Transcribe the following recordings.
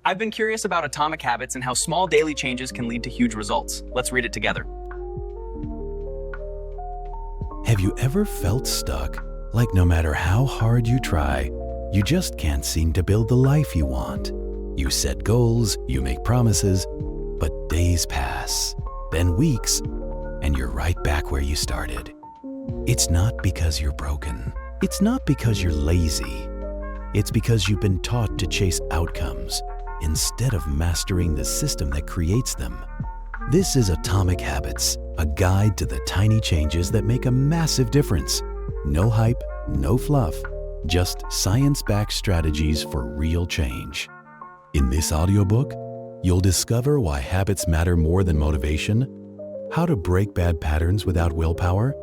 I've been curious about atomic habits and how small daily changes can lead to huge results. Let's read it together. Have you ever felt stuck? Like no matter how hard you try, you just can't seem to build the life you want. You set goals, you make promises, but days pass, then weeks, and you're right back where you started. It's not because you're broken. It's not because you're lazy. It's because you've been taught to chase outcomes instead of mastering the system that creates them. This is Atomic Habits, a guide to the tiny changes that make a massive difference. No hype, no fluff, just science-backed strategies for real change. In this audiobook, you'll discover why habits matter more than motivation, how to break bad patterns without willpower,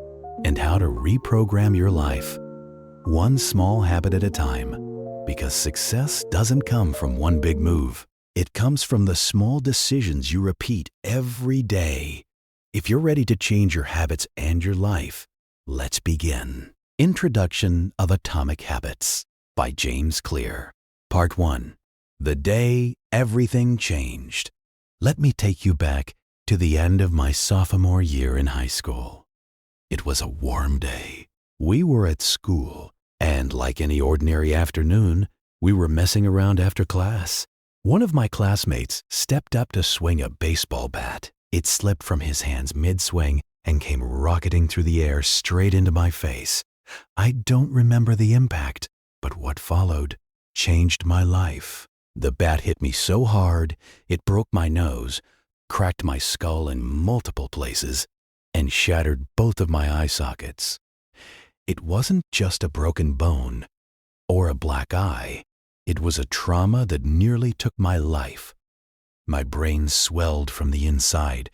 and how to reprogram your life, one small habit at a time. Because success doesn't come from one big move. It comes from the small decisions you repeat every day. If you're ready to change your habits and your life, let's begin. Introduction of Atomic Habits by James Clear. Part 1. The day everything changed. Let me take you back to the end of my sophomore year in high school. It was a warm day. We were at school, and like any ordinary afternoon, we were messing around after class. One of my classmates stepped up to swing a baseball bat. It slipped from his hands mid-swing and came rocketing through the air straight into my face. I don't remember the impact, but what followed changed my life. The bat hit me so hard, it broke my nose, cracked my skull in multiple places, and shattered both of my eye sockets. It wasn't just a broken bone or a black eye. It was a trauma that nearly took my life. My brain swelled from the inside,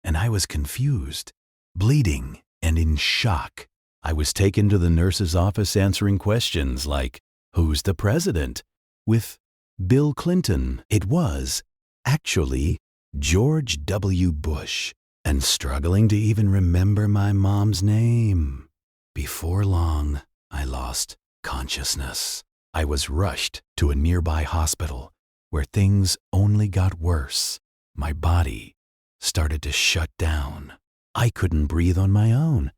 and I was confused, bleeding, and in shock. I was taken to the nurse's office answering questions like, "Who's the president?" with Bill Clinton. It was, actually, George W. Bush, and struggling to even remember my mom's name. Before long, I lost consciousness. I was rushed to a nearby hospital where things only got worse. My body started to shut down. I couldn't breathe on my own.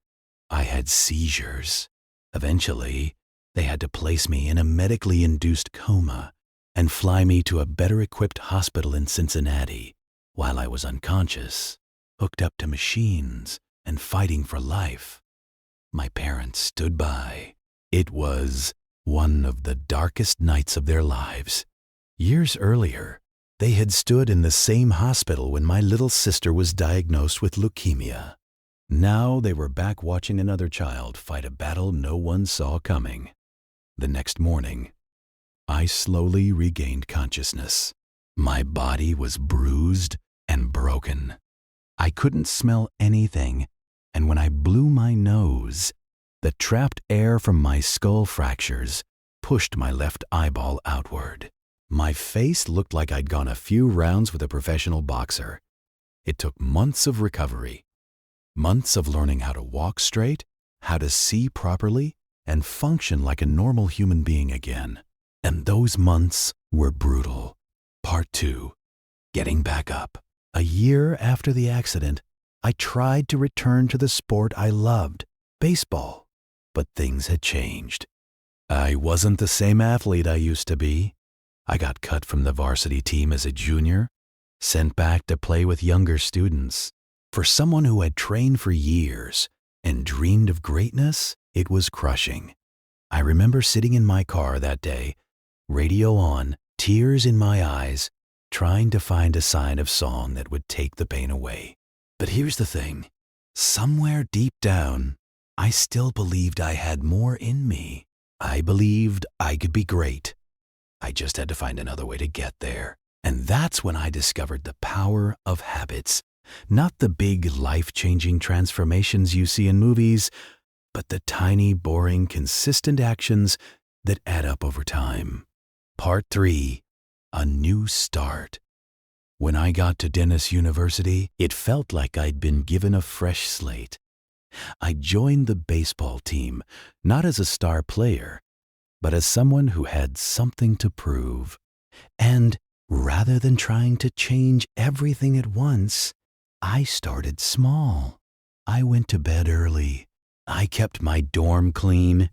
I had seizures. Eventually, they had to place me in a medically induced coma and fly me to a better-equipped hospital in Cincinnati. While I was unconscious, hooked up to machines, and fighting for life, my parents stood by. It was one of the darkest nights of their lives. Years earlier, they had stood in the same hospital when my little sister was diagnosed with leukemia. Now they were back watching another child fight a battle no one saw coming. The next morning, I slowly regained consciousness. My body was bruised and broken. I couldn't smell anything, and when I blew my nose, the trapped air from my skull fractures pushed my left eyeball outward. My face looked like I'd gone a few rounds with a professional boxer. It took months of recovery, months of learning how to walk straight, how to see properly, and function like a normal human being again. And those months were brutal. Part 2. Getting back up. A year after the accident, I tried to return to the sport I loved, baseball. But things had changed. I wasn't the same athlete I used to be. I got cut from the varsity team as a junior, sent back to play with younger students. For someone who had trained for years and dreamed of greatness, it was crushing. I remember sitting in my car that day, radio on, tears in my eyes, trying to find a sign of song that would take the pain away. But here's the thing. Somewhere deep down, I still believed I had more in me. I believed I could be great. I just had to find another way to get there. And that's when I discovered the power of habits. Not the big life-changing transformations you see in movies, but the tiny, boring, consistent actions that add up over time. Part 3. A new start. When I got to Dennis University, it felt like I'd been given a fresh slate. I joined the baseball team, not as a star player, but as someone who had something to prove. And Rather than trying to change everything at once, I started small. I went to bed early. I kept my dorm clean.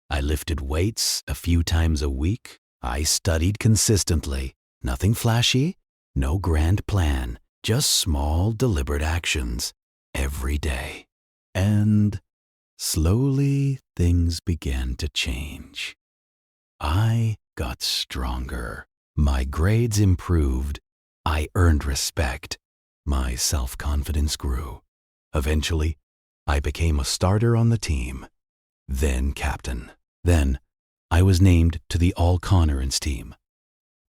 I lifted weights a few times a week. I studied consistently. Nothing flashy, no grand plan, just small, deliberate actions every day. And slowly things began to change. I got stronger. My grades improved. I earned respect. My self-confidence grew. Eventually, I became a starter on the team, then captain. Then, I was named to the all-Conference team.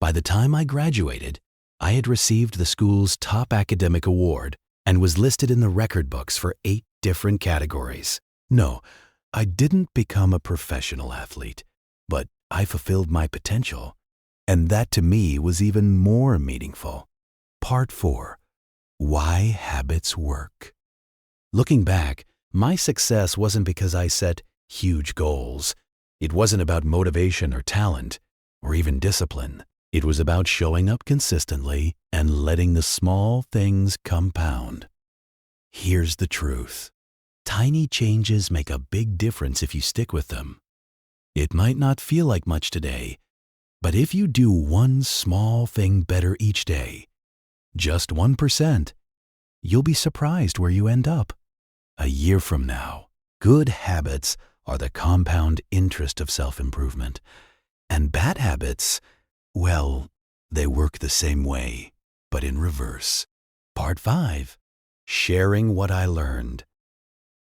By the time I graduated, I had received the school's top academic award and was listed in the record books for 8 different categories. No, I didn't become a professional athlete, but I fulfilled my potential, and that to me was even more meaningful. Part 4. Why Habits Work. Looking back, my success wasn't because I set huge goals. It wasn't about motivation or talent, or even discipline. It was about showing up consistently and letting the small things compound. Here's the truth. Tiny changes make a big difference if you stick with them. It might not feel like much today, but if you do one small thing better each day, just 1%, you'll be surprised where you end up. A year from now, good habits are the compound interest of self-improvement, and bad habits, well, they work the same way, but in reverse. Part 5. Sharing what I learned.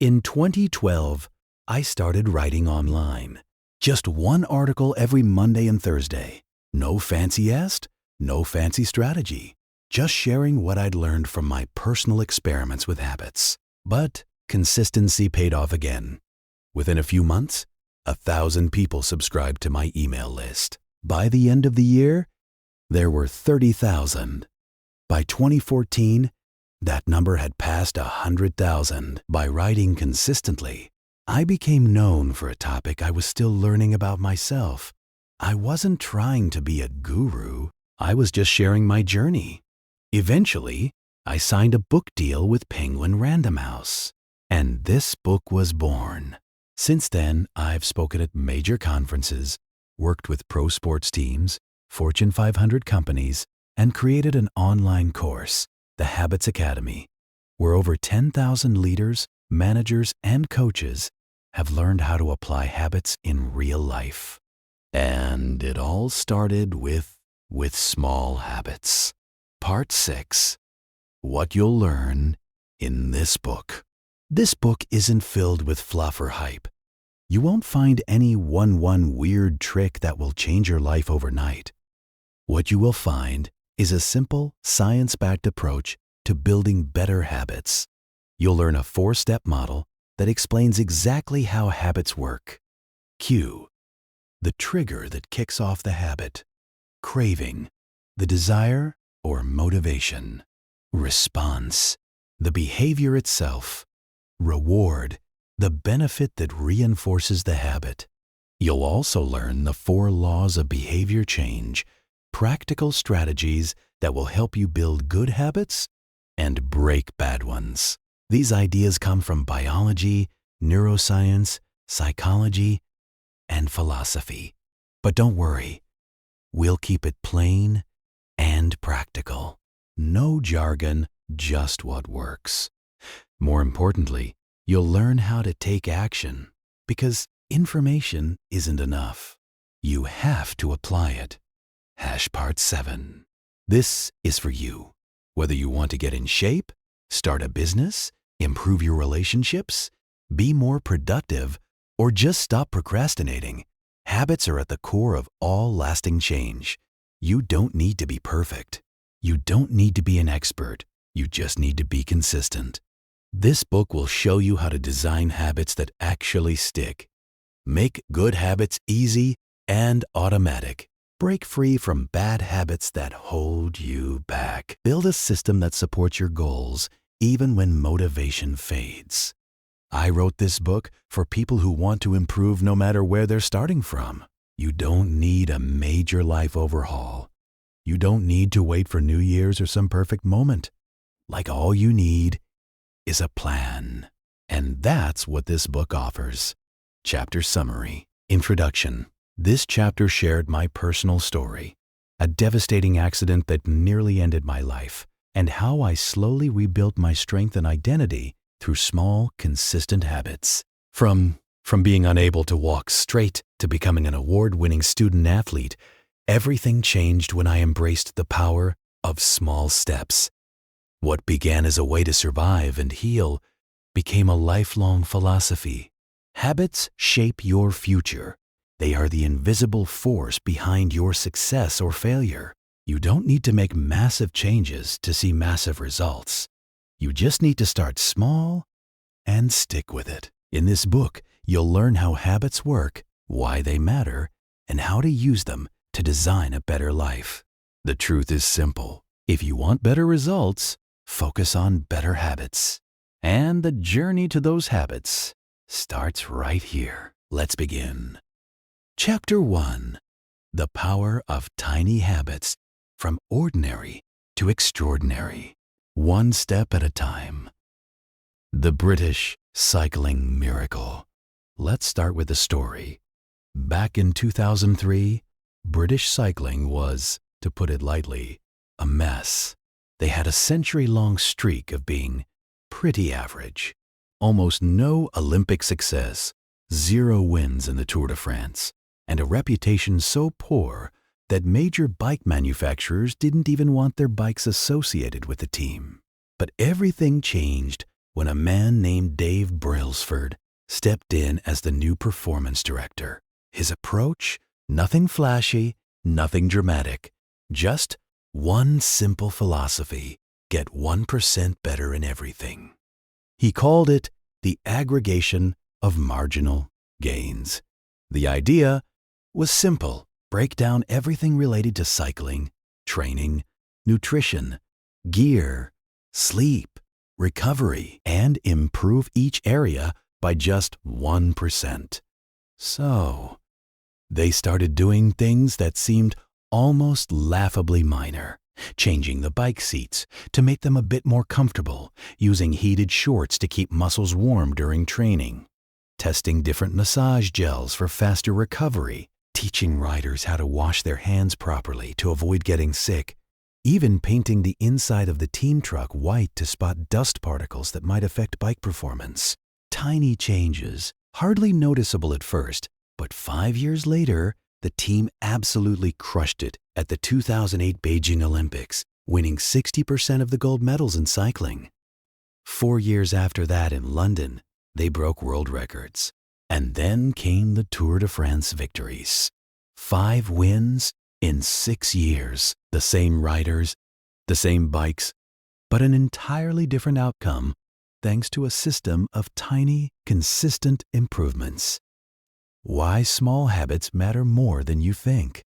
In 2012, I started writing online. Just one article every Monday and Thursday. No fancy est, no fancy strategy. Just sharing what I'd learned from my personal experiments with habits. But consistency paid off again. Within a few months, 1,000 people subscribed to my email list. By the end of the year, there were 30,000. By 2014, that number had passed 100,000. By writing consistently, I became known for a topic I was still learning about myself. I wasn't trying to be a guru. I was just sharing my journey. Eventually, I signed a book deal with Penguin Random House, and this book was born. Since then, I've spoken at major conferences, worked with pro sports teams, Fortune 500 companies, and created an online course, the Habits Academy, where over 10,000 leaders, managers, and coaches have learned how to apply habits in real life. And it all started with small habits. Part 6. What you'll learn in this book. This book isn't filled with fluff or hype. You won't find any one weird trick that will change your life overnight. What you will find is a simple, science-backed approach to building better habits. You'll learn a 4-step model that explains exactly how habits work. Cue: the trigger that kicks off the habit. Craving: the desire or motivation. Response: the behavior itself. Reward: the benefit that reinforces the habit. You'll also learn the 4 laws of behavior change, practical strategies that will help you build good habits and break bad ones. These ideas come from biology, neuroscience, psychology, and philosophy. But don't worry, we'll keep it plain and practical. No jargon, just what works. More importantly, you'll learn how to take action, because information isn't enough. You have to apply it. Part 7. This is for you. Whether you want to get in shape, start a business, improve your relationships, be more productive, or just stop procrastinating, habits are at the core of all lasting change. You don't need to be perfect. You don't need to be an expert. You just need to be consistent. This book will show you how to design habits that actually stick. Make good habits easy and automatic. Break free from bad habits that hold you back. Build a system that supports your goals even when motivation fades. I wrote this book for people who want to improve no matter where they're starting from. You don't need a major life overhaul. You don't need to wait for New Year's or some perfect moment. Like all you need is a plan. And that's what this book offers. Chapter Summary. Introduction. This chapter shared my personal story, a devastating accident that nearly ended my life, and how I slowly rebuilt my strength and identity through small, consistent habits. From being unable to walk straight to becoming an award-winning student athlete, everything changed when I embraced the power of small steps. What began as a way to survive and heal became a lifelong philosophy. Habits shape your future. They are the invisible force behind your success or failure. You don't need to make massive changes to see massive results. You just need to start small and stick with it. In this book, you'll learn how habits work, why they matter, and how to use them to design a better life. The truth is simple. If you want better results, focus on better habits. And the journey to those habits starts right here. Let's begin. Chapter 1. The Power of Tiny Habits. From ordinary to extraordinary. One step at a time. The British cycling miracle. Let's start with the story. Back in 2003, British cycling was, to put it lightly, a mess. They had a century-long streak of being pretty average. Almost no Olympic success, 0 wins in the Tour de France, and a reputation so poor that major bike manufacturers didn't even want their bikes associated with the team. But everything changed when a man named Dave Brailsford stepped in as the new performance director. His approach, nothing flashy, nothing dramatic, just one simple philosophy: get 1% better in everything. He called it the aggregation of marginal gains. The idea was simple: break down everything related to cycling, training, nutrition, gear, sleep, recovery, and improve each area by just 1%. So, they started doing things that seemed almost laughably minor, changing the bike seats to make them a bit more comfortable, using heated shorts to keep muscles warm during training, testing different massage gels for faster recovery, teaching riders how to wash their hands properly to avoid getting sick, even painting the inside of the team truck white to spot dust particles that might affect bike performance. Tiny changes, hardly noticeable at first, but 5 years later, the team absolutely crushed it at the 2008 Beijing Olympics, winning 60% of the gold medals in cycling. 4 years after that in London, they broke world records. And then came the Tour de France victories. 5 wins in 6 years. The same riders, the same bikes, but an entirely different outcome thanks to a system of tiny, consistent improvements. Why small habits matter more than you think.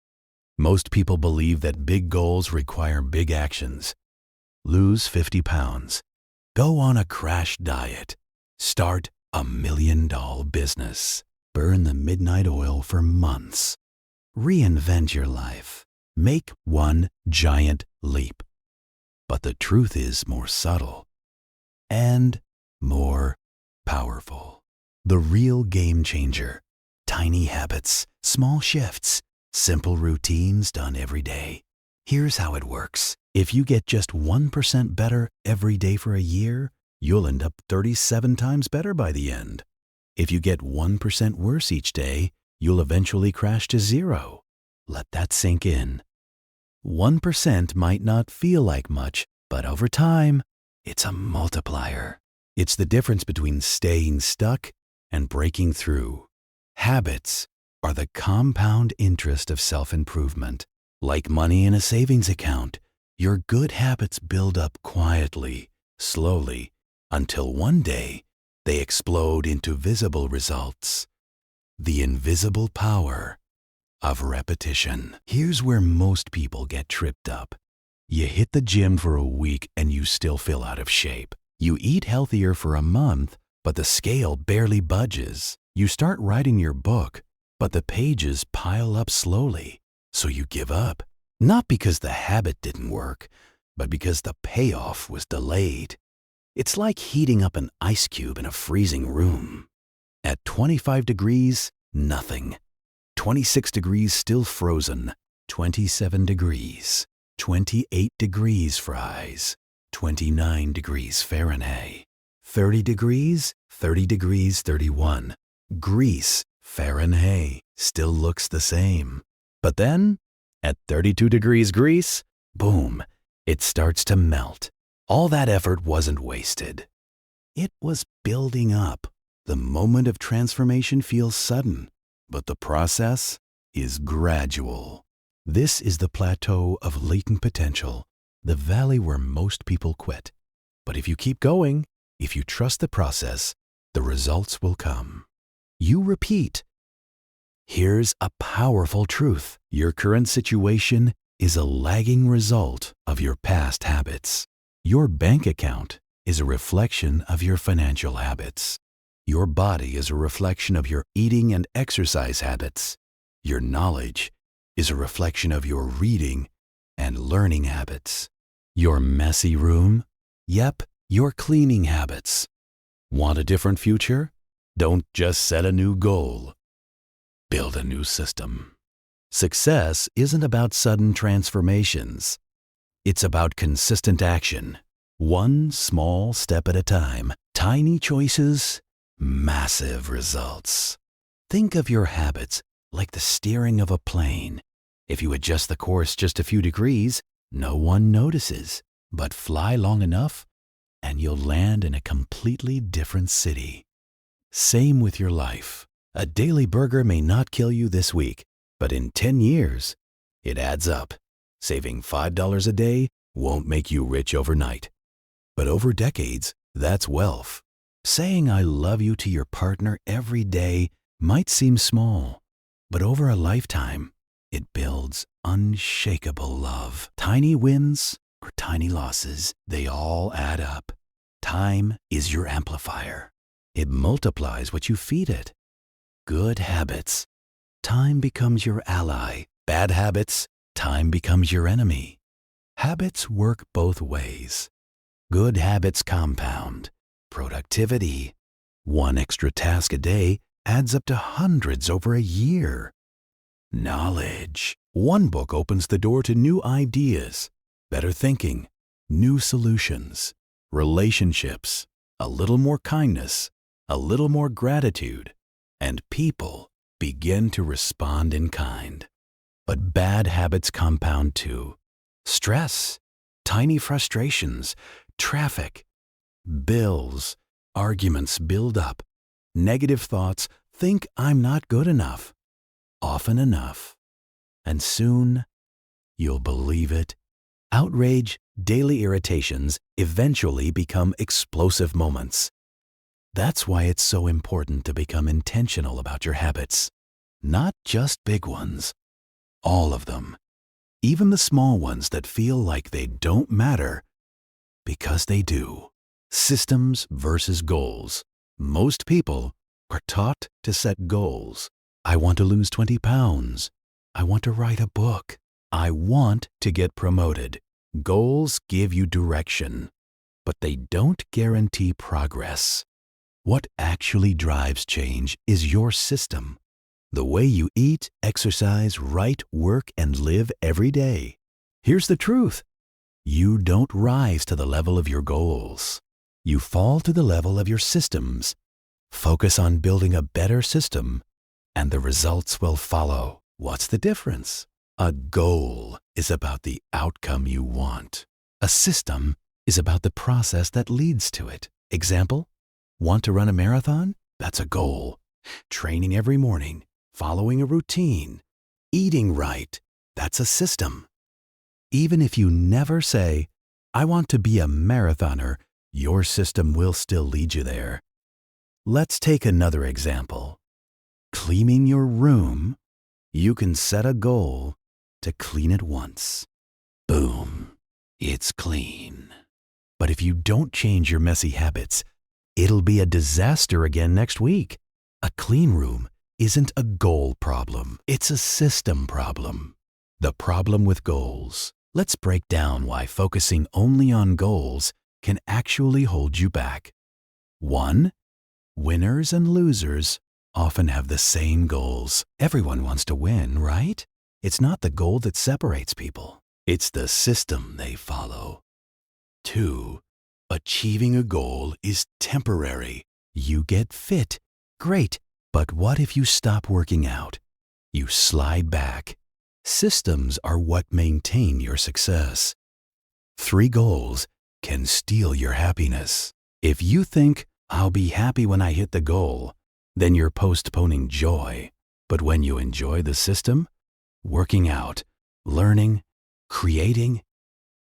Most people believe that big goals require big actions. Lose 50 pounds. Go on a crash diet. Start a $1 million business. Burn the midnight oil for months. Reinvent your life. Make one giant leap. But the truth is more subtle and more powerful. The real game changer. Tiny habits, small shifts, simple routines done every day. Here's how it works. If you get just 1% better every day for a year, you'll end up 37 times better by the end. If you get 1% worse each day, you'll eventually crash to 0. Let that sink in. 1% might not feel like much, but over time, it's a multiplier. It's the difference between staying stuck and breaking through. Habits are the compound interest of self-improvement. Like money in a savings account, your good habits build up quietly, slowly, until one day they explode into visible results. The invisible power of repetition. Here's where most people get tripped up. You hit the gym for a week and you still feel out of shape. You eat healthier for a month, but the scale barely budges. You start writing your book, but the pages pile up slowly, so you give up. Not because the habit didn't work, but because the payoff was delayed. It's like heating up an ice cube in a freezing room. At 25 degrees, nothing. 26 degrees, still frozen. 27 degrees. 28 degrees, fries. 29 degrees Fahrenheit. 30 degrees, 30 degrees, 31. Grease, Fahrenheit, still looks the same. But then, at 32 degrees grease, boom, it starts to melt. All that effort wasn't wasted. It was building up. The moment of transformation feels sudden, but the process is gradual. This is the plateau of latent potential, the valley where most people quit. But if you keep going, if you trust the process, the results will come. You repeat. Here's a powerful truth. Your current situation is a lagging result of your past habits. Your bank account is a reflection of your financial habits. Your body is a reflection of your eating and exercise habits. Your knowledge is a reflection of your reading and learning habits. Your messy room? Yep, your cleaning habits. Want a different future? Don't just set a new goal. Build a new system. Success isn't about sudden transformations. It's about consistent action. One small step at a time. Tiny choices, massive results. Think of your habits like the steering of a plane. If you adjust the course just a few degrees, no one notices. But fly long enough, and you'll land in a completely different city. Same with your life. A daily burger may not kill you this week, but in 10 years, it adds up. Saving $5 a day won't make you rich overnight. But over decades, that's wealth. Saying I love you to your partner every day might seem small, but over a lifetime, it builds unshakable love. Tiny wins or tiny losses, they all add up. Time is your amplifier. It multiplies what you feed it. Good habits. Time becomes your ally. Bad habits. Time becomes your enemy. Habits work both ways. Good habits compound. Productivity. One extra task a day adds up to hundreds over a year. Knowledge. One book opens the door to new ideas, better thinking, new solutions, relationships, a little more kindness, a little more gratitude, and people begin to respond in kind. But bad habits compound too. Stress, tiny frustrations, traffic, bills, arguments build up. Negative thoughts, think I'm not good enough, often enough. And soon, you'll believe it. Outrage, daily irritations eventually become explosive moments. That's why it's so important to become intentional about your habits. Not just big ones. All of them. Even the small ones that feel like they don't matter, because they do. Systems versus goals. Most people are taught to set goals. I want to lose 20 pounds. I want to write a book. I want to get promoted. Goals give you direction, but they don't guarantee progress. What actually drives change is your system. The way you eat, exercise, write, work, and live every day. Here's the truth. You don't rise to the level of your goals. You fall to the level of your systems. Focus on building a better system, and the results will follow. What's the difference? A goal is about the outcome you want. A system is about the process that leads to it. Example, want to run a marathon? That's a goal. Training every morning, following a routine, eating right, that's a system. Even if you never say, I want to be a marathoner, your system will still lead you there. Let's take another example. Cleaning your room, you can set a goal to clean it once. Boom, it's clean. But if you don't change your messy habits, it'll be a disaster again next week. A clean room isn't a goal problem, it's a system problem. The problem with goals. Let's break down why focusing only on goals can actually hold you back. 1. Winners and losers often have the same goals. Everyone wants to win, right? It's not the goal that separates people. It's the system they follow. 2. Achieving a goal is temporary. You get fit. Great. But what if you stop working out? You slide back. Systems are what maintain your success. 3 goals can steal your happiness. If you think, I'll be happy when I hit the goal, then you're postponing joy. But when you enjoy the system, working out, learning, creating,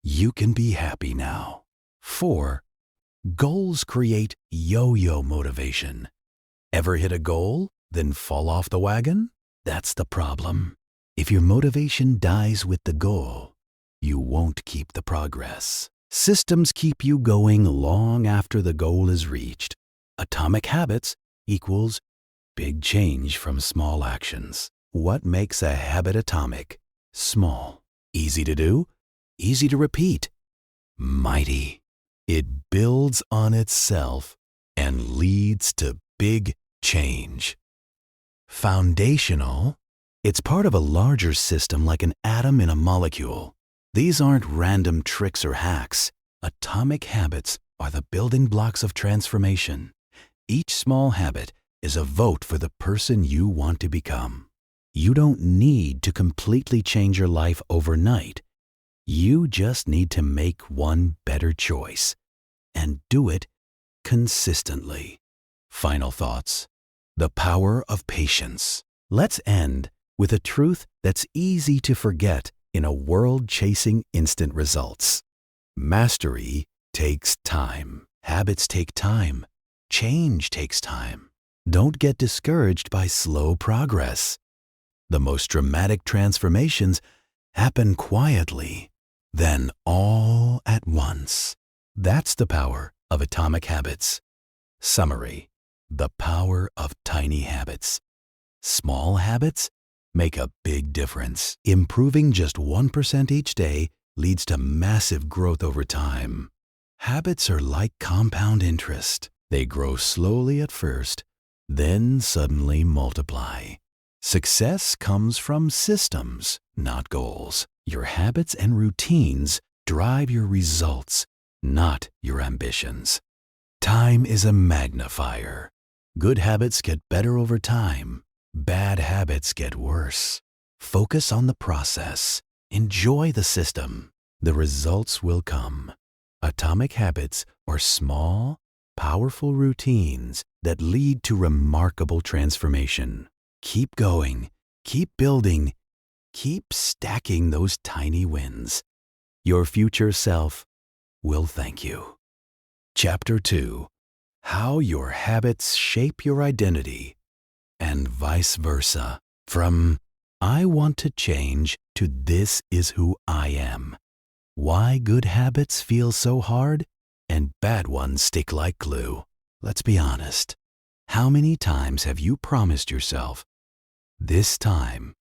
you can be happy now. 4. Goals create yo-yo motivation. Ever hit a goal, then fall off the wagon? That's the problem. If your motivation dies with the goal, you won't keep the progress. Systems keep you going long after the goal is reached. Atomic habits equals big change from small actions. What makes a habit atomic? Small. Easy to do, easy to repeat. Mighty. It builds on itself and leads to big change. Foundational. It's part of a larger system like an atom in a molecule. These aren't random tricks or hacks. Atomic habits are the building blocks of transformation. Each small habit is a vote for the person you want to become. You don't need to completely change your life overnight. You just need to make one better choice and do it consistently. Final thoughts. The power of patience. Let's end with a truth that's easy to forget in a world chasing instant results. Mastery takes time. Habits take time. Change takes time. Don't get discouraged by slow progress. The most dramatic transformations happen quietly, then all at once. That's the power of atomic habits. Summary: the power of tiny habits. Small habits make a big difference. Improving just 1% each day leads to massive growth over time. Habits are like compound interest. They grow slowly at first, then suddenly multiply. Success comes from systems, not goals. Your habits and routines drive your results, not your ambitions. Time is a magnifier. Good habits get better over time. Bad habits get worse. Focus on the process. Enjoy the system. The results will come. Atomic habits are small, powerful routines that lead to remarkable transformation. Keep going. Keep building. Keep stacking those tiny wins. Your future self will thank you. Chapter 2. How your habits shape your identity, and vice versa. From I want to change to this is who I am. Why good habits feel so hard and bad ones stick like glue. Let's be honest. How many times have you promised yourself, this time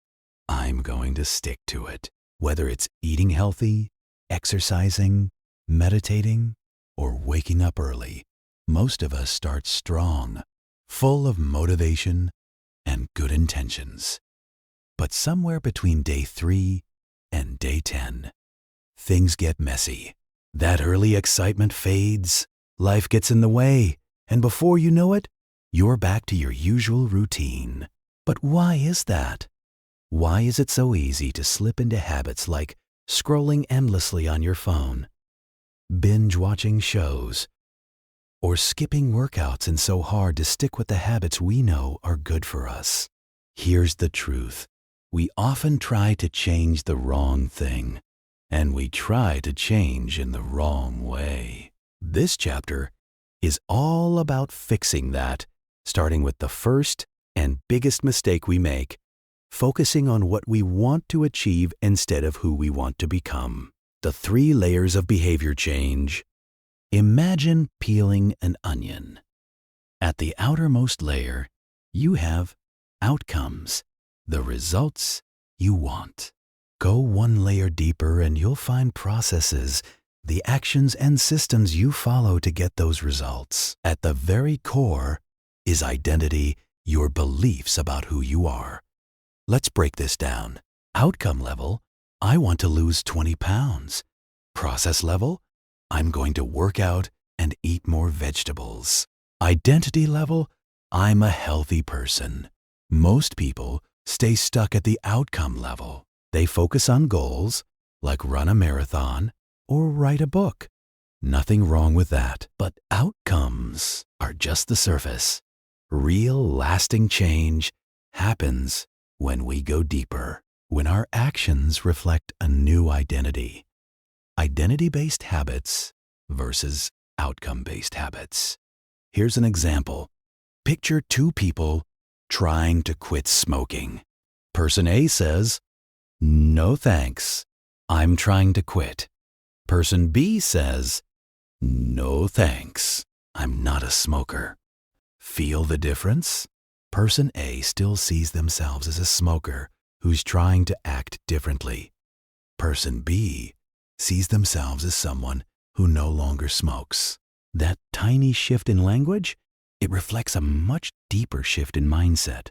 I'm going to stick to it? Whether it's eating healthy, exercising, meditating, or waking up early, most of us start strong, full of motivation and good intentions. But somewhere between day 3 and day 10, things get messy. That early excitement fades, life gets in the way, and before you know it, you're back to your usual routine. But why is that? Why is it so easy to slip into habits like scrolling endlessly on your phone, binge-watching shows, or skipping workouts, and so hard to stick with the habits we know are good for us? Here's the truth. We often try to change the wrong thing, and we try to change in the wrong way. This chapter is all about fixing that, starting with the first and biggest mistake we make, focusing on what we want to achieve instead of who we want to become. The 3 layers of behavior change. Imagine peeling an onion. At the outermost layer, you have outcomes, the results you want. Go one layer deeper and you'll find processes, the actions and systems you follow to get those results. At the very core is identity, your beliefs about who you are. Let's break this down. Outcome level, I want to lose 20 pounds. Process level, I'm going to work out and eat more vegetables. Identity level, I'm a healthy person. Most people stay stuck at the outcome level. They focus on goals, like run a marathon or write a book. Nothing wrong with that, but outcomes are just the surface. Real, lasting change happens when we go deeper, when our actions reflect a new identity. Identity-based habits versus outcome-based habits. Here's an example. Picture two people trying to quit smoking. Person A says, "No thanks, I'm trying to quit." Person B says, "No thanks, I'm not a smoker." Feel the difference? Person A still sees themselves as a smoker who's trying to act differently. Person B sees themselves as someone who no longer smokes. That tiny shift in language, it reflects a much deeper shift in mindset.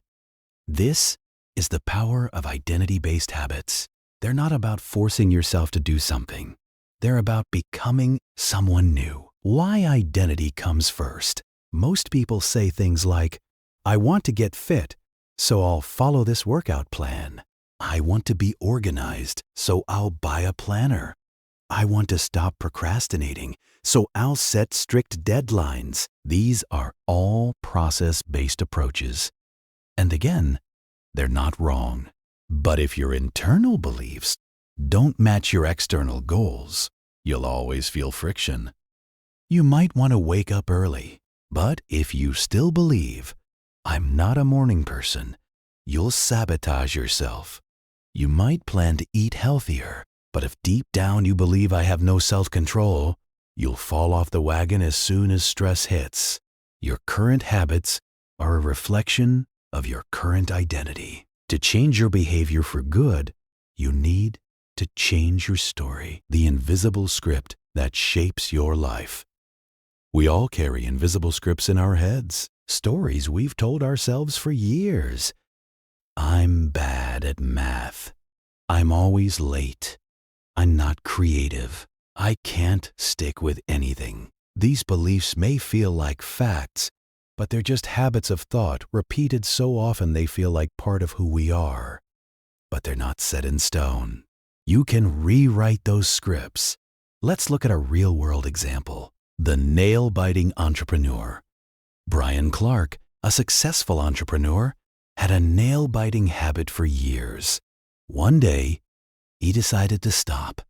This is the power of identity-based habits. They're not about forcing yourself to do something. They're about becoming someone new. Why identity comes first. Most people say things like, "I want to get fit, so I'll follow this workout plan. I want to be organized, so I'll buy a planner. I want to stop procrastinating, so I'll set strict deadlines." These are all process-based approaches. And again, they're not wrong. But if your internal beliefs don't match your external goals, you'll always feel friction. You might want to wake up early, but if you still believe, "I'm not a morning person," you'll sabotage yourself. You might plan to eat healthier, but if deep down you believe, "I have no self-control," you'll fall off the wagon as soon as stress hits. Your current habits are a reflection of your current identity. To change your behavior for good, you need to change your story, the invisible script that shapes your life. We all carry invisible scripts in our heads, stories we've told ourselves for years. I'm bad at math. I'm always late. I'm not creative. I can't stick with anything. These beliefs may feel like facts, but they're just habits of thought repeated so often they feel like part of who we are. But they're not set in stone. You can rewrite those scripts. Let's look at a real-world example. The nail-biting entrepreneur. Brian Clark, a successful entrepreneur, had a nail-biting habit for years. One day, he decided to stop.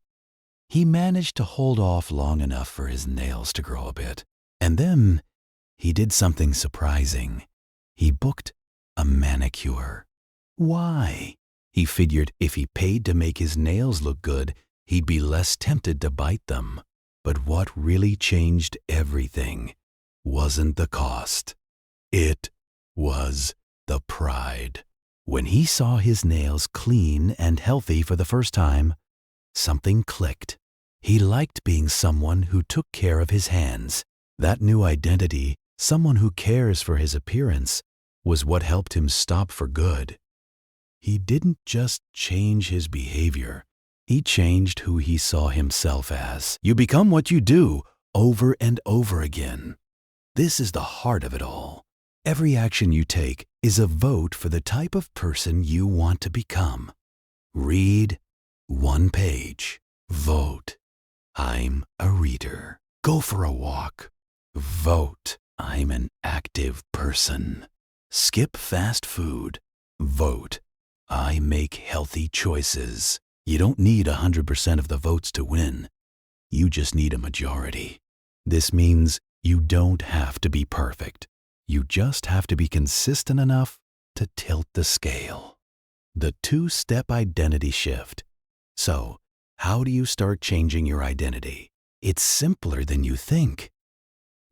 He managed to hold off long enough for his nails to grow a bit. And then, he did something surprising. He booked a manicure. Why? He figured if he paid to make his nails look good, he'd be less tempted to bite them. But what really changed everything wasn't the cost. It was the pride. When he saw his nails clean and healthy for the first time, something clicked. He liked being someone who took care of his hands. That new identity, someone who cares for his appearance, was what helped him stop for good. He didn't just change his behavior. He changed who he saw himself as. You become what you do over and over again. This is the heart of it all. Every action you take is a vote for the type of person you want to become. Read one page. Vote. I'm a reader. Go for a walk. Vote. I'm an active person. Skip fast food. Vote. I make healthy choices. You don't need 100% of the votes to win. You just need a majority. This means you don't have to be perfect. You just have to be consistent enough to tilt the scale. The two-step identity shift. So, how do you start changing your identity? It's simpler than you think.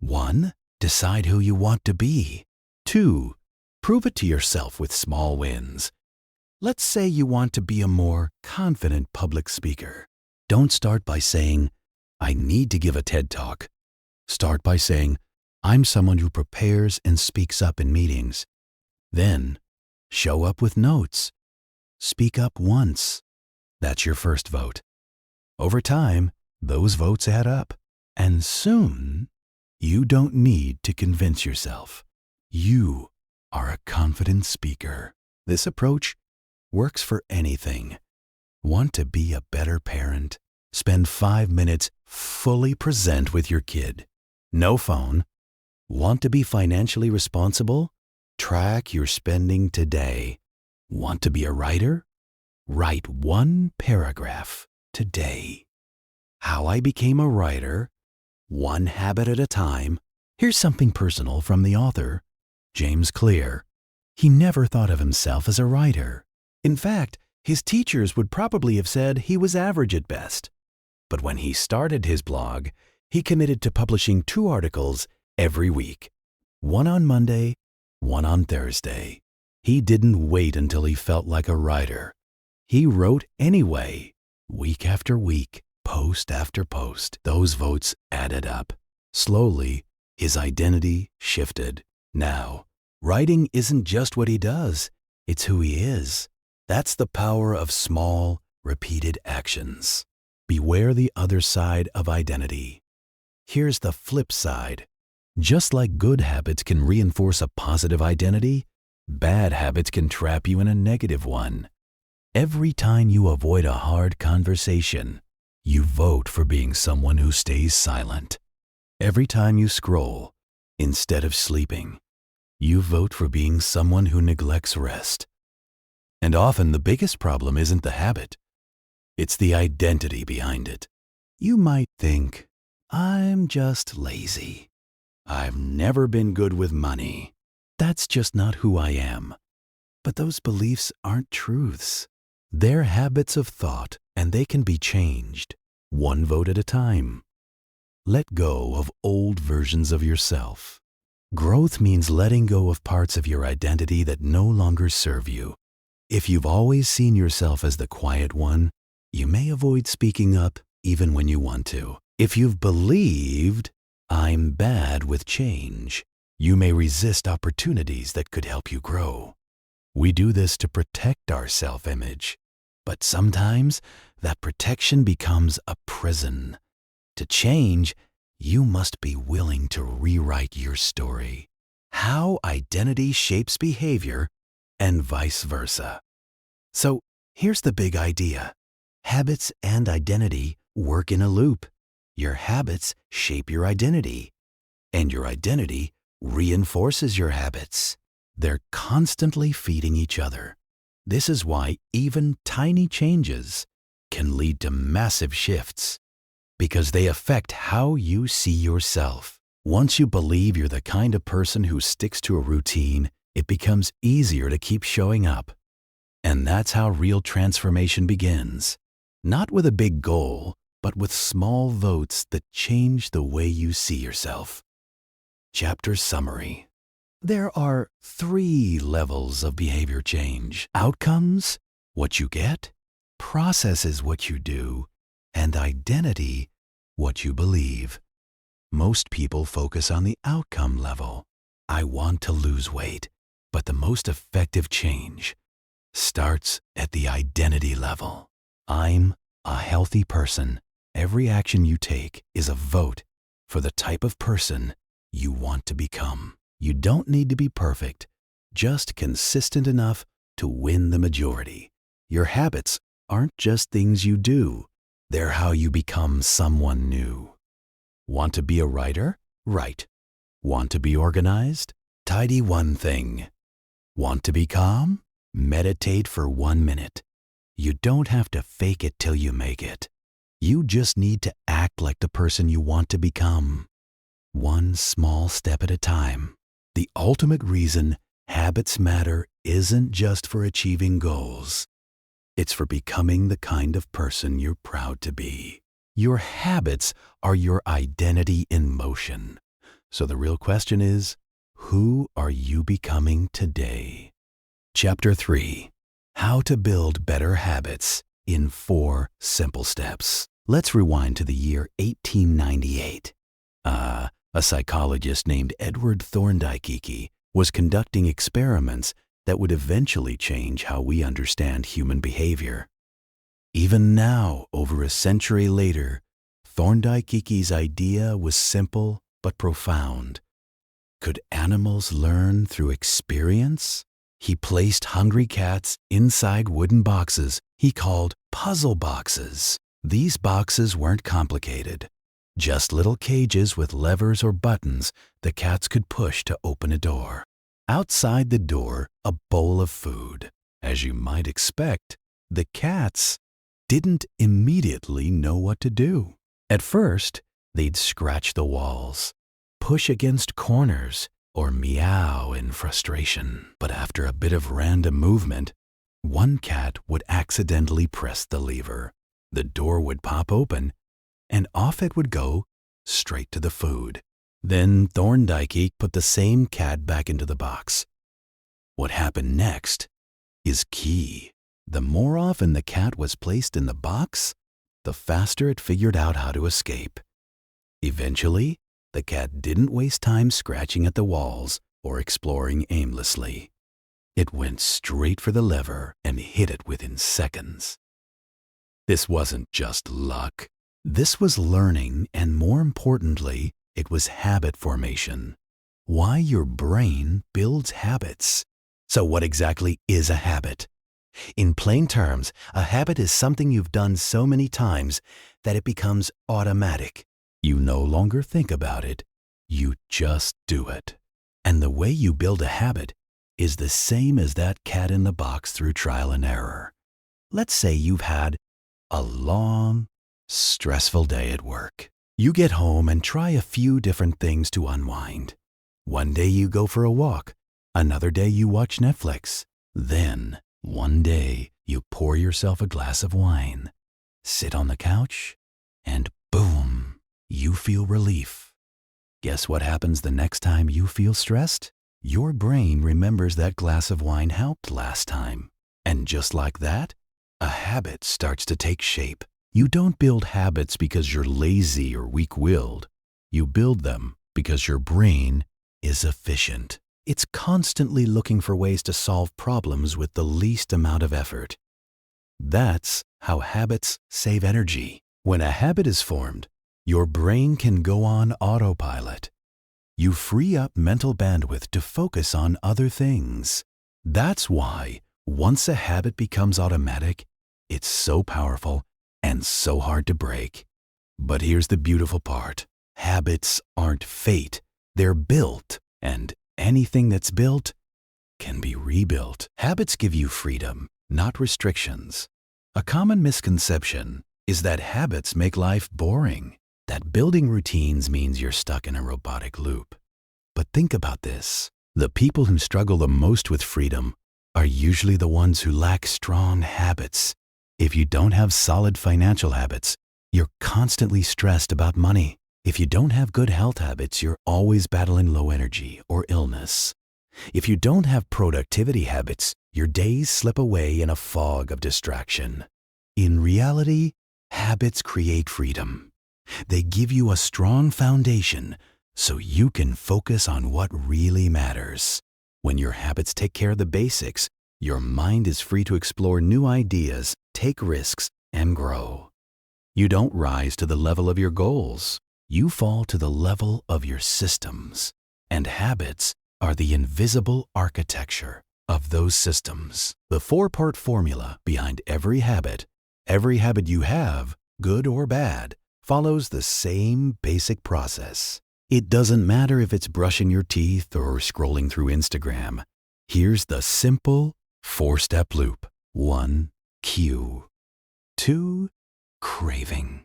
1. Decide who you want to be. 2. Prove it to yourself with small wins. Let's say you want to be a more confident public speaker. Don't start by saying, I need to give a TED Talk. Start by saying, I'm someone who prepares and speaks up in meetings. Then, show up with notes. Speak up once. That's your first vote. Over time, those votes add up. And soon, you don't need to convince yourself. You are a confident speaker. This approach works for anything. Want to be a better parent? Spend 5 minutes fully present with your kid. No phone. Want to be financially responsible? Track your spending today. Want to be a writer? Write 1 paragraph today. How I became a writer, 1 habit at a time. Here's something personal from the author, James Clear. He never thought of himself as a writer. In fact, his teachers would probably have said he was average at best. But when he started his blog, he committed to publishing 2 articles every week. 1 on Monday, 1 on Thursday. He didn't wait until he felt like a writer. He wrote anyway, week after week, post after post. Those votes added up. Slowly, his identity shifted. Now, writing isn't just what he does, it's who he is. That's the power of small, repeated actions. Beware the other side of identity. Here's the flip side. Just like good habits can reinforce a positive identity, bad habits can trap you in a negative one. Every time you avoid a hard conversation, you vote for being someone who stays silent. Every time you scroll, instead of sleeping, you vote for being someone who neglects rest. And often the biggest problem isn't the habit. It's the identity behind it. You might think, I'm just lazy. I've never been good with money. That's just not who I am. But those beliefs aren't truths. They're habits of thought, and they can be changed, 1 vote at a time. Let go of old versions of yourself. Growth means letting go of parts of your identity that no longer serve you. If you've always seen yourself as the quiet one, you may avoid speaking up even when you want to. If you've believed, I'm bad with change, you may resist opportunities that could help you grow. We do this to protect our self-image, but sometimes that protection becomes a prison. To change, you must be willing to rewrite your story. How identity shapes behavior and vice versa. So here's the big idea. Habits and identity work in a loop. Your habits shape your identity, and your identity reinforces your habits. They're constantly feeding each other. This is why even tiny changes can lead to massive shifts, because they affect how you see yourself. Once you believe you're the kind of person who sticks to a routine, it becomes easier to keep showing up. And that's how real transformation begins. Not with a big goal, but with small votes that change the way you see yourself. Chapter summary. There are 3 levels of behavior change. Outcomes, what you get; process is what you do; and identity, what you believe. Most people focus on the outcome level. I want to lose weight, but the most effective change starts at the identity level. I'm a healthy person. Every action you take is a vote for the type of person you want to become. You don't need to be perfect, just consistent enough to win the majority. Your habits aren't just things you do, they're how you become someone new. Want to be a writer? Write. Want to be organized? Tidy 1 thing. Want to be calm? Meditate for 1 minute. You don't have to fake it till you make it. You just need to act like the person you want to become. 1 small step at a time. The ultimate reason habits matter isn't just for achieving goals. It's for becoming the kind of person you're proud to be. Your habits are your identity in motion. So the real question is, who are you becoming today? Chapter 3. How to build better habits in 4 simple steps. Let's rewind to the year 1898. A psychologist named Edward Thorndike was conducting experiments that would eventually change how we understand human behavior. Even now, over a century later, Thorndike's idea was simple but profound. Could animals learn through experience? He placed hungry cats inside wooden boxes he called puzzle boxes. These boxes weren't complicated, just little cages with levers or buttons the cats could push to open a door. Outside the door, a bowl of food. As you might expect, the cats didn't immediately know what to do. At first, they'd scratch the walls, push against corners, or meow in frustration. But after a bit of random movement, one cat would accidentally press the lever. The door would pop open, and off it would go, straight to the food. Then Thorndike put the same cat back into the box. What happened next is key. The more often the cat was placed in the box, the faster it figured out how to escape. Eventually, the cat didn't waste time scratching at the walls or exploring aimlessly. It went straight for the lever and hit it within seconds. This wasn't just luck. This was learning, and more importantly, it was habit formation. Why your brain builds habits. So what exactly is a habit? In plain terms, a habit is something you've done so many times that it becomes automatic. You no longer think about it, you just do it. And the way you build a habit is the same as that cat in the box through trial and error. Let's say you've had a long, stressful day at work. You get home and try a few different things to unwind. One day you go for a walk, another day you watch Netflix. Then, one day, you pour yourself a glass of wine, sit on the couch, and boom, you feel relief. Guess what happens the next time you feel stressed? Your brain remembers that glass of wine helped last time. And just like that, a habit starts to take shape. You don't build habits because you're lazy or weak-willed. You build them because your brain is efficient. It's constantly looking for ways to solve problems with the least amount of effort. That's how habits save energy. When a habit is formed, your brain can go on autopilot. You free up mental bandwidth to focus on other things. That's why, once a habit becomes automatic, it's so powerful and so hard to break. But here's the beautiful part. Habits aren't fate. They're built, and anything that's built can be rebuilt. Habits give you freedom, not restrictions. A common misconception is that habits make life boring, that building routines means you're stuck in a robotic loop. But think about this. The people who struggle the most with freedom are usually the ones who lack strong habits. If you don't have solid financial habits, you're constantly stressed about money. If you don't have good health habits, you're always battling low energy or illness. If you don't have productivity habits, your days slip away in a fog of distraction. In reality, habits create freedom. They give you a strong foundation so you can focus on what really matters. When your habits take care of the basics, your mind is free to explore new ideas, take risks, and grow. You don't rise to the level of your goals. You fall to the level of your systems. And habits are the invisible architecture of those systems. The 4-part formula behind every habit you have, good or bad, follows the same basic process. It doesn't matter if it's brushing your teeth or scrolling through Instagram. Here's the simple 4-step loop. 1. Cue. 2. Craving.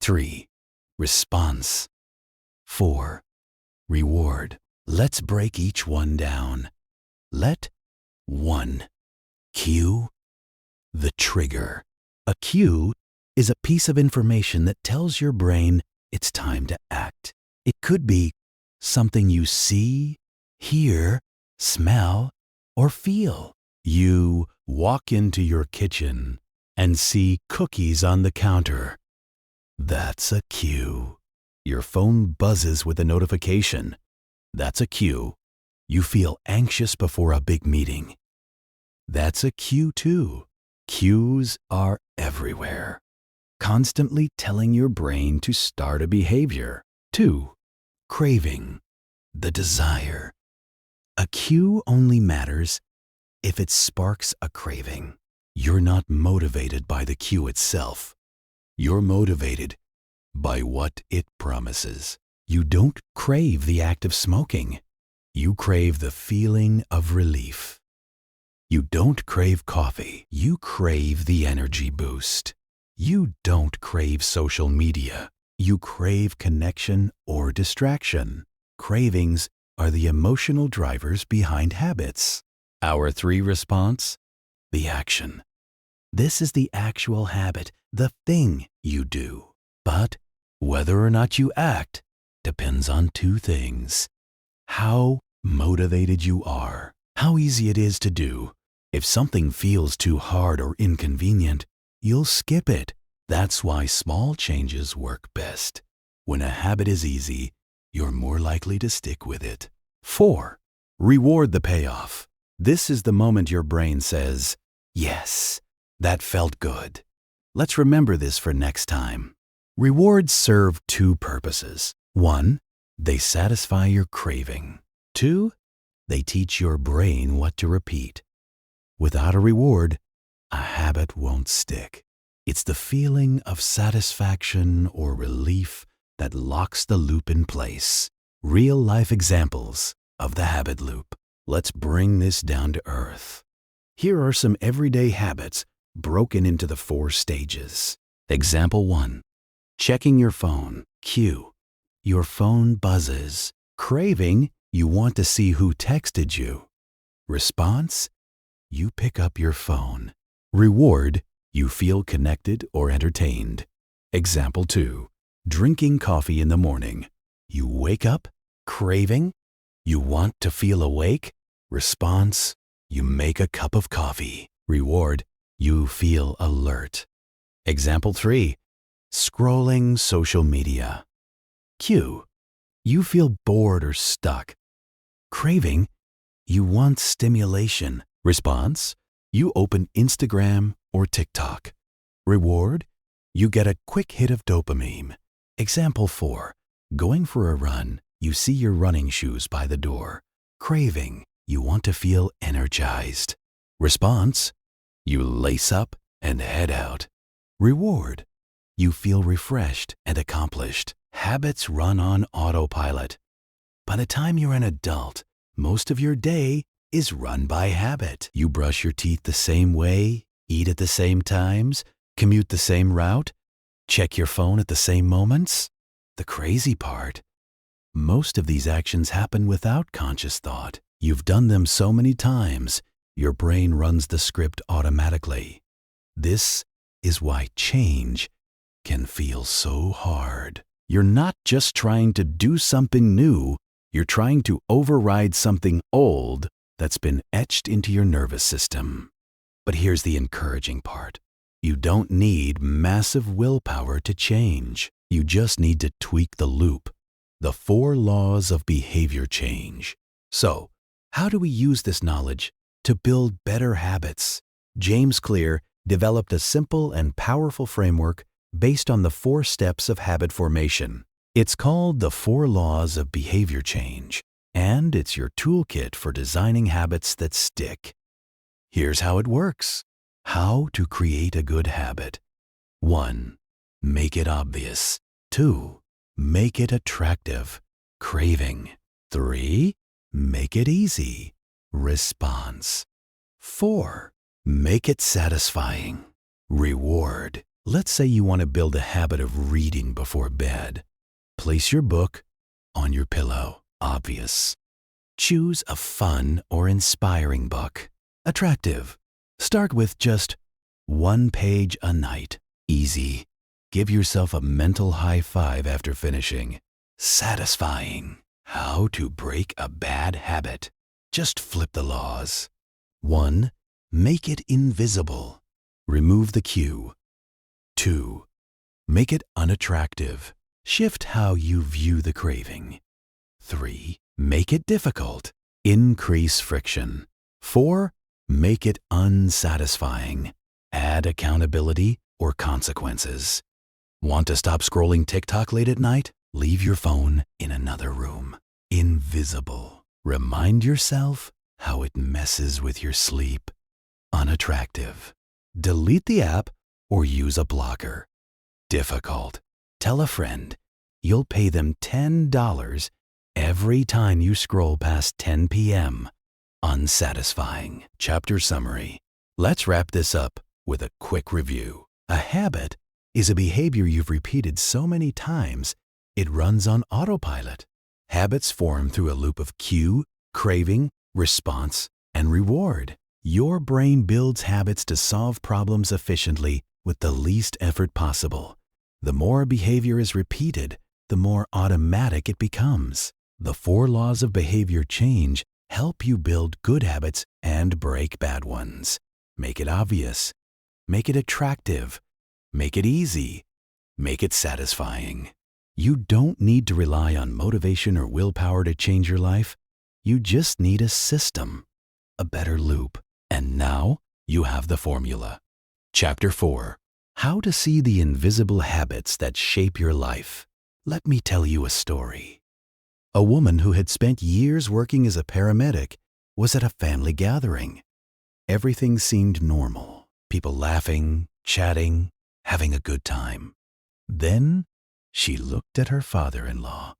3. Response. 4. Reward. Let's break each one down. Let 1. Cue. The trigger. A cue is a piece of information that tells your brain it's time to act. It could be something you see, hear, smell, or feel. You Walk into your kitchen and see cookies on the counter. That's a cue. Your phone buzzes with a notification. That's a cue. You feel anxious before a big meeting. That's a cue too. Cues are everywhere, constantly telling your brain to start a behavior. 2. Craving, the desire. A cue only matters if it sparks a craving. You're not motivated by the cue itself. You're motivated by what it promises. You don't crave the act of smoking. You crave the feeling of relief. You don't crave coffee. You crave the energy boost. You don't crave social media. You crave connection or distraction. Cravings are the emotional drivers behind habits. Our 3 response: the action. This is the actual habit, the thing you do. But whether or not you act depends on 2 things. How motivated you are, how easy it is to do. If something feels too hard or inconvenient, you'll skip it. That's why small changes work best. When a habit is easy, you're more likely to stick with it. 4. Reward the payoff. This is the moment your brain says, "Yes, that felt good. Let's remember this for next time." Rewards serve 2 purposes. 1, they satisfy your craving. 2, they teach your brain what to repeat. Without a reward, a habit won't stick. It's the feeling of satisfaction or relief that locks the loop in place. Real-life examples of the habit loop. Let's bring this down to earth. Here are some everyday habits broken into the 4 stages. Example 1. Checking your phone. Cue. Your phone buzzes. Craving. You want to see who texted you. Response. You pick up your phone. Reward. You feel connected or entertained. Example 2. Drinking coffee in the morning. You wake up. Craving. You want to feel awake. Response. You make a cup of coffee. Reward. You feel alert. Example 3. Scrolling social media. Cue. You feel bored or stuck. Craving. You want stimulation. Response. You open Instagram or TikTok. Reward. You get a quick hit of dopamine. Example 4. Going for a run. You see your running shoes by the door. Craving. You want to feel energized. Response. You lace up and head out. Reward. You feel refreshed and accomplished. Habits run on autopilot. By the time you're an adult, most of your day is run by habit. You brush your teeth the same way, eat at the same times, commute the same route, check your phone at the same moments. The crazy part, most of these actions happen without conscious thought. You've done them so many times, your brain runs the script automatically. This is why change can feel so hard. You're not just trying to do something new, you're trying to override something old that's been etched into your nervous system. But here's the encouraging part. You don't need massive willpower to change. You just need to tweak the loop. The 4 laws of behavior change. So, how do we use this knowledge to build better habits? James Clear developed a simple and powerful framework based on the 4 steps of habit formation. It's called the 4 laws of behavior change, and it's your toolkit for designing habits that stick. Here's how it works. How to create a good habit. 1. Make it obvious. 2. Make it attractive. Craving. 3. Make it easy. Response. 4. Make it satisfying. Reward. Let's say you want to build a habit of reading before bed. Place your book on your pillow. Obvious. Choose a fun or inspiring book. Attractive. Start with just 1 page a night. Easy. Give yourself a mental high five after finishing. Satisfying. How to break a bad habit. Just flip the laws. 1. Make it invisible. Remove the cue. 2. Make it unattractive. Shift how you view the craving. 3. Make it difficult. Increase friction. 4. Make it unsatisfying. Add accountability or consequences. Want to stop scrolling TikTok late at night? Leave your phone in another room. Invisible. Remind yourself how it messes with your sleep. Unattractive. Delete the app or use a blocker. Difficult. Tell a friend. You'll pay them $10 every time you scroll past 10 p.m. Unsatisfying. Chapter summary. Let's wrap this up with a quick review. A habit is a behavior you've repeated so many times it runs on autopilot. Habits form through a loop of cue, craving, response, and reward. Your brain builds habits to solve problems efficiently with the least effort possible. The more a behavior is repeated, the more automatic it becomes. The 4 laws of behavior change help you build good habits and break bad ones. Make it obvious. Make it attractive. Make it easy. Make it satisfying. You don't need to rely on motivation or willpower to change your life. You just need a system, a better loop. And now you have the formula. Chapter 4. How to see the invisible habits that shape your life. Let me tell you a story. A woman who had spent years working as a paramedic was at a family gathering. Everything seemed normal. People laughing, chatting, having a good time. Then she looked at her father-in-law,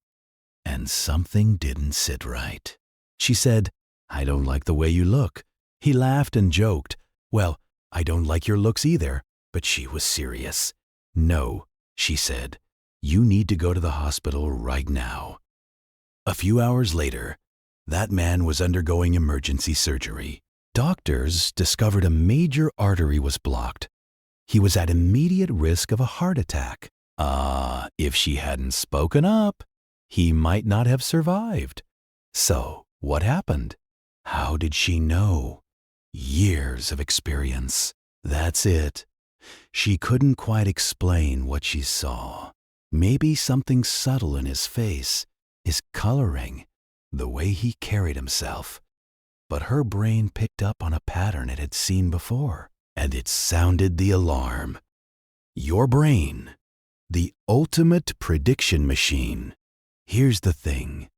and something didn't sit right. She said, "I don't like the way you look." He laughed and joked, "Well, I don't like your looks either," but she was serious. "No," she said, "you need to go to the hospital right now." A few hours later, that man was undergoing emergency surgery. Doctors discovered a major artery was blocked. He was at immediate risk of a heart attack. If she hadn't spoken up, he might not have survived. So, what happened? How did she know? Years of experience. That's it. She couldn't quite explain what she saw. Maybe something subtle in his face, his coloring, the way he carried himself. But her brain picked up on a pattern it had seen before, and it sounded the alarm. Your brain, the ultimate prediction machine. Here's the thing.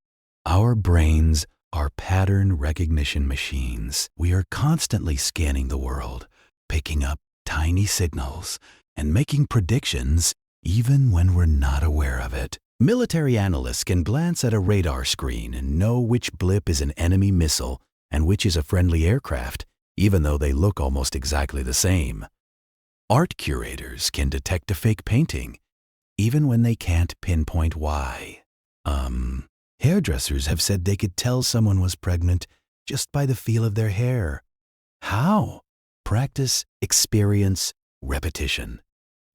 Our brains are pattern recognition machines. We are constantly scanning the world, picking up tiny signals, and making predictions even when we're not aware of it. Military analysts can glance at a radar screen and know which blip is an enemy missile and which is a friendly aircraft, even though they look almost exactly the same. Art curators can detect a fake painting, even when they can't pinpoint why. Hairdressers have said they could tell someone was pregnant just by the feel of their hair. How? Practice, experience, repetition.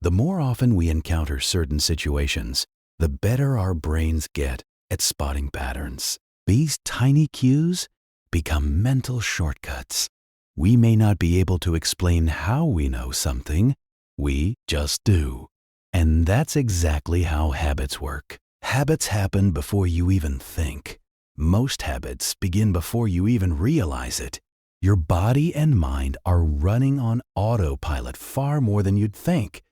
The more often we encounter certain situations, the better our brains get at spotting patterns. These tiny cues become mental shortcuts. We may not be able to explain how we know something, we just do. And that's exactly how habits work. Habits happen before you even think. Most habits begin before you even realize it. Your body and mind are running on autopilot far more than you'd think.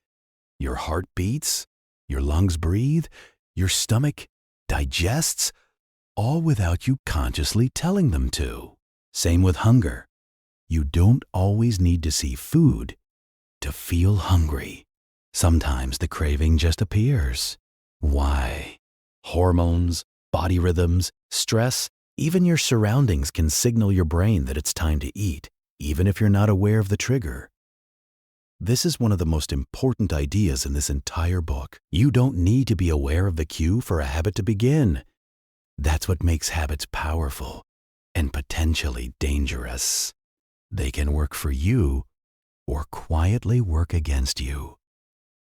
Your heart beats, your lungs breathe, your stomach digests, all without you consciously telling them to. Same with hunger. You don't always need to see food to feel hungry. Sometimes the craving just appears. Why? Hormones, body rhythms, stress, even your surroundings can signal your brain that it's time to eat, even if you're not aware of the trigger. This is one of the most important ideas in this entire book. You don't need to be aware of the cue for a habit to begin. That's what makes habits powerful and potentially dangerous. They can work for you or quietly work against you.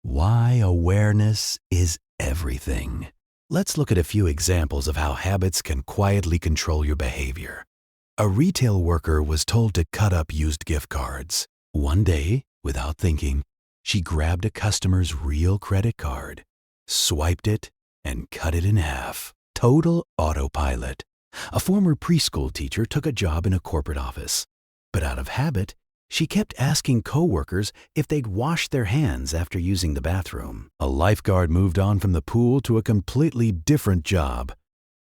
Why awareness is everything. Let's look at a few examples of how habits can quietly control your behavior. A retail worker was told to cut up used gift cards. One day, without thinking, she grabbed a customer's real credit card, swiped it, and cut it in half. Total autopilot. A former preschool teacher took a job in a corporate office, but out of habit, she kept asking coworkers if they'd wash their hands after using the bathroom. A lifeguard moved on from the pool to a completely different job,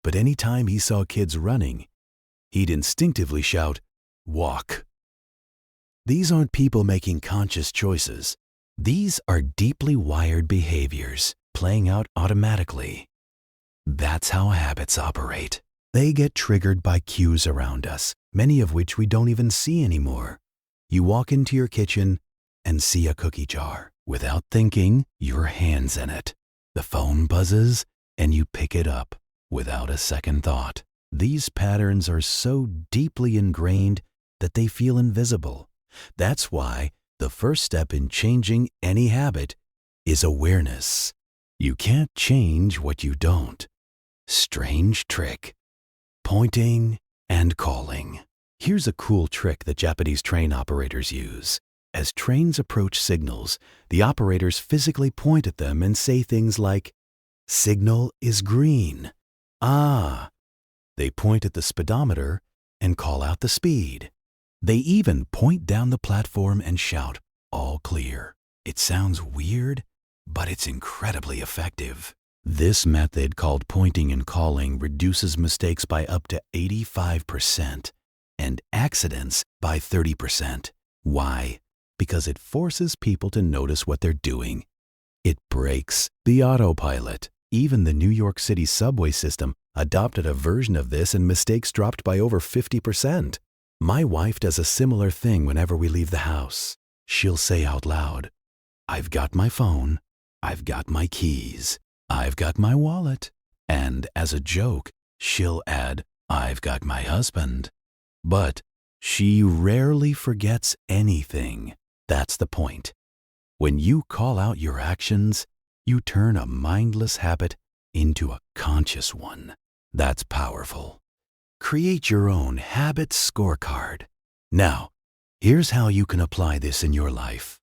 but anytime he saw kids running, he'd instinctively shout, "Walk." These aren't people making conscious choices. These are deeply wired behaviors playing out automatically. That's how habits operate. They get triggered by cues around us, many of which we don't even see anymore. You walk into your kitchen and see a cookie jar. Without thinking, your hand's in it. The phone buzzes and you pick it up without a second thought. These patterns are so deeply ingrained that they feel invisible. That's why the first step in changing any habit is awareness. You can't change what you don't. Strange trick. Pointing and calling. Here's a cool trick that Japanese train operators use. As trains approach signals, the operators physically point at them and say things like, "Signal is green." "Ah." They point at the speedometer and call out the speed. They even point down the platform and shout, "All clear." It sounds weird, but it's incredibly effective. This method, called pointing and calling, reduces mistakes by up to 85% and accidents by 30%. Why? Because it forces people to notice what they're doing. It breaks the autopilot. Even the New York City subway system adopted a version of this, and mistakes dropped by over 50%. My wife does a similar thing whenever we leave the house. She'll say out loud, "I've got my phone, I've got my keys, I've got my wallet," and as a joke, she'll add, "I've got my husband." But she rarely forgets anything. That's the point. When you call out your actions, you turn a mindless habit into a conscious one. That's powerful. Create your own habit scorecard. Now, here's how you can apply this in your life.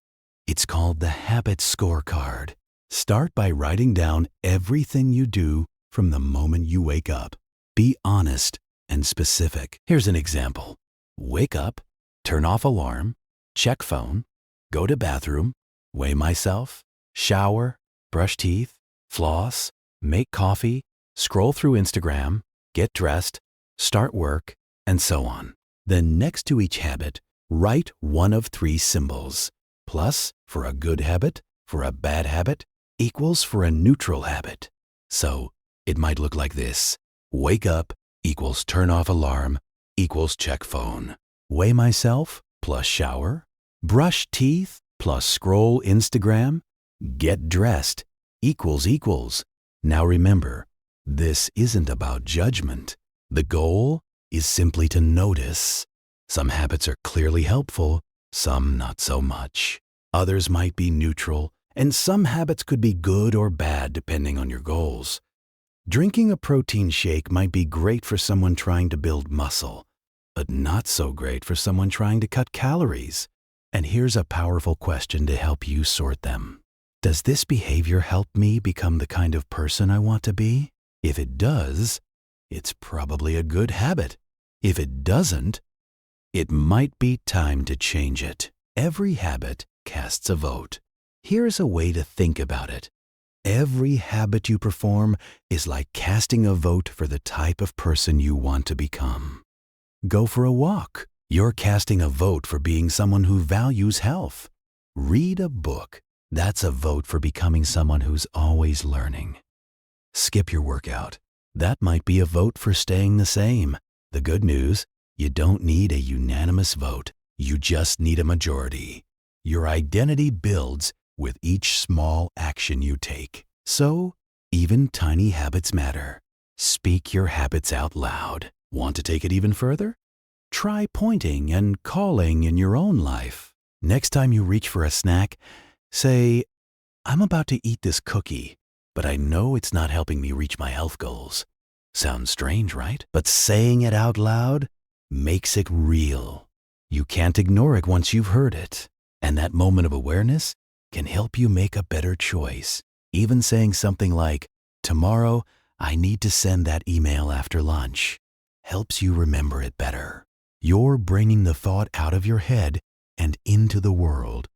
It's called the habit scorecard. Start by writing down everything you do from the moment you wake up. Be honest and specific. Here's an example. Wake up, turn off alarm, check phone, go to bathroom, weigh myself, shower, brush teeth, floss, make coffee, scroll through Instagram, get dressed, start work, and so on. Then next to each habit, write one of three symbols. Plus for a good habit, for a bad habit, equals for a neutral habit. So it might look like this. Wake up equals turn off alarm equals check phone. Weigh myself plus shower. Brush teeth plus scroll Instagram. Get dressed equals. Now remember, this isn't about judgment. The goal is simply to notice. Some habits are clearly helpful, some not so much. Others might be neutral, and some habits could be good or bad depending on your goals. Drinking a protein shake might be great for someone trying to build muscle, but not so great for someone trying to cut calories. And here's a powerful question to help you sort them. Does this behavior help me become the kind of person I want to be? If it does, it's probably a good habit. If it doesn't, it might be time to change it. Every habit casts a vote. Here's a way to think about it. Every habit you perform is like casting a vote for the type of person you want to become. Go for a walk. You're casting a vote for being someone who values health. Read a book. That's a vote for becoming someone who's always learning. Skip your workout. That might be a vote for staying the same. The good news, you don't need a unanimous vote. You just need a majority. Your identity builds with each small action you take. So, even tiny habits matter. Speak your habits out loud. Want to take it even further? Try pointing and calling in your own life. Next time you reach for a snack, say, "I'm about to eat this cookie, but I know it's not helping me reach my health goals." Sounds strange, right? But saying it out loud makes it real. You can't ignore it once you've heard it. And that moment of awareness can help you make a better choice. Even saying something like, "Tomorrow, I need to send that email after lunch," helps you remember it better. You're bringing the thought out of your head and into the world.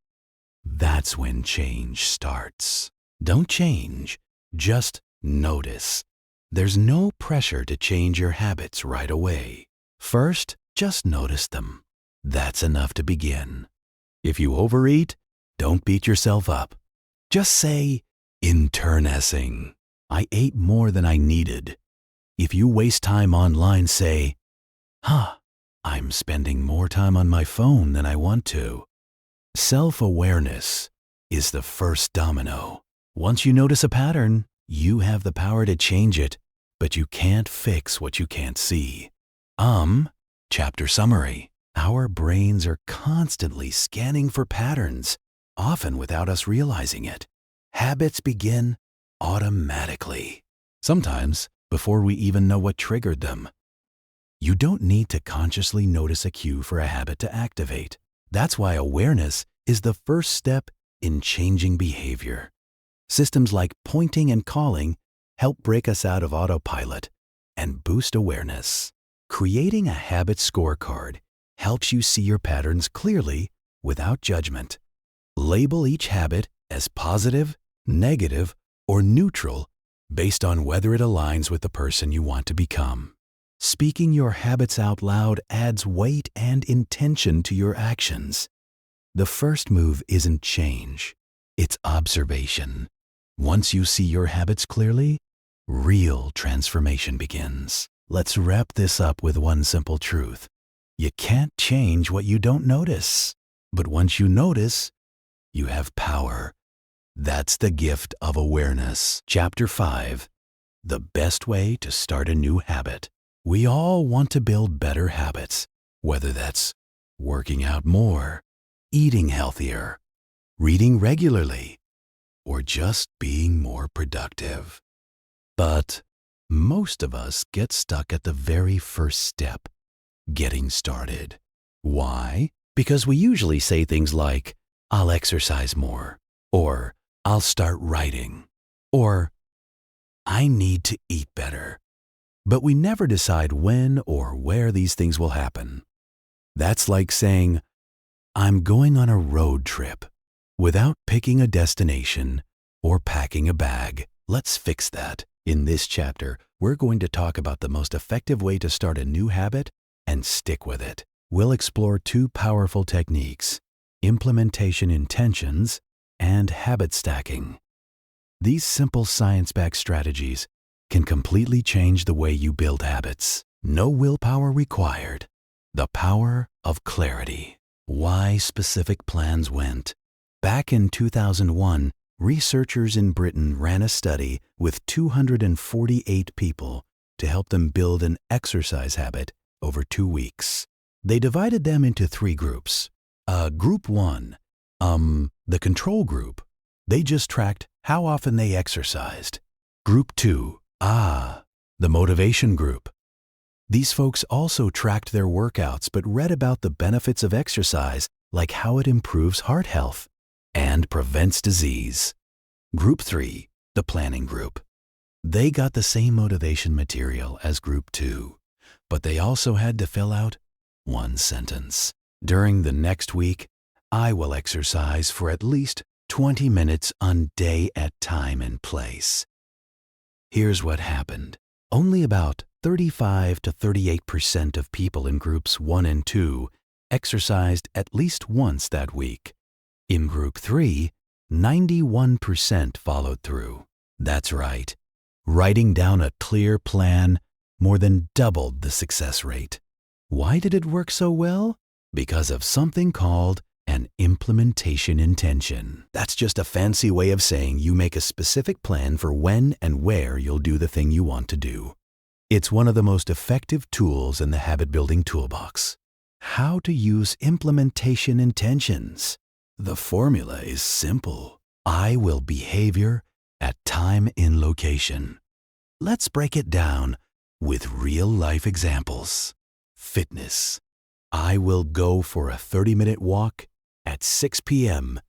That's when change starts. Don't change, just notice. There's no pressure to change your habits right away. First, just notice them. That's enough to begin. If you overeat, don't beat yourself up. Just say, "Internessing. I ate more than I needed." If you waste time online, say, "I'm spending more time on my phone than I want to." Self-awareness is the first domino. Once you notice a pattern, you have the power to change it, but you can't fix what you can't see. Chapter summary. Our brains are constantly scanning for patterns, often without us realizing it. Habits begin automatically, sometimes before we even know what triggered them. You don't need to consciously notice a cue for a habit to activate. That's why awareness is the first step in changing behavior. Systems like pointing and calling help break us out of autopilot and boost awareness. Creating a habit scorecard helps you see your patterns clearly without judgment. Label each habit as positive, negative, or neutral based on whether it aligns with the person you want to become. Speaking your habits out loud adds weight and intention to your actions. The first move isn't change, it's observation. Once you see your habits clearly, real transformation begins. Let's wrap this up with one simple truth. You can't change what you don't notice. But once you notice, you have power. That's the gift of awareness. Chapter 5. The best way to start a new habit. We all want to build better habits, whether that's working out more, eating healthier, reading regularly, or just being more productive. But most of us get stuck at the very first step, getting started. Why? Because we usually say things like, "I'll exercise more," or "I'll start writing," or "I need to eat better." But we never decide when or where these things will happen. That's like saying, "I'm going on a road trip," without picking a destination or packing a bag. Let's fix that. In this chapter, we're going to talk about the most effective way to start a new habit and stick with it. We'll explore two powerful techniques: implementation intentions and habit stacking. These simple science-backed strategies can completely change the way you build habits. No willpower required. The power of clarity. Why specific plans went. Back in 2001, researchers in Britain ran a study with 248 people to help them build an exercise habit over 2 weeks. They divided them into 3 groups. Group 1, the control group, they just tracked how often they exercised. Group 2, the motivation group. These folks also tracked their workouts but read about the benefits of exercise, like how it improves heart health and prevents disease. Group 3, the planning group. They got the same motivation material as Group 2, but they also had to fill out one sentence. During the next week, I will exercise for at least 20 minutes on day at time and place. Here's what happened. Only about 35 to 38% of people in Groups 1 and 2 exercised at least once that week. In Group 3, 91% followed through. That's right. Writing down a clear plan more than doubled the success rate. Why did it work so well? Because of something called an implementation intention. That's just a fancy way of saying you make a specific plan for when and where you'll do the thing you want to do. It's one of the most effective tools in the habit-building toolbox. How to use implementation intentions. The formula is simple. I will behavior at time in location. Let's break it down with real-life examples. Fitness. I will go for a 30-minute walk at 6 p.m.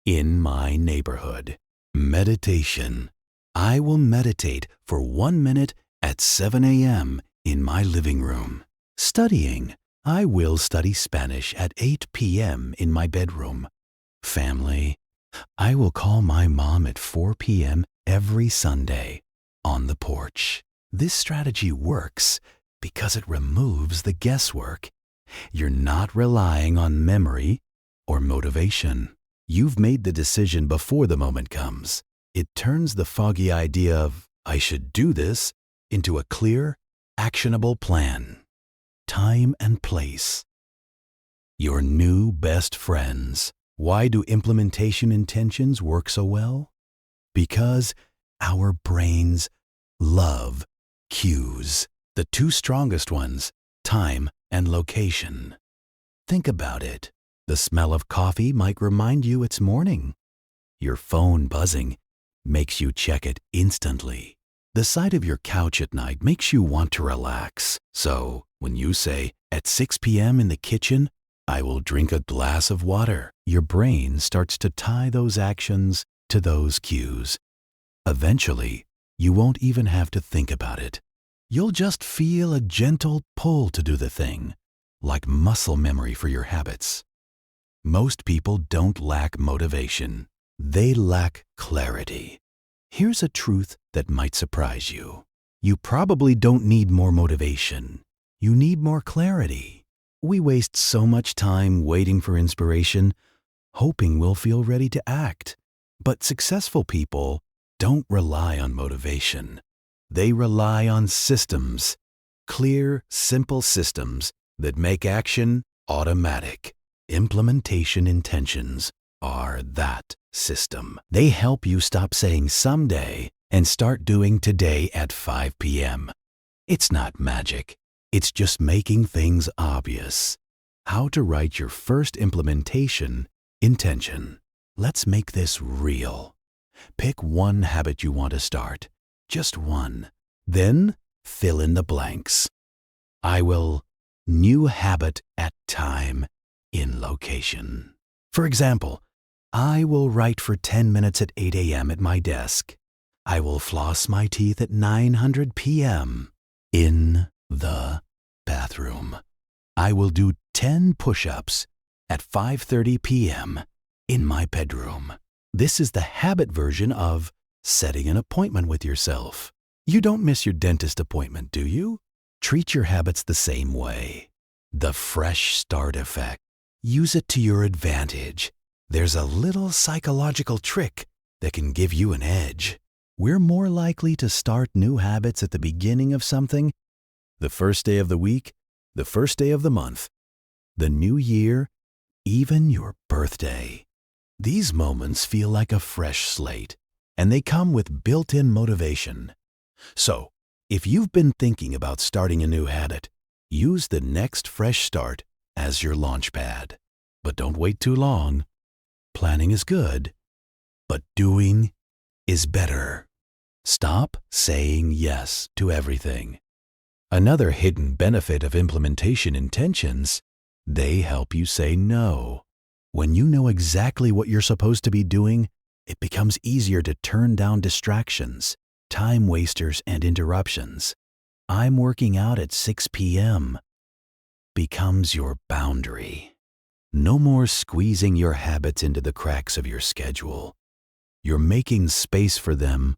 in my neighborhood. Meditation. I will meditate for 1 minute at 7 a.m. in my living room. Studying. I will study Spanish at 8 p.m. in my bedroom. Family. I will call my mom at 4 p.m. every Sunday on the porch. This strategy works because it removes the guesswork. You're not relying on memory or motivation. You've made the decision before the moment comes. It turns the foggy idea of, I should do this, into a clear, actionable plan. Time and place. Your new best friends. Why do implementation intentions work so well? Because our brains love cues. The two strongest ones, time and location. Think about it. The smell of coffee might remind you it's morning. Your phone buzzing makes you check it instantly. The sight of your couch at night makes you want to relax. So, when you say, at 6 p.m. in the kitchen, I will drink a glass of water, your brain starts to tie those actions to those cues. Eventually, you won't even have to think about it. You'll just feel a gentle pull to do the thing, like muscle memory for your habits. Most people don't lack motivation. They lack clarity. Here's a truth that might surprise you. You probably don't need more motivation. You need more clarity. We waste so much time waiting for inspiration, hoping we'll feel ready to act. But successful people don't rely on motivation. They rely on systems, clear, simple systems that make action automatic. Implementation intentions are that system. They help you stop saying someday and start doing today at 5 p.m. It's not magic. It's just making things obvious. How to write your first implementation intention. Let's make this real. Pick one habit you want to start. Just one. Then fill in the blanks. I will new habit at time in location. For example, I will write for 10 minutes at 8 a.m. at my desk. I will floss my teeth at 900 p.m. in the bathroom. I will do 10 push-ups at 5:30 p.m. in my bedroom. This is the habit version of setting an appointment with yourself. You don't miss your dentist appointment, do you? Treat your habits the same way. The fresh start effect. Use it to your advantage. There's a little psychological trick that can give you an edge. We're more likely to start new habits at the beginning of something, the first day of the week, the first day of the month, the new year, even your birthday. These moments feel like a fresh slate, and they come with built-in motivation. So, if you've been thinking about starting a new habit, use the next fresh start as your launch pad. But don't wait too long. Planning is good, but doing is better. Stop saying yes to everything. Another hidden benefit of implementation intentions, they help you say no. When you know exactly what you're supposed to be doing, it becomes easier to turn down distractions, time wasters, and interruptions. I'm working out at 6 p.m. becomes your boundary. No more squeezing your habits into the cracks of your schedule. You're making space for them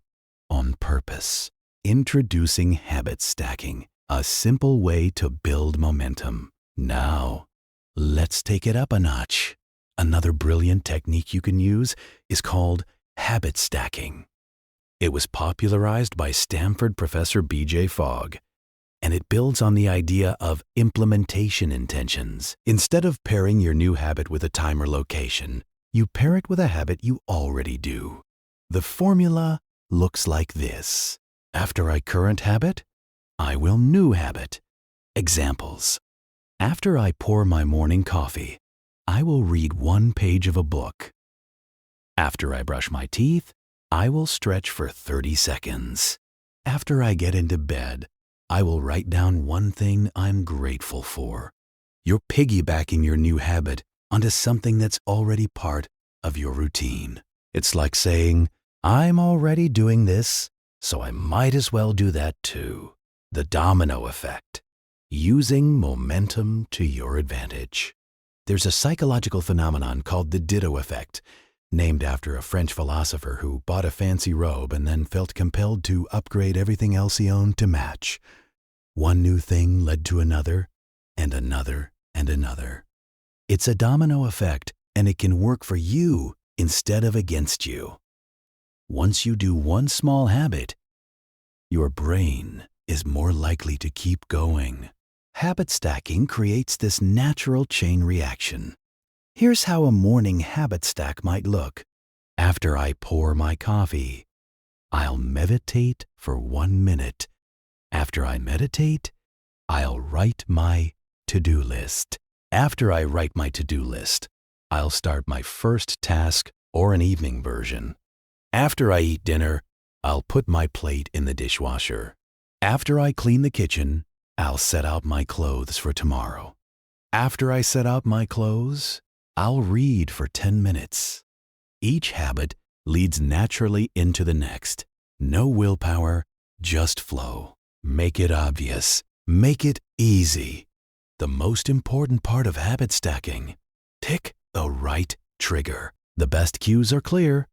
on purpose. Introducing habit stacking, a simple way to build momentum. Now, let's take it up a notch. Another brilliant technique you can use is called habit stacking. It was popularized by Stanford professor B.J. Fogg, and it builds on the idea of implementation intentions. Instead of pairing your new habit with a time or location, you pair it with a habit you already do. The formula looks like this. After I current habit, I will new habit. Examples. After I pour my morning coffee, I will read 1 page of a book. After I brush my teeth, I will stretch for 30 seconds. After I get into bed, I will write down one thing I'm grateful for. You're piggybacking your new habit onto something that's already part of your routine. It's like saying, I'm already doing this, so I might as well do that too. The domino effect. Using momentum to your advantage. There's a psychological phenomenon called the ditto effect, named after a French philosopher who bought a fancy robe and then felt compelled to upgrade everything else he owned to match. One new thing led to another, and another, and another. It's a domino effect, and it can work for you instead of against you. Once you do one small habit, your brain is more likely to keep going. Habit stacking creates this natural chain reaction. Here's how a morning habit stack might look. After I pour my coffee, I'll meditate for 1 minute. After I meditate, I'll write my to-do list. After I write my to-do list, I'll start my first task or an evening version. After I eat dinner, I'll put my plate in the dishwasher. After I clean the kitchen, I'll set out my clothes for tomorrow. After I set out my clothes, I'll read for 10 minutes. Each habit leads naturally into the next. No willpower, just flow. Make it obvious. Make it easy. The most important part of habit stacking. Pick the right trigger. The best cues are clear.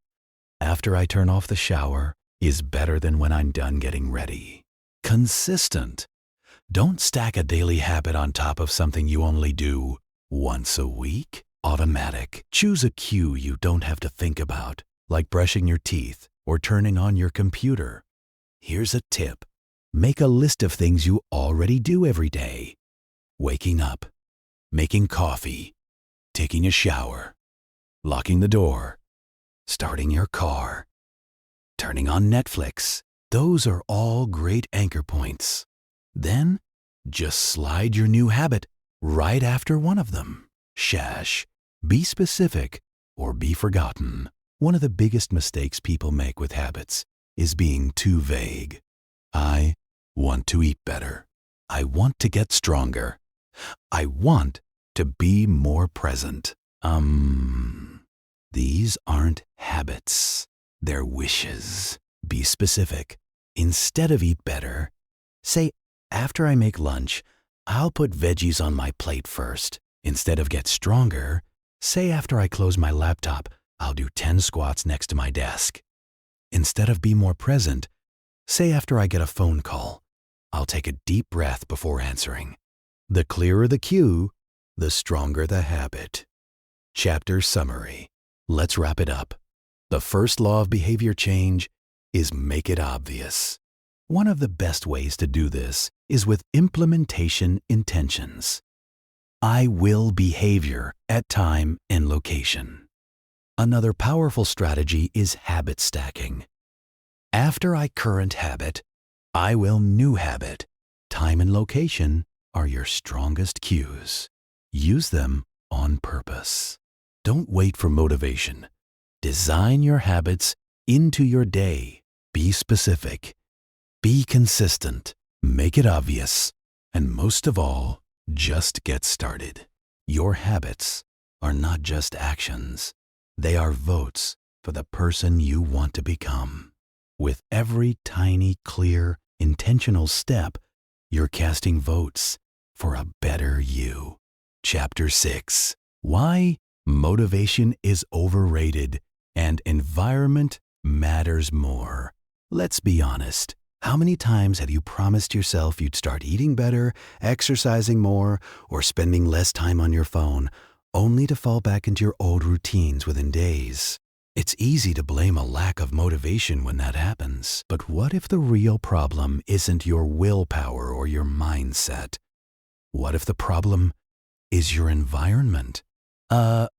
After I turn off the shower is better than when I'm done getting ready. Consistent. Don't stack a daily habit on top of something you only do once a week. Automatic. Choose a cue you don't have to think about, like brushing your teeth or turning on your computer. Here's a tip. Make a list of things you already do every day. Waking up, making coffee, taking a shower, locking the door, starting your car, turning on Netflix. Those are all great anchor points. Then, just slide your new habit right after one of them. Shash. Be specific or be forgotten. One of the biggest mistakes people make with habits is being too vague. I want to eat better. I want to get stronger. I want to be more present. These aren't habits. They're wishes. Be specific. Instead of eat better, say, after I make lunch, I'll put veggies on my plate first. Instead of get stronger, say after I close my laptop, I'll do 10 squats next to my desk. Instead of be more present, say after I get a phone call, I'll take a deep breath before answering. The clearer the cue, the stronger the habit. Chapter summary. Let's wrap it up. The first law of behavior change is make it obvious. One of the best ways to do this is with implementation intentions. I will behavior at time and location. Another powerful strategy is habit stacking. After I current habit, I will new habit. Time and location are your strongest cues. Use them on purpose. Don't wait for motivation. Design your habits into your day. Be specific. Be consistent. Make it obvious. And most of all, just get started. Your habits are not just actions. They are votes for the person you want to become. With every tiny, clear, intentional step, you're casting votes for a better you. Chapter 6. Why motivation is overrated and environment matters more. Let's be honest. How many times have you promised yourself you'd start eating better, exercising more, or spending less time on your phone, only to fall back into your old routines within days? It's easy to blame a lack of motivation when that happens. But what if the real problem isn't your willpower or your mindset? What if the problem is your environment?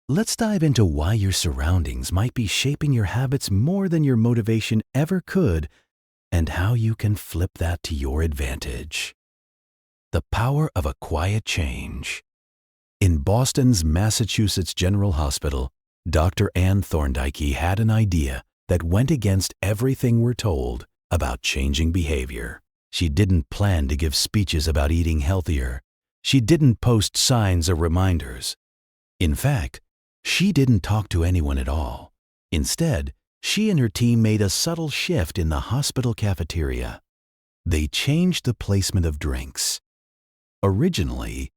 Let's dive into why your surroundings might be shaping your habits more than your motivation ever could, and how you can flip that to your advantage. The power of a quiet change. In Boston's Massachusetts General Hospital, Dr. Ann Thorndike had an idea that went against everything we're told about changing behavior. She didn't plan to give speeches about eating healthier. She didn't post signs or reminders. In fact, she didn't talk to anyone at all. Instead, she and her team made a subtle shift in the hospital cafeteria. They changed the placement of drinks. Originally,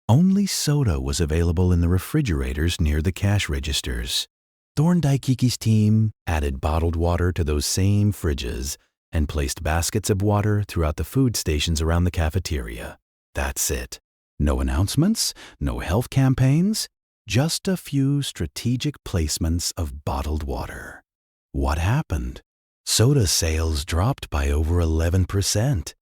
only soda was available in the refrigerators near the cash registers. Thorndike's team added bottled water to those same fridges and placed baskets of water throughout the food stations around the cafeteria. That's it. No announcements, no health campaigns, just a few strategic placements of bottled water. What happened? Soda sales dropped by over 11%.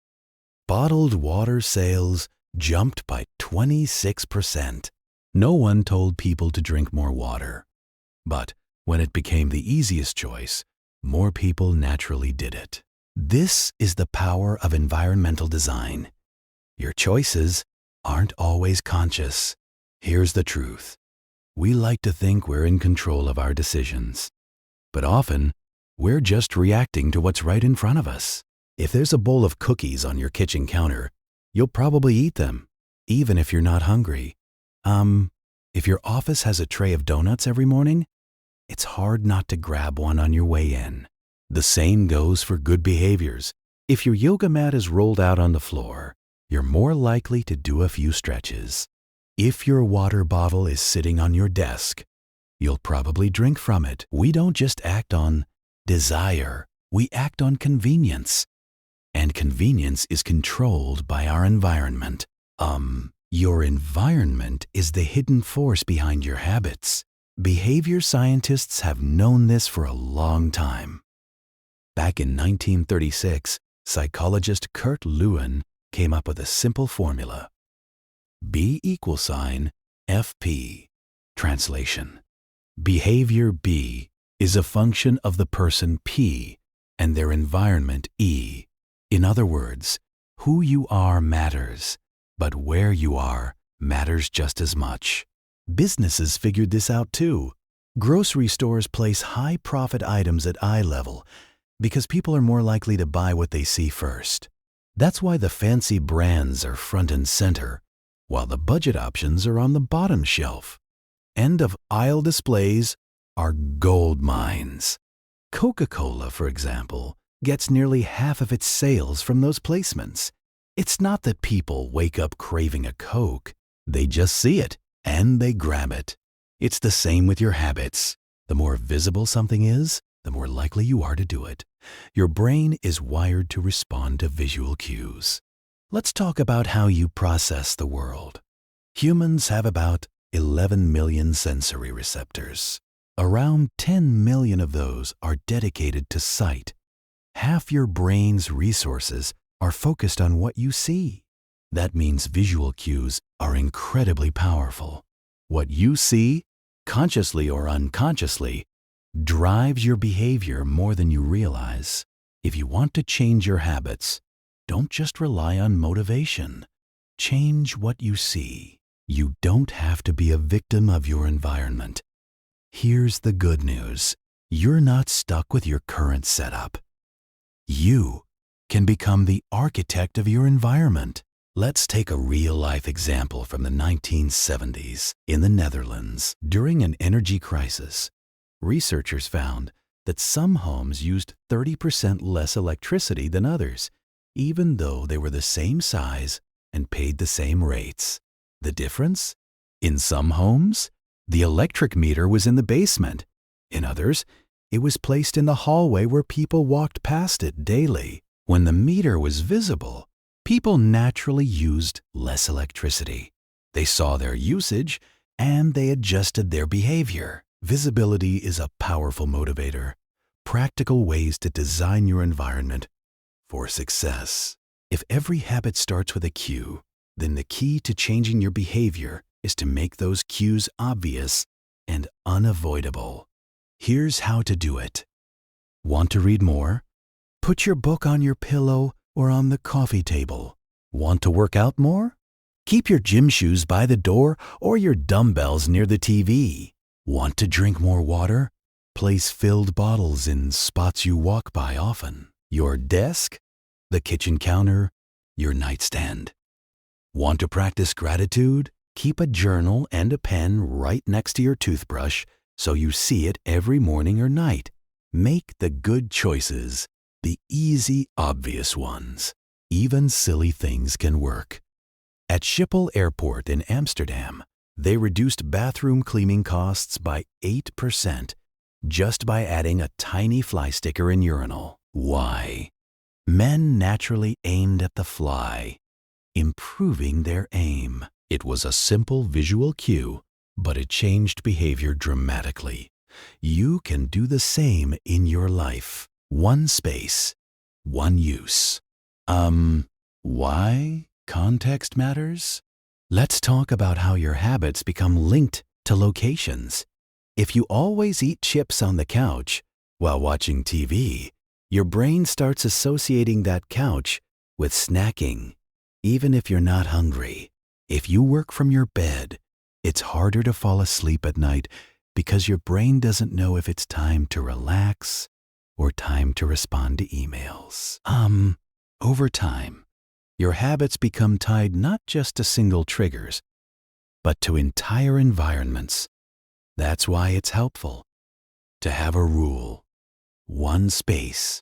Bottled water sales jumped by 26%. No one told people to drink more water. But when it became the easiest choice, more people naturally did it. This is the power of environmental design. Your choices aren't always conscious. Here's the truth. We like to think we're in control of our decisions. But often, we're just reacting to what's right in front of us. If there's a bowl of cookies on your kitchen counter, you'll probably eat them, even if you're not hungry. If your office has a tray of donuts every morning, it's hard not to grab one on your way in. The same goes for good behaviors. If your yoga mat is rolled out on the floor, you're more likely to do a few stretches. If your water bottle is sitting on your desk, you'll probably drink from it. We don't just act on desire, we act on convenience. And convenience is controlled by our environment. Your environment is the hidden force behind your habits. Behavior scientists have known this for a long time. Back in 1936, psychologist Kurt Lewin came up with a simple formula. B = FP. Translation: behavior B is a function of the person P and their environment E. In other words, who you are matters, but where you are matters just as much. Businesses figured this out too. Grocery stores place high-profit items at eye level because people are more likely to buy what they see first. That's why the fancy brands are front and center, while the budget options are on the bottom shelf. End-of-aisle displays are gold mines. Coca-Cola, for example, gets nearly half of its sales from those placements. It's not that people wake up craving a Coke. They just see it, and they grab it. It's the same with your habits. The more visible something is, the more likely you are to do it. Your brain is wired to respond to visual cues. Let's talk about how you process the world. Humans have about 11 million sensory receptors. Around 10 million of those are dedicated to sight. Half your brain's resources are focused on what you see. That means visual cues are incredibly powerful. What you see, consciously or unconsciously, drives your behavior more than you realize. If you want to change your habits, don't just rely on motivation. Change what you see. You don't have to be a victim of your environment. Here's the good news. You're not stuck with your current setup. You can become the architect of your environment. Let's take a real-life example from the 1970s in the Netherlands. During an energy crisis, researchers found that some homes used 30% less electricity than others, even though they were the same size and paid the same rates. The difference? In some homes, the electric meter was in the basement. In others, it was placed in the hallway where people walked past it daily. When the meter was visible, people naturally used less electricity. They saw their usage and they adjusted their behavior. Visibility is a powerful motivator. Practical ways to design your environment for success. If every habit starts with a cue, then the key to changing your behavior is to make those cues obvious and unavoidable. Here's how to do it. Want to read more? Put your book on your pillow or on the coffee table. Want to work out more? Keep your gym shoes by the door or your dumbbells near the TV. Want to drink more water? Place filled bottles in spots you walk by often. Your desk? The kitchen counter, your nightstand. Want to practice gratitude? Keep a journal and a pen right next to your toothbrush so you see it every morning or night. Make the good choices, the easy, obvious ones. Even silly things can work. At Schiphol Airport in Amsterdam, they reduced bathroom cleaning costs by 8% just by adding a tiny fly sticker in urinal. Why? Men naturally aimed at the fly, improving their aim. It was a simple visual cue, but it changed behavior dramatically. You can do the same in your life. One space, one use. Why? Context matters? Let's talk about how your habits become linked to locations. If you always eat chips on the couch while watching TV, your brain starts associating that couch with snacking, even if you're not hungry. If you work from your bed, it's harder to fall asleep at night because your brain doesn't know if it's time to relax or time to respond to emails. Over time, your habits become tied not just to single triggers, but to entire environments. That's why it's helpful to have a rule. One space,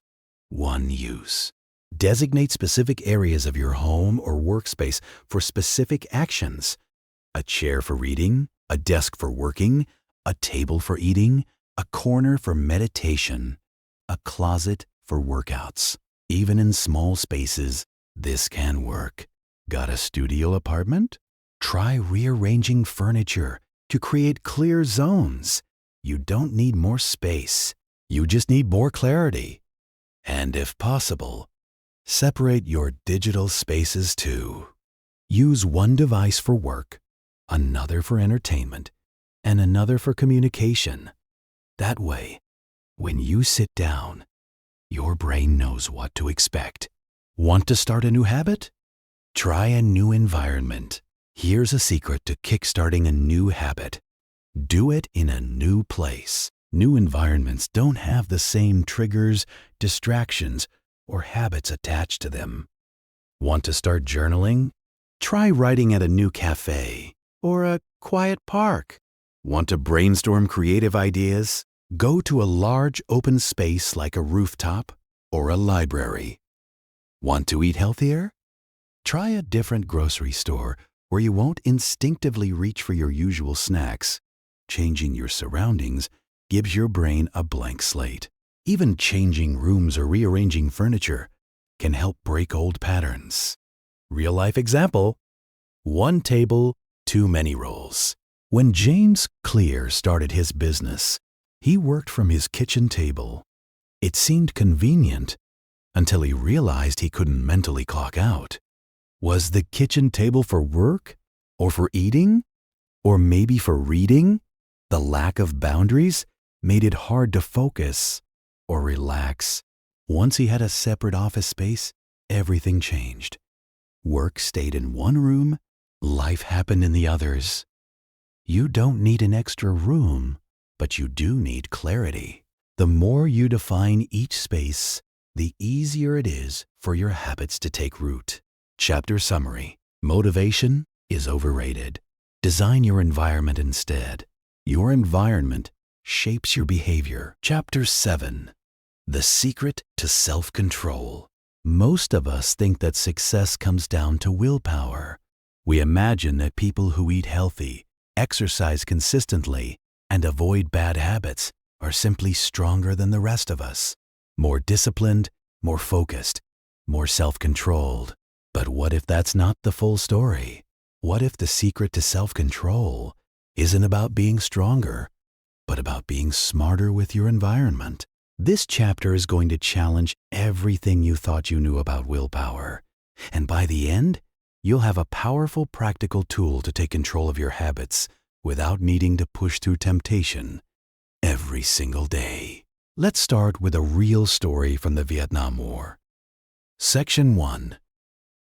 one use. Designate specific areas of your home or workspace for specific actions. A chair for reading, a desk for working, a table for eating, a corner for meditation, a closet for workouts. Even in small spaces, this can work. Got a studio apartment? Try rearranging furniture to create clear zones. You don't need more space. You just need more clarity. And if possible, separate your digital spaces too. Use one device for work, another for entertainment, and another for communication. That way, when you sit down, your brain knows what to expect. Want to start a new habit? Try a new environment. Here's a secret to kickstarting a new habit. Do it in a new place. New environments don't have the same triggers, distractions, or habits attached to them. Want to start journaling? Try writing at a new cafe or a quiet park. Want to brainstorm creative ideas? Go to a large open space like a rooftop or a library. Want to eat healthier? Try a different grocery store where you won't instinctively reach for your usual snacks. Changing your surroundings gives your brain a blank slate. Even changing rooms or rearranging furniture can help break old patterns. Real-life example: one table, too many roles. When James Clear started his business, he worked from his kitchen table. It seemed convenient until he realized he couldn't mentally clock out. Was the kitchen table for work or for eating? Or maybe for reading? The lack of boundaries made it hard to focus or relax. Once he had a separate office space, everything changed. Work stayed in one room, life happened in the others. You don't need an extra room, but you do need clarity. The more you define each space, the easier it is for your habits to take root. Chapter summary: motivation is overrated. Design your environment instead. Your environment shapes your behavior. Chapter 7: the secret to self-control. Most of us think that success comes down to willpower. We imagine that people who eat healthy, exercise consistently, and avoid bad habits are simply stronger than the rest of us. More disciplined, more focused, more self-controlled. But what if that's not the full story? What if the secret to self-control isn't about being stronger, but about being smarter with your environment? This chapter is going to challenge everything you thought you knew about willpower. And by the end, you'll have a powerful practical tool to take control of your habits without needing to push through temptation every single day. Let's start with a real story from the Vietnam War. Section 1: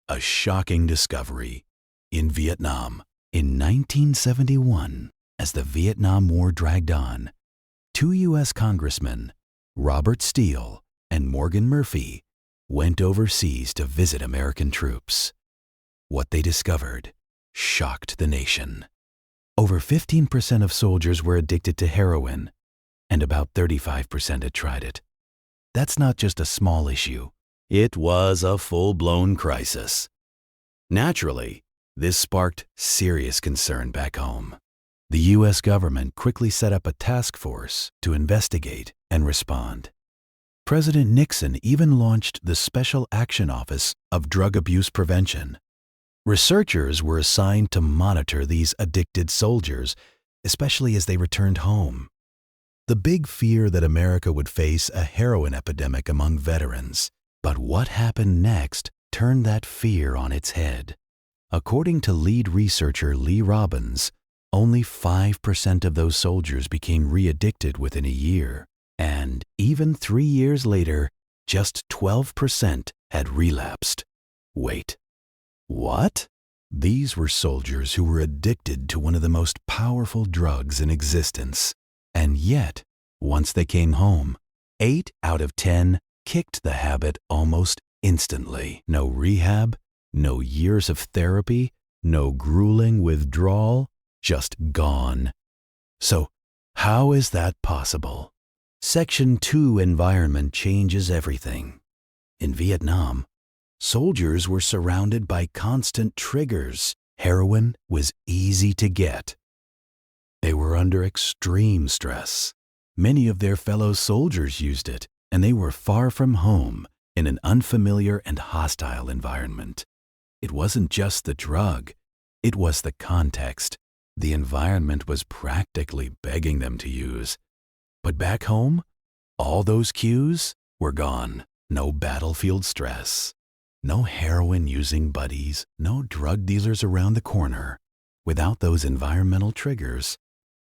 a shocking discovery. In Vietnam, in 1971, as the Vietnam War dragged on, 2 U.S. congressmen, Robert Steele and Morgan Murphy, went overseas to visit American troops. What they discovered shocked the nation. Over 15% of soldiers were addicted to heroin, and about 35% had tried it. That's not just a small issue. It was a full-blown crisis. Naturally, this sparked serious concern back home. The U.S. government quickly set up a task force to investigate and respond. President Nixon even launched the Special Action Office of Drug Abuse Prevention. Researchers were assigned to monitor these addicted soldiers, especially as they returned home. The big fear that America would face a heroin epidemic among veterans. But what happened next turned that fear on its head. According to lead researcher Lee Robbins, only 5% of those soldiers became re-addicted within a year. And even 3 years later, just 12% had relapsed. Wait, what? These were soldiers who were addicted to one of the most powerful drugs in existence. And yet, once they came home, 8 out of 10 kicked the habit almost instantly. No rehab, no years of therapy, no grueling withdrawal, just gone. So, how is that possible? Section 2 environment changes everything. In Vietnam, soldiers were surrounded by constant triggers. Heroin was easy to get. They were under extreme stress. Many of their fellow soldiers used it, and they were far from home in an unfamiliar and hostile environment. It wasn't just the drug, it was the context. The environment was practically begging them to use. But back home, all those cues were gone. No battlefield stress, no heroin-using buddies, no drug dealers around the corner. Without those environmental triggers,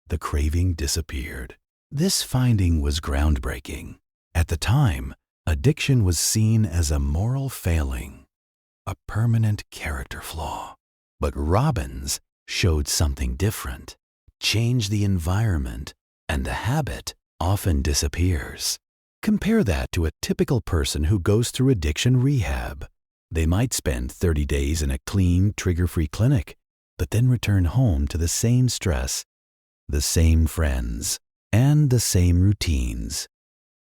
the craving disappeared. This finding was groundbreaking. At the time, addiction was seen as a moral failing, a permanent character flaw. But Robbins showed something different. Change the environment, and the habit often disappears. Compare that to a typical person who goes through addiction rehab. They might spend 30 days in a clean, trigger-free clinic, but then return home to the same stress, the same friends, and the same routines.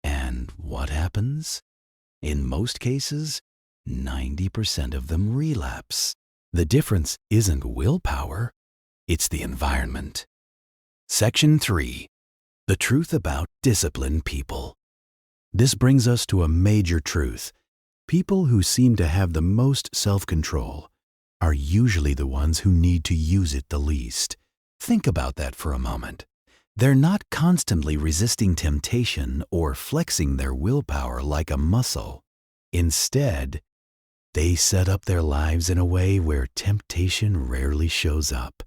And what happens? In most cases, 90% of them relapse. The difference isn't willpower, it's the environment. Section 3. The truth about disciplined people. This brings us to a major truth. People who seem to have the most self-control are usually the ones who need to use it the least. Think about that for a moment. They're not constantly resisting temptation or flexing their willpower like a muscle. Instead, they set up their lives in a way where temptation rarely shows up.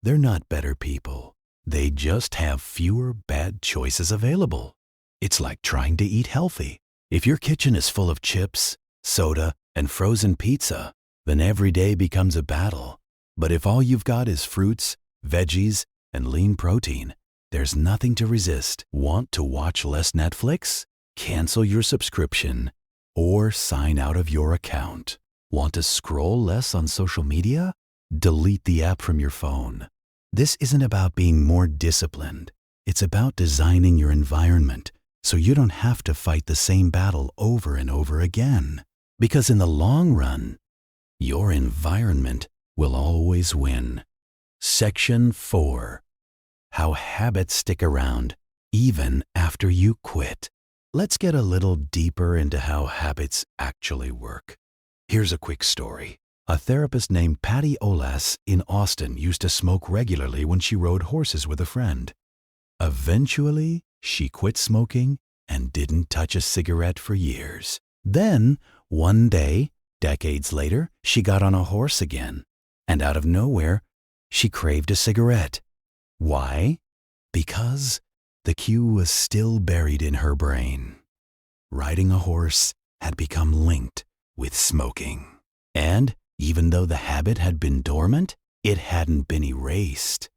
They're not better people. They just have fewer bad choices available. It's like trying to eat healthy. If your kitchen is full of chips, soda, and frozen pizza, then every day becomes a battle. But if all you've got is fruits, veggies, and lean protein, there's nothing to resist. Want to watch less Netflix? Cancel your subscription or sign out of your account. Want to scroll less on social media? Delete the app from your phone. This isn't about being more disciplined. It's about designing your environment so you don't have to fight the same battle over and over again. Because in the long run, your environment will always win. Section 4. How habits stick around even after you quit. Let's get a little deeper into how habits actually work. Here's a quick story. A therapist named Patty Olas in Austin used to smoke regularly when she rode horses with a friend. Eventually, she quit smoking and didn't touch a cigarette for years. Then, one day, decades later, she got on a horse again, and out of nowhere, she craved a cigarette. Why? Because the cue was still buried in her brain. Riding a horse had become linked with smoking. And even though the habit had been dormant, it hadn't been erased.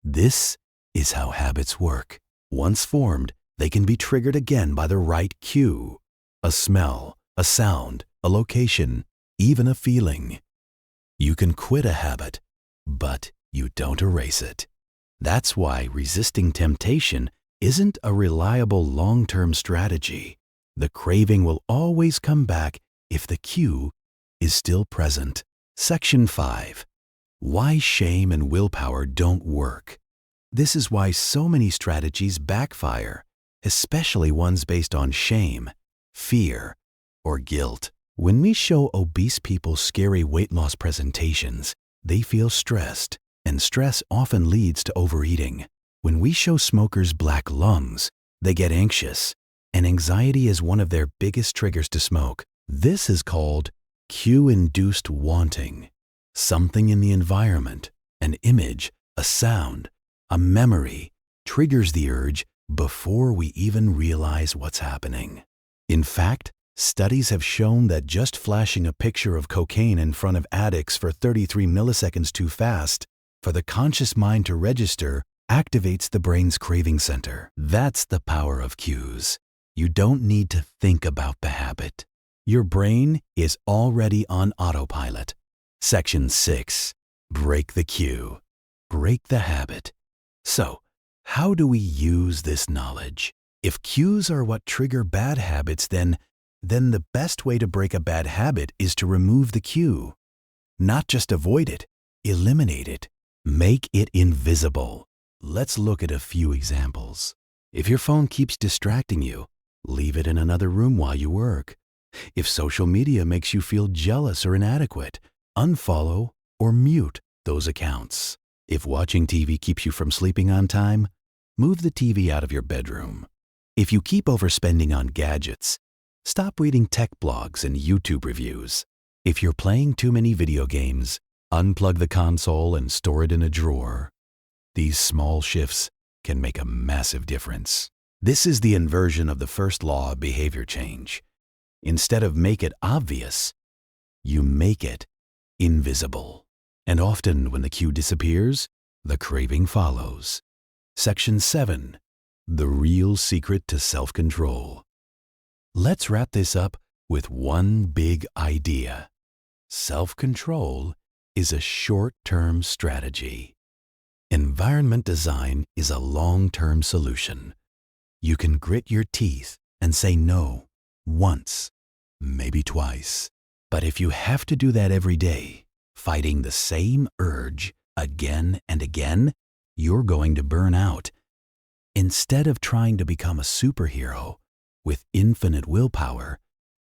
This is how habits work. Once formed, they can be triggered again by the right cue. A smell, a sound, a location, even a feeling. You can quit a habit, but you don't erase it. That's why resisting temptation isn't a reliable long-term strategy. The craving will always come back if the cue is still present. Section 5. Why shame and willpower don't work. This is why so many strategies backfire, especially ones based on shame, fear, or guilt. When we show obese people scary weight loss presentations, they feel stressed, and stress often leads to overeating. When we show smokers black lungs, they get anxious, and anxiety is one of their biggest triggers to smoke. This is called cue-induced wanting. Something in the environment, an image, a sound, a memory, triggers the urge before we even realize what's happening. In fact, studies have shown that just flashing a picture of cocaine in front of addicts for 33 milliseconds too fast for the conscious mind to register activates the brain's craving center. That's the power of cues. You don't need to think about the habit. Your brain is already on autopilot. Section 6. Break the cue. Break the habit. So, how do we use this knowledge? If cues are what trigger bad habits, then the best way to break a bad habit is to remove the cue. Not just avoid it, eliminate it. Make it invisible. Let's look at a few examples. If your phone keeps distracting you, leave it in another room while you work. If social media makes you feel jealous or inadequate, unfollow or mute those accounts. If watching TV keeps you from sleeping on time, move the TV out of your bedroom. If you keep overspending on gadgets, stop reading tech blogs and YouTube reviews. If you're playing too many video games, unplug the console and store it in a drawer. These small shifts can make a massive difference. This is the inversion of the first law of behavior change. Instead of make it obvious, you make it invisible. And often when the cue disappears, the craving follows. Section 7. The real secret to self-control. Let's wrap this up with one big idea. Self-control is a short-term strategy. Environment design is a long-term solution. You can grit your teeth and say no once, maybe twice. But if you have to do that every day, fighting the same urge again and again, you're going to burn out. Instead of trying to become a superhero with infinite willpower,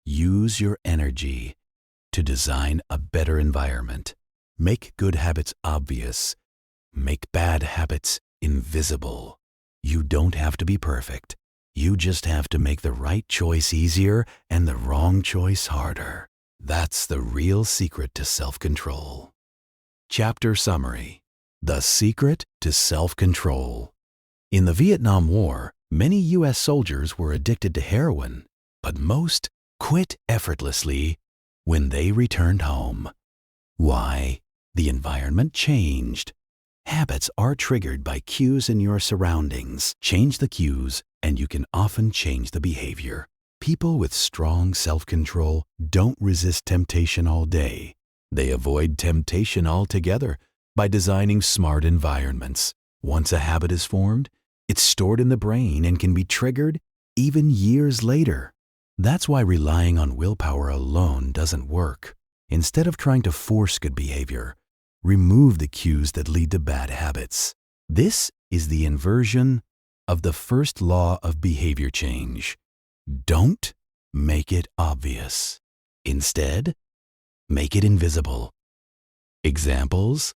use your energy to design a better environment. Make good habits obvious. Make bad habits invisible. You don't have to be perfect. You just have to make the right choice easier and the wrong choice harder. That's the real secret to self-control. Chapter Summary. The Secret to Self-Control. In the Vietnam War, many U.S. soldiers were addicted to heroin, but most quit effortlessly when they returned home. Why? The environment changed. Habits are triggered by cues in your surroundings. Change the cues, and you can often change the behavior. People with strong self-control don't resist temptation all day. They avoid temptation altogether by designing smart environments. Once a habit is formed, it's stored in the brain and can be triggered even years later. That's why relying on willpower alone doesn't work. Instead of trying to force good behavior, remove the cues that lead to bad habits. This is the inversion of the first law of behavior change. Don't make it obvious. Instead, make it invisible. Examples: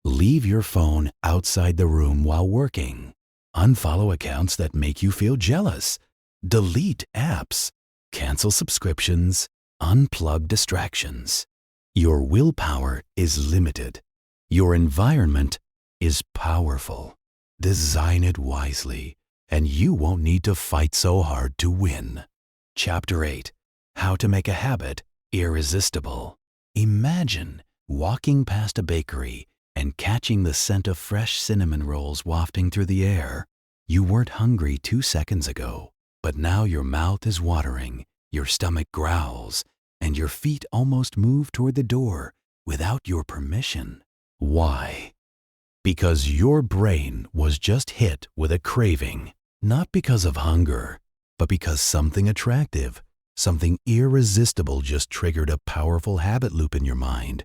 leave your phone outside the room while working. Unfollow accounts that make you feel jealous. Delete apps. Cancel subscriptions. Unplug distractions. Your willpower is limited. Your environment is powerful. Design it wisely, and you won't need to fight so hard to win. Chapter 8. How to make a habit irresistible. Imagine walking past a bakery and catching the scent of fresh cinnamon rolls wafting through the air. You weren't hungry 2 seconds ago, but now your mouth is watering Your stomach growls, and your feet almost move toward the door without your permission. Why? Because your brain was just hit with a craving, not because of hunger, but because something attractive, something irresistible just triggered a powerful habit loop in your mind.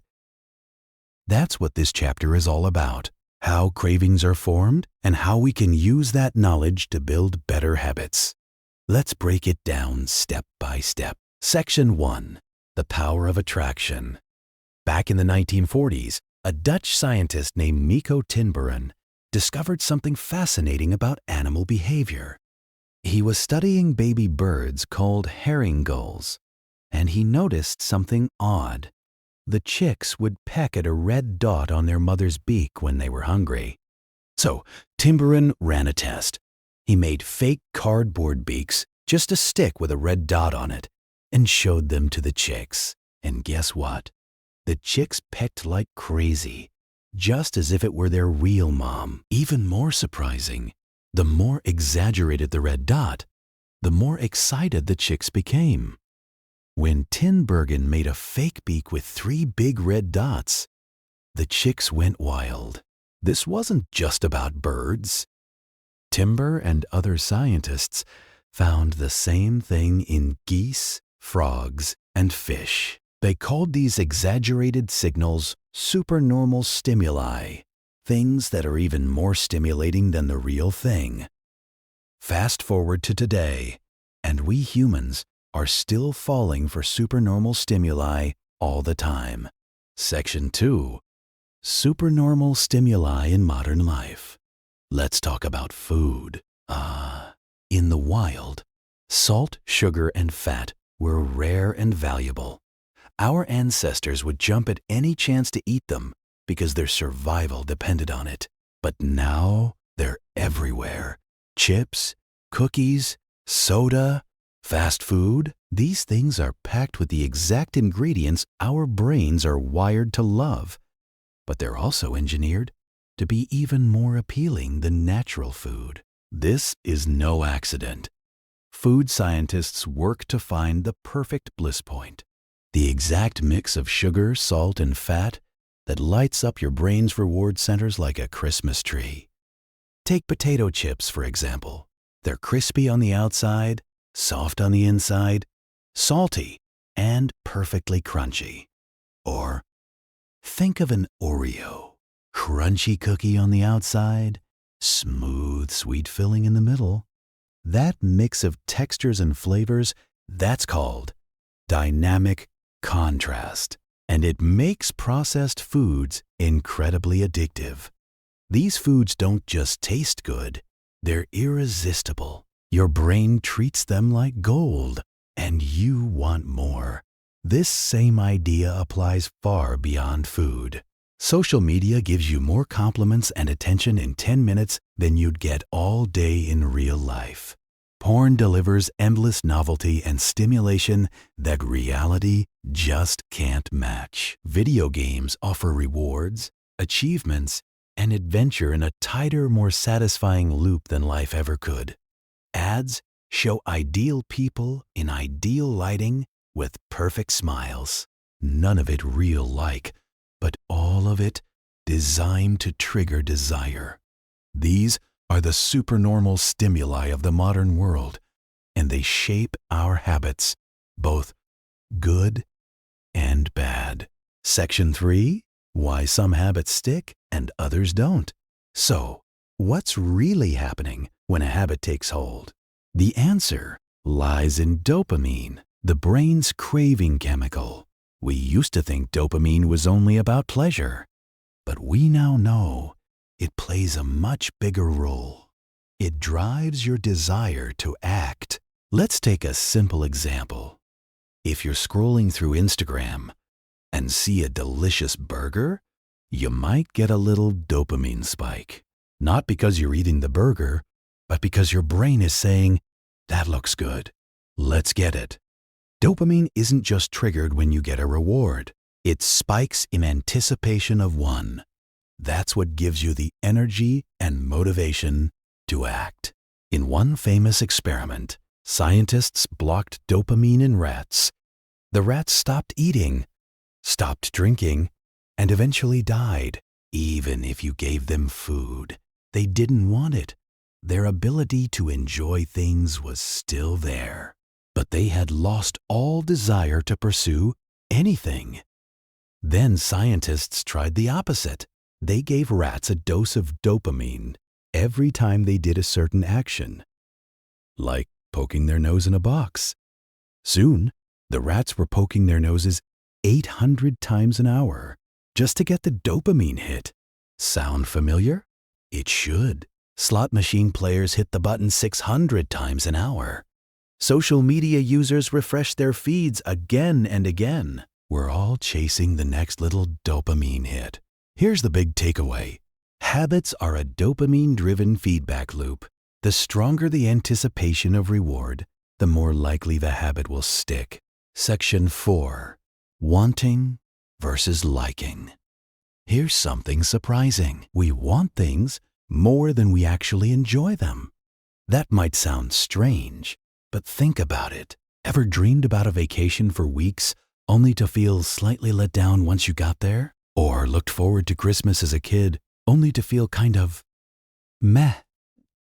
That's what this chapter is all about, how cravings are formed and how we can use that knowledge to build better habits. Let's break it down step by step. Section 1. The Power of Attraction. Back in the 1940s, a Dutch scientist named Miko Tinbergen discovered something fascinating about animal behavior. He was studying baby birds called herring gulls, and he noticed something odd. The chicks would peck at a red dot on their mother's beak when they were hungry. So Tinbergen ran a test. He made fake cardboard beaks, just a stick with a red dot on it, and showed them to the chicks. And guess what? The chicks pecked like crazy, just as if it were their real mom. Even more surprising, the more exaggerated the red dot, the more excited the chicks became. When Tinbergen made a fake beak with 3 big red dots, the chicks went wild. This wasn't just about birds. Timber and other scientists found the same thing in geese, frogs, and fish. They called these exaggerated signals supernormal stimuli, things that are even more stimulating than the real thing. Fast forward to today, and we humans are still falling for supernormal stimuli all the time. Section 2. Supernormal stimuli in modern life. Let's talk about food. In the wild, salt, sugar, and fat were rare and valuable. Our ancestors would jump at any chance to eat them because their survival depended on it. But now they're everywhere. Chips, cookies, soda, fast food. These things are packed with the exact ingredients our brains are wired to love. But they're also engineered to be even more appealing than natural food. This is no accident. Food scientists work to find the perfect bliss point. The exact mix of sugar, salt, and fat that lights up your brain's reward centers like a Christmas tree. Take potato chips, for example. They're crispy on the outside, soft on the inside, salty, and perfectly crunchy. Or think of an Oreo. Crunchy cookie on the outside, smooth, sweet filling in the middle. That mix of textures and flavors, that's called dynamic contrast, and it makes processed foods incredibly addictive. These foods don't just taste good, they're irresistible. Your brain treats them like gold, and you want more. This same idea applies far beyond food. Social media gives you more compliments and attention in 10 minutes than you'd get all day in real life. Porn delivers endless novelty and stimulation that reality just can't match. Video games offer rewards, achievements, and adventure in a tighter, more satisfying loop than life ever could. Ads show ideal people in ideal lighting with perfect smiles. None of it real-like, but all of it designed to trigger desire. These are the supernormal stimuli of the modern world, and they shape our habits, both good and bad. Section 3. Why some habits stick and others don't. So, what's really happening when a habit takes hold? The answer lies in dopamine, the brain's craving chemical. We used to think dopamine was only about pleasure, but we now know it plays a much bigger role. It drives your desire to act. Let's take a simple example. If you're scrolling through Instagram and see a delicious burger, you might get a little dopamine spike. Not because you're eating the burger, but because your brain is saying, "That looks good. Let's get it." Dopamine isn't just triggered when you get a reward. It spikes in anticipation of one. That's what gives you the energy and motivation to act. In one famous experiment, Scientists blocked dopamine in rats. The rats stopped eating, stopped drinking, and eventually died. Even if you gave them food, they didn't want it. Their ability to enjoy things was still there, but they had lost all desire to pursue anything. Then scientists tried the opposite. They gave rats a dose of dopamine every time they did a certain action, like poking their nose in a box. Soon, the rats were poking their noses 800 times an hour just to get the dopamine hit. Sound familiar? It should. Slot machine players hit the button 600 times an hour. Social media users refresh their feeds again and again. We're all chasing the next little dopamine hit. Here's the big takeaway. Habits are a dopamine-driven feedback loop. The stronger the anticipation of reward, the more likely the habit will stick. Section 4. Wanting versus liking. Here's something surprising. We want things more than we actually enjoy them. That might sound strange, but think about it. Ever dreamed about a vacation for weeks only to feel slightly let down once you got there? Or looked forward to Christmas as a kid only to feel kind of meh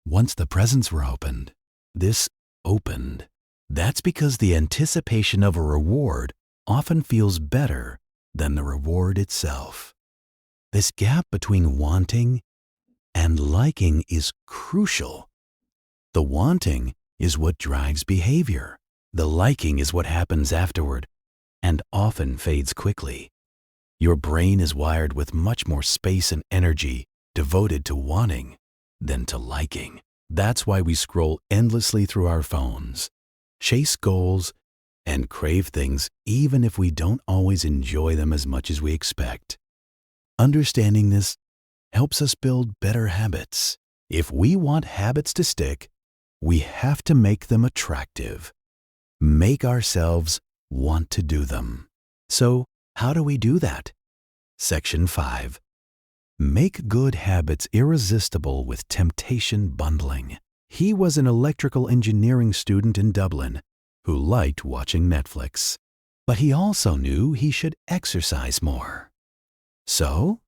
once the presents were opened? This opened. That's because the anticipation of a reward often feels better than the reward itself. This gap between wanting and liking is crucial. The wanting is what drives behavior. The liking is what happens afterward and often fades quickly. Your brain is wired with much more space and energy devoted to wanting than to liking. That's why we scroll endlessly through our phones, chase goals, and crave things even if we don't always enjoy them as much as we expect. Understanding this helps us build better habits. If we want habits to stick, we have to make them attractive. Make ourselves want to do them. So, how do we do that? Section 5. Make good habits irresistible with temptation bundling. He was an electrical engineering student in Dublin who liked watching Netflix, but he also knew he should exercise more. So,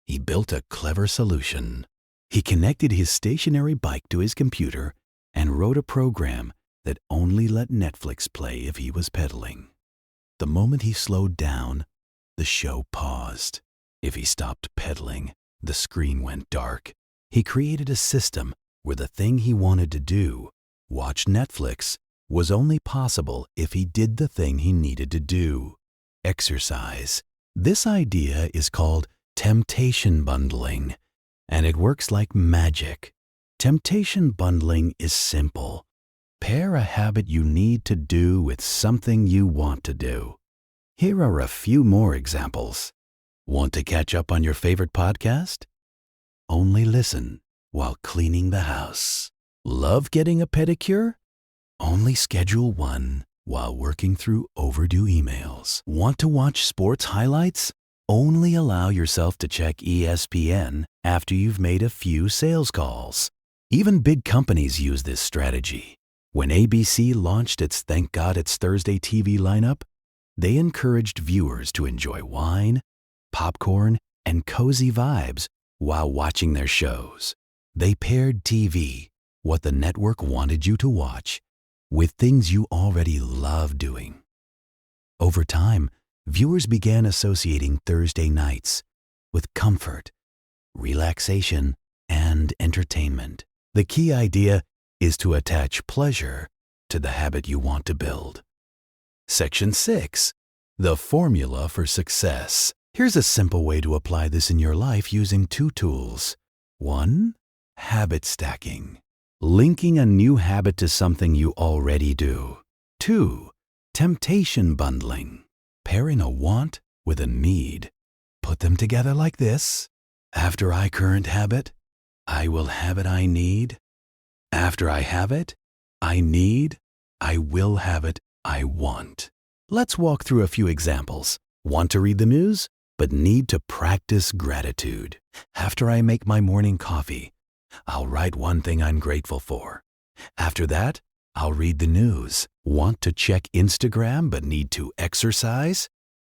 he built a clever solution. He connected his stationary bike to his computer and wrote a program that only let Netflix play if he was pedaling. The moment he slowed down, the show paused. If he stopped pedaling, the screen went dark. He created a system where the thing he wanted to do, watch Netflix, was only possible if he did the thing he needed to do, exercise. This idea is called temptation bundling, and it works like magic. Temptation bundling is simple. Pair a habit you need to do with something you want to do. Here are a few more examples. Want to catch up on your favorite podcast? Only listen while cleaning the house. Love getting a pedicure? Only schedule one while working through overdue emails. Want to watch sports highlights? Only allow yourself to check ESPN after you've made a few sales calls. Even big companies use this strategy. When ABC launched its Thank God It's Thursday TV lineup, they encouraged viewers to enjoy wine, popcorn, and cozy vibes while watching their shows. They paired TV, what the network wanted you to watch, with things you already love doing. Over time, viewers began associating Thursday nights with comfort, relaxation, and entertainment. The key idea is to attach pleasure to the habit you want to build. Section 6. The formula for success. Here's a simple way to apply this in your life using two tools. 1. Habit stacking. Linking a new habit to something you already do. 2. Temptation bundling. Pairing a want with a need. Put them together like this. After I current habit, I will have it I need. After I have it, I need, I will have it I want. Let's walk through a few examples. Want to read the news, but need to practice gratitude. After I make my morning coffee, I'll write one thing I'm grateful for. After that, I'll read the news. Want to check Instagram but need to exercise?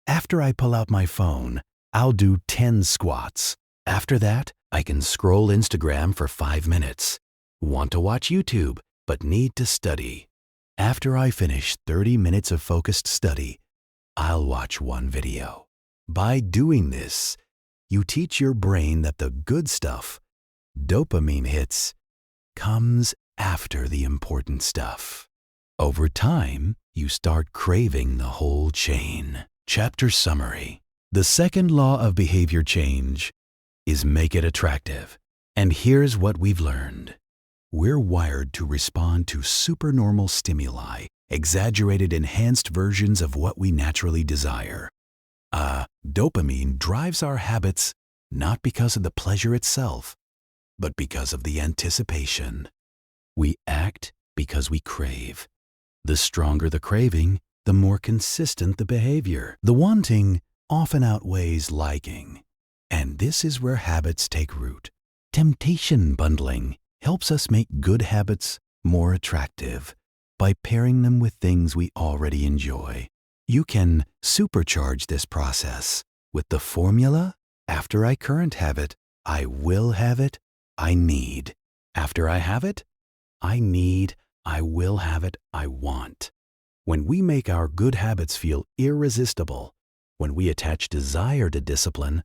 After I pull out my phone, I'll do 10 squats. After that, I can scroll Instagram for 5 minutes. Want to watch YouTube but need to study? After I finish 30 minutes of focused study, I'll watch one video. By doing this, you teach your brain that the good stuff, dopamine hits, comes after the important stuff. Over time, you start craving the whole chain. Chapter summary. The second law of behavior change is make it attractive. And here's what we've learned. We're wired to respond to supernormal stimuli, exaggerated enhanced versions of what we naturally desire. Dopamine drives our habits not because of the pleasure itself, but because of the anticipation. We act because we crave. The stronger the craving, the more consistent the behavior. The wanting often outweighs liking, and this is where habits take root. Temptation bundling helps us make good habits more attractive by pairing them with things we already enjoy. You can supercharge this process with the formula: after I current have it, I will have it, I need. After I have it, I need, I will have it, I want. When we make our good habits feel irresistible, when we attach desire to discipline,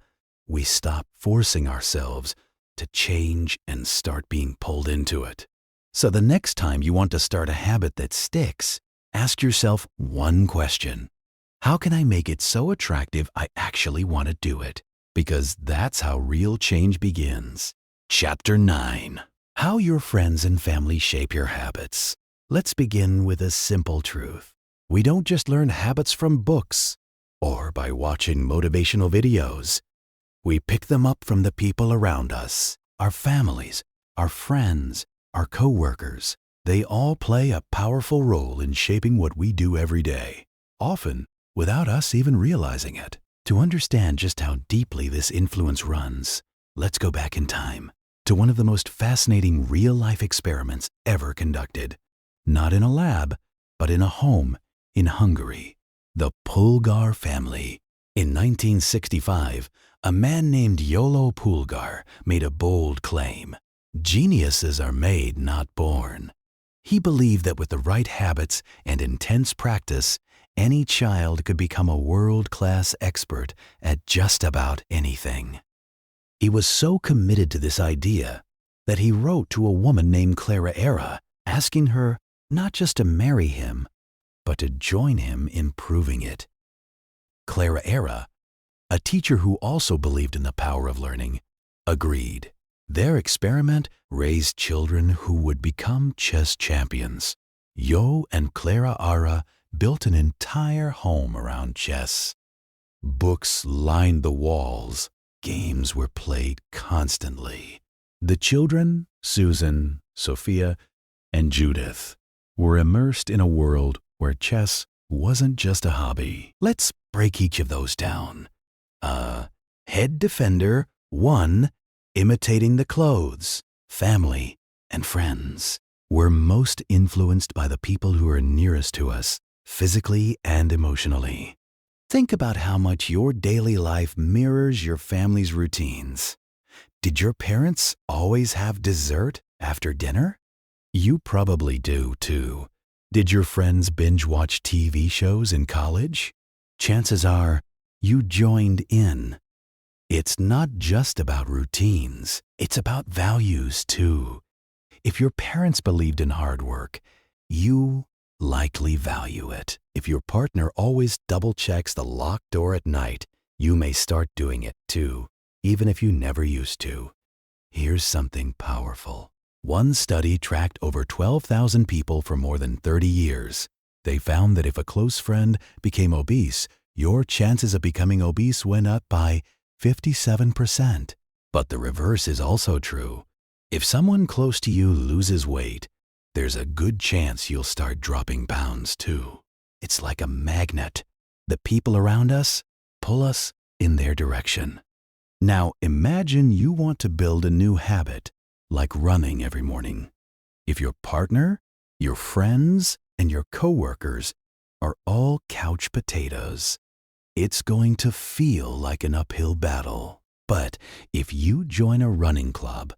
we stop forcing ourselves to change and start being pulled into it. So the next time you want to start a habit that sticks, ask yourself one question. How can I make it so attractive I actually want to do it? Because that's how real change begins. Chapter 9. How your friends and family shape your habits. Let's begin with a simple truth. We don't just learn habits from books or by watching motivational videos. We pick them up from the people around us, our families, our friends, our coworkers. They all play a powerful role in shaping what we do every day, often without us even realizing it. To understand just how deeply this influence runs, let's go back in time to one of the most fascinating real-life experiments ever conducted. Not in a lab, but in a home in Hungary. The Pulgar family. In 1965, a man named Yolo Pulgar made a bold claim. Geniuses are made, not born. He believed that with the right habits and intense practice, any child could become a world-class expert at just about anything. He was so committed to this idea that he wrote to a woman named Clara Era, asking her not just to marry him, but to join him in proving it. Clara Era, a teacher who also believed in the power of learning, agreed. Their experiment raised children who would become chess champions. Yo and Clara Ara built an entire home around chess. Books lined the walls. Games were played constantly. The children, Susan, Sophia, and Judith, were immersed in a world where chess wasn't just a hobby. Let's break each of those down. Head defender, 1, imitating the clothes. Family and friends. We're most influenced by the people who are nearest to us, physically and emotionally. Think about how much your daily life mirrors your family's routines. Did your parents always have dessert after dinner? You probably do, too. Did your friends binge watch TV shows in college? Chances are you joined in. It's not just about routines. It's about values, too. If your parents believed in hard work, you likely value it. If your partner always double-checks the locked door at night, you may start doing it, too, even if you never used to. Here's something powerful. One study tracked over 12,000 people for more than 30 years. They found that if a close friend became obese, your chances of becoming obese went up by 57%. But the reverse is also true. If someone close to you loses weight, there's a good chance you'll start dropping pounds too. It's like a magnet. The people around us pull us in their direction. Now imagine you want to build a new habit, like running every morning. If your partner Your friends and your coworkers are all couch potatoes. It's going to feel like an uphill battle. But if you join a running club,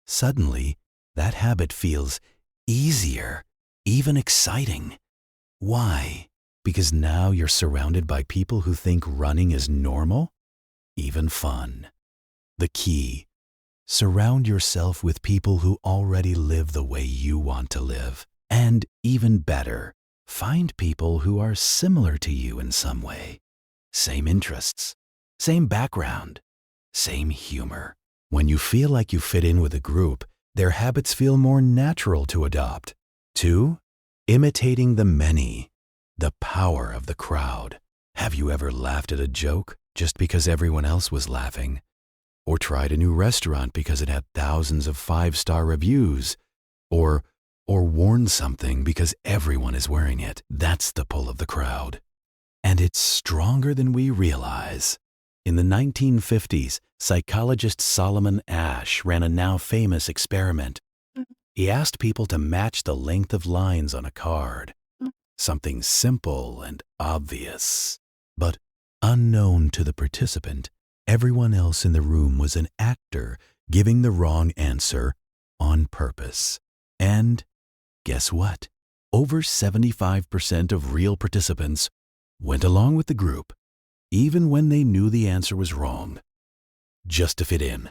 suddenly that habit feels easier, even exciting. Why? Because now you're surrounded by people who think running is normal, even fun. The key: surround yourself with people who already live the way you want to live. And even better, find people who are similar to you in some way. Same interests, same background, same humor. When you feel like you fit in with a group, their habits feel more natural to adopt. 2. Imitating the many. The power of the crowd. Have you ever laughed at a joke just because everyone else was laughing? Or tried a new restaurant because it had thousands of 5-star reviews? Or worn something because everyone is wearing it? That's the pull of the crowd. And it's stronger than we realize. In the 1950s, psychologist Solomon Asch ran a now famous experiment. He asked people to match the length of lines on a card. Something simple and obvious. But unknown to the participant, everyone else in the room was an actor giving the wrong answer on purpose. And guess what? Over 75% of real participants went along with the group, even when they knew the answer was wrong, just to fit in.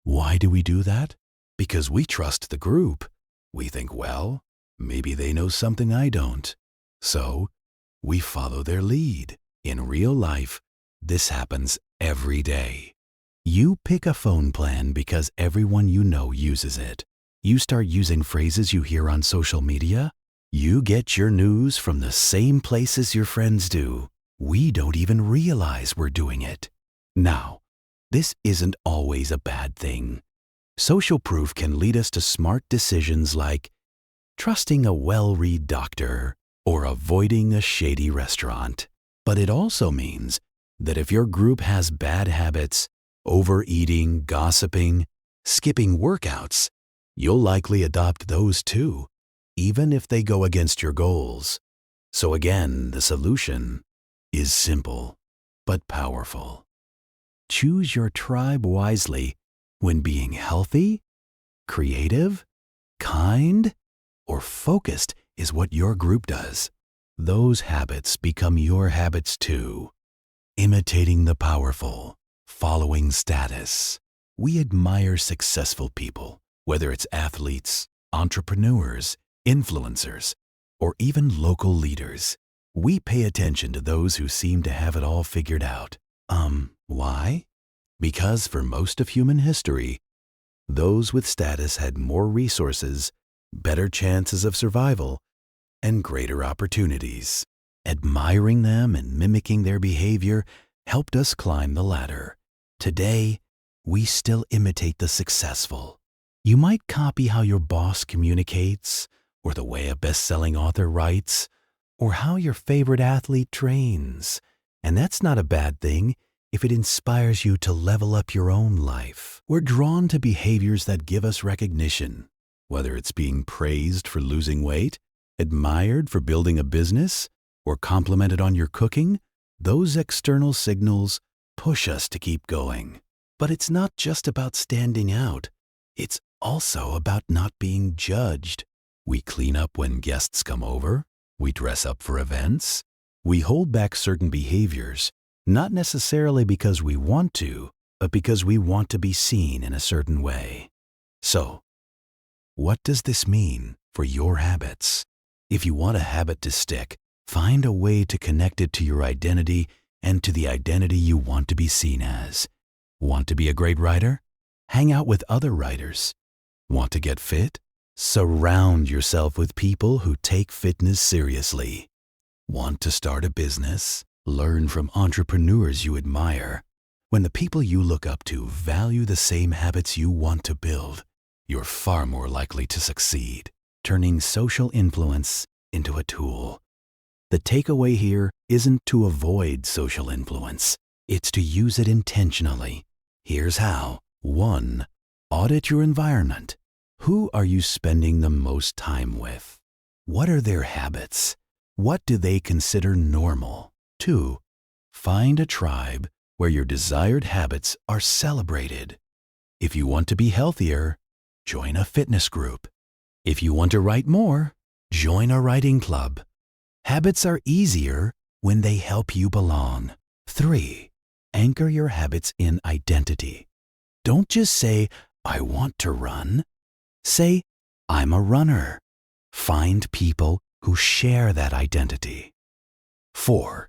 Why do we do that? Because we trust the group. We think, well, maybe they know something I don't. So we follow their lead. In real life, this happens every day. You pick a phone plan because everyone you know uses it. You start using phrases you hear on social media. You get your news from the same places your friends do. We don't even realize we're doing it. Now, this isn't always a bad thing. Social proof can lead us to smart decisions like trusting a well-read doctor or avoiding a shady restaurant. But it also means that if your group has bad habits, overeating, gossiping, skipping workouts, you'll likely adopt those too, even if they go against your goals. So again, the solution is simple but powerful. Choose your tribe wisely when being healthy, creative, kind, or focused is what your group does. Those habits become your habits too. Imitating the powerful, following status. We admire successful people, whether it's athletes, entrepreneurs, influencers, or even local leaders. We pay attention to those who seem to have it all figured out. Why? Because for most of human history, those with status had more resources, better chances of survival, and greater opportunities. Admiring them and mimicking their behavior helped us climb the ladder. Today, we still imitate the successful. You might copy how your boss communicates, or the way a best-selling author writes, or how your favorite athlete trains. And that's not a bad thing if it inspires you to level up your own life. We're drawn to behaviors that give us recognition, whether it's being praised for losing weight, admired for building a business, or complimented on your cooking. Those external signals push us to keep going. But it's not just about standing out. It's also about not being judged. We clean up when guests come over. We dress up for events. We hold back certain behaviors, not necessarily because we want to, but because we want to be seen in a certain way. So, what does this mean for your habits? If you want a habit to stick, find a way to connect it to your identity and to the identity you want to be seen as. Want to be a great writer? Hang out with other writers. Want to get fit? Surround yourself with people who take fitness seriously. Want to start a business? Learn from entrepreneurs you admire. When the people you look up to value the same habits you want to build, you're far more likely to succeed, turning social influence into a tool. The takeaway here isn't to avoid social influence. It's to use it intentionally. Here's how. 1. Audit your environment. Who are you spending the most time with? What are their habits? What do they consider normal? 2. Find a tribe where your desired habits are celebrated. If you want to be healthier, join a fitness group. If you want to write more, join a writing club. Habits are easier when they help you belong. 3. Anchor your habits in identity. Don't just say, I want to run. Say, I'm a runner. Find people who share that identity. 4.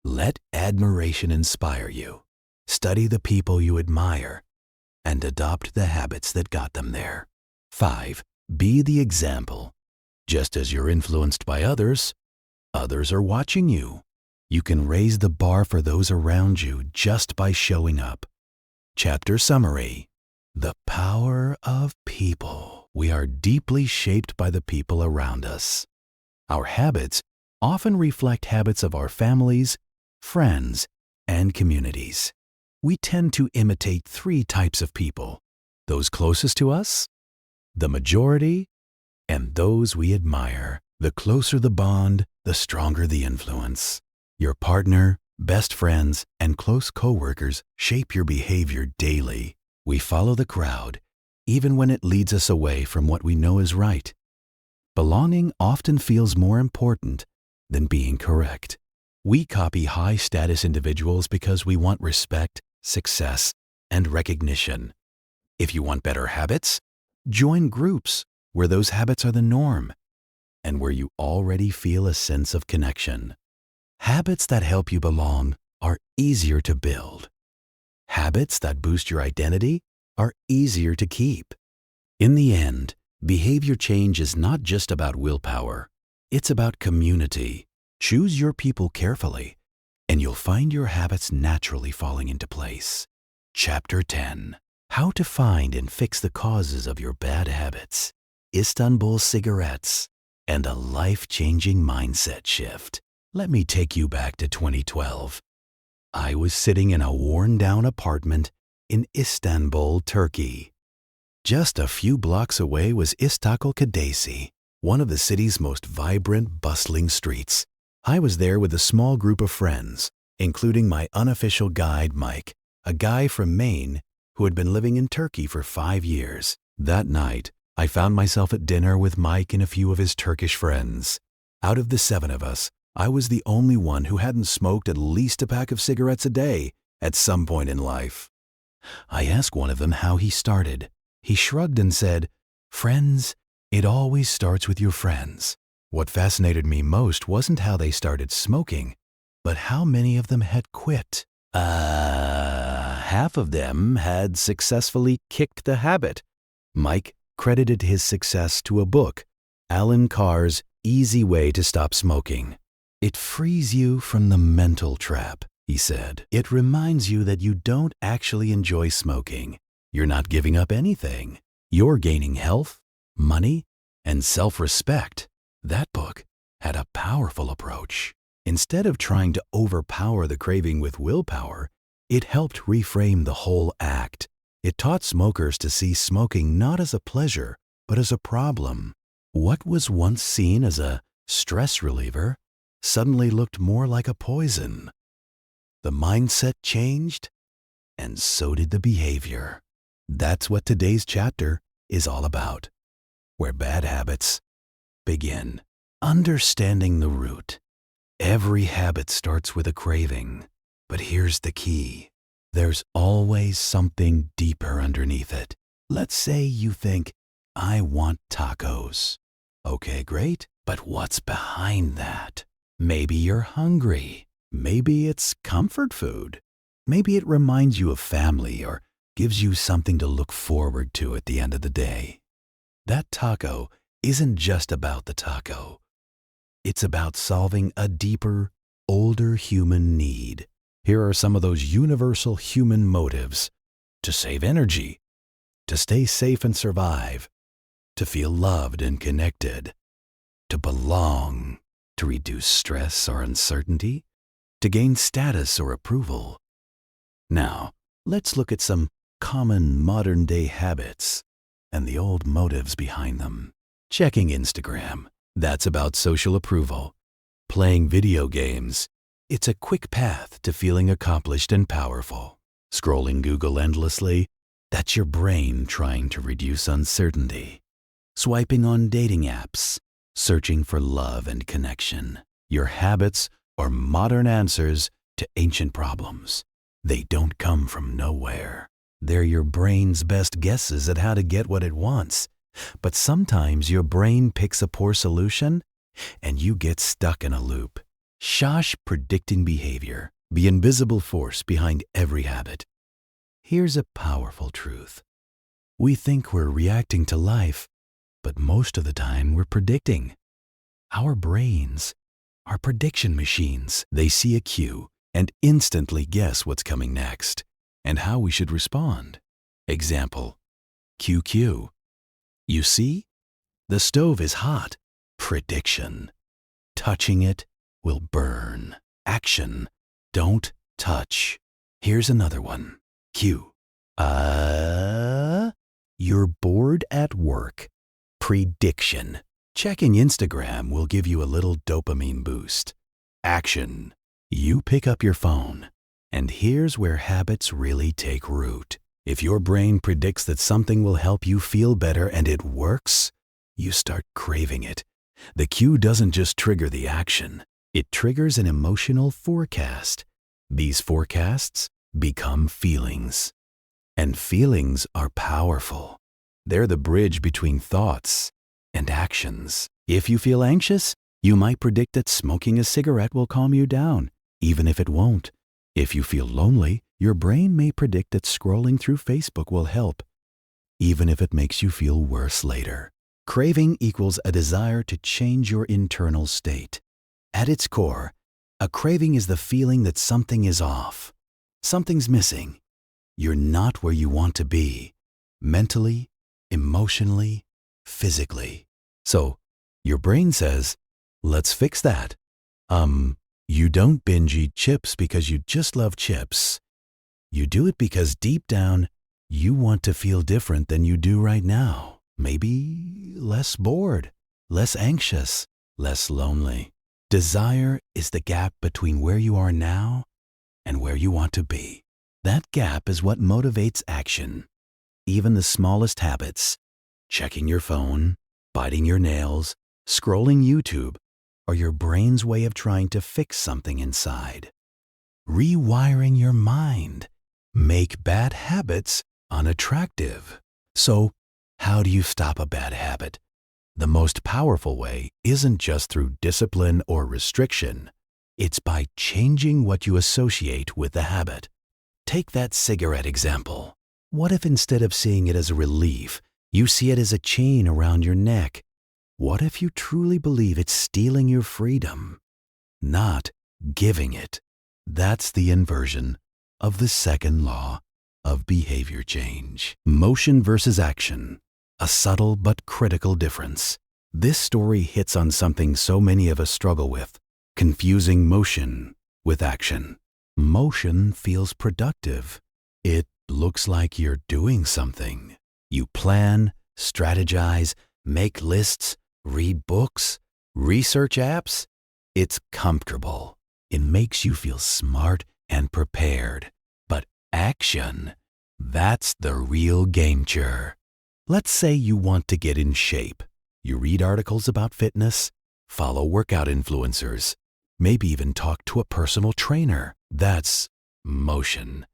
Let admiration inspire you. Study the people you admire and adopt the habits that got them there. 5. Be the example. Just as you're influenced by others, others are watching you. You can raise the bar for those around you just by showing up. Chapter summary. The power of people. We are deeply shaped by the people around us. Our habits often reflect habits of our families, friends, and communities. We tend to imitate 3 types of people: those closest to us, the majority, and those we admire. The closer the bond, the stronger the influence. Your partner, best friends, and close coworkers shape your behavior daily. We follow the crowd, even when it leads us away from what we know is right. Belonging often feels more important than being correct. We copy high-status individuals because we want respect, success, and recognition. If you want better habits, join groups where those habits are the norm and where you already feel a sense of connection. Habits that help you belong are easier to build. Habits that boost your identity are easier to keep. In the end, behavior change is not just about willpower. It's about community. Choose your people carefully, and you'll find your habits naturally falling into place. Chapter 10. How to find and fix the causes of your bad habits. Istanbul cigarettes and a life-changing mindset shift. Let me take you back to 2012. I was sitting in a worn-down apartment in Istanbul, Turkey. Just a few blocks away was İstiklal Caddesi, one of the city's most vibrant, bustling streets. I was there with a small group of friends, including my unofficial guide, Mike, a guy from Maine who had been living in Turkey for 5 years. That night, I found myself at dinner with Mike and a few of his Turkish friends. Out of the 7 of us, I was the only one who hadn't smoked at least a pack of cigarettes a day at some point in life. I asked one of them how he started. He shrugged and said, "Friends, it always starts with your friends." What fascinated me most wasn't how they started smoking, but how many of them had quit. Half of them had successfully kicked the habit. Mike credited his success to a book, Alan Carr's Easy Way to Stop Smoking. "It frees you from the mental trap," he said. "It reminds you that you don't actually enjoy smoking. You're not giving up anything. You're gaining health, money, and self-respect." That book had a powerful approach. Instead of trying to overpower the craving with willpower, it helped reframe the whole act. It taught smokers to see smoking not as a pleasure, but as a problem. What was once seen as a stress reliever suddenly looked more like a poison. The mindset changed, and so did the behavior. That's what today's chapter is all about, where bad habits begin. Understanding the root. Every habit starts with a craving, but here's the key. There's always something deeper underneath it. Let's say you think, I want tacos. Okay, great, but what's behind that? Maybe you're hungry. Maybe it's comfort food. Maybe it reminds you of family or gives you something to look forward to at the end of the day. That taco isn't just about the taco. It's about solving a deeper, older human need. Here are some of those universal human motives: to save energy, to stay safe and survive, to feel loved and connected, to belong, to reduce stress or uncertainty, to gain status or approval. Now, let's look at some common modern-day habits and the old motives behind them. Checking Instagram. That's about social approval. Playing video games, it's a quick path to feeling accomplished and powerful. Scrolling Google endlessly, that's your brain trying to reduce uncertainty. Swiping on dating apps, searching for love and connection. Your habits are modern answers to ancient problems. They don't come from nowhere. They're your brain's best guesses at how to get what it wants. But sometimes your brain picks a poor solution and you get stuck in a loop. Shosh predicting behavior, the invisible force behind every habit. Here's a powerful truth. We think we're reacting to life, but most of the time we're predicting. Our brains are prediction machines. They see a cue and instantly guess what's coming next and how we should respond. Example, QQ. You see? The stove is hot. Prediction. Touching it will burn. Action. Don't touch. Here's another one. Q. You're bored at work. Prediction. Checking Instagram will give you a little dopamine boost. Action. You pick up your phone. And here's where habits really take root. If your brain predicts that something will help you feel better and it works, you start craving it. The cue doesn't just trigger the action. It triggers an emotional forecast. These forecasts become feelings. And feelings are powerful. They're the bridge between thoughts and actions. If you feel anxious, you might predict that smoking a cigarette will calm you down, even if it won't. If you feel lonely, your brain may predict that scrolling through Facebook will help, even if it makes you feel worse later. Craving equals a desire to change your internal state. At its core, a craving is the feeling that something is off. Something's missing. You're not where you want to be, mentally, emotionally, physically. So, your brain says, let's fix that. You don't binge eat chips because you just love chips. You do it because deep down, you want to feel different than you do right now. Maybe less bored, less anxious, less lonely. Desire is the gap between where you are now and where you want to be. That gap is what motivates action. Even the smallest habits, checking your phone, biting your nails, scrolling YouTube, are your brain's way of trying to fix something inside. Rewiring your mind. Make bad habits unattractive. So, how do you stop a bad habit? The most powerful way isn't just through discipline or restriction. It's by changing what you associate with the habit. Take that cigarette example. What if instead of seeing it as a relief, you see it as a chain around your neck? What if you truly believe it's stealing your freedom, not giving it? That's the inversion of the second law of behavior change. Motion versus action. A subtle but critical difference. This story hits on something so many of us struggle with, confusing motion with action. Motion feels productive. It looks like you're doing something. You plan, strategize, make lists, read books, research apps. It's comfortable. It makes you feel smart and prepared. But action, that's the real game changer. Let's say you want to get in shape. You read articles about fitness, follow workout influencers, maybe even talk to a personal trainer. That's motion.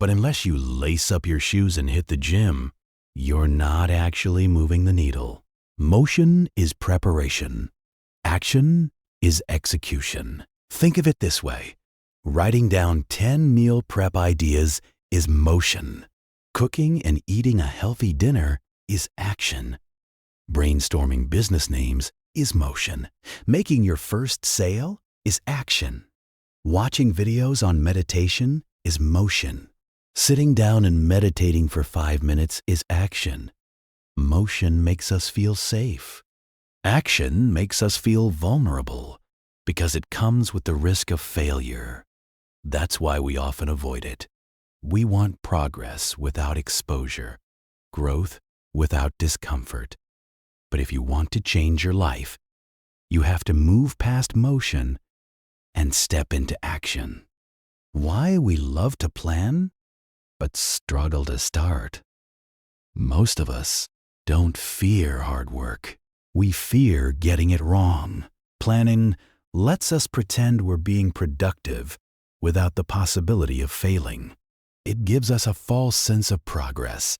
But unless you lace up your shoes and hit the gym, you're not actually moving the needle. Motion is preparation. Action is execution. Think of it this way. Writing down 10 meal prep ideas is motion. Cooking and eating a healthy dinner is action. Brainstorming business names is motion. Making your first sale is action. Watching videos on meditation is motion. Sitting down and meditating for 5 minutes is action. Motion makes us feel safe. Action makes us feel vulnerable because it comes with the risk of failure. That's why we often avoid it. We want progress without exposure, growth without discomfort. But if you want to change your life, You have to move past motion and step into action. Why we love to plan, but struggle to start? Most of us don't fear hard work. We fear getting it wrong. Planning lets us pretend we're being productive without the possibility of failing. It gives us a false sense of progress.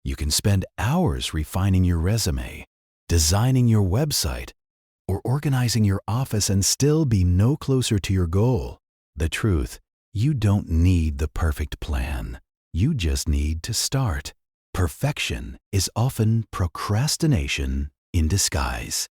You can spend hours refining your resume, designing your website, or organizing your office and still be no closer to your goal. The truth, you don't need the perfect plan. You just need to start. Perfection is often procrastination in disguise.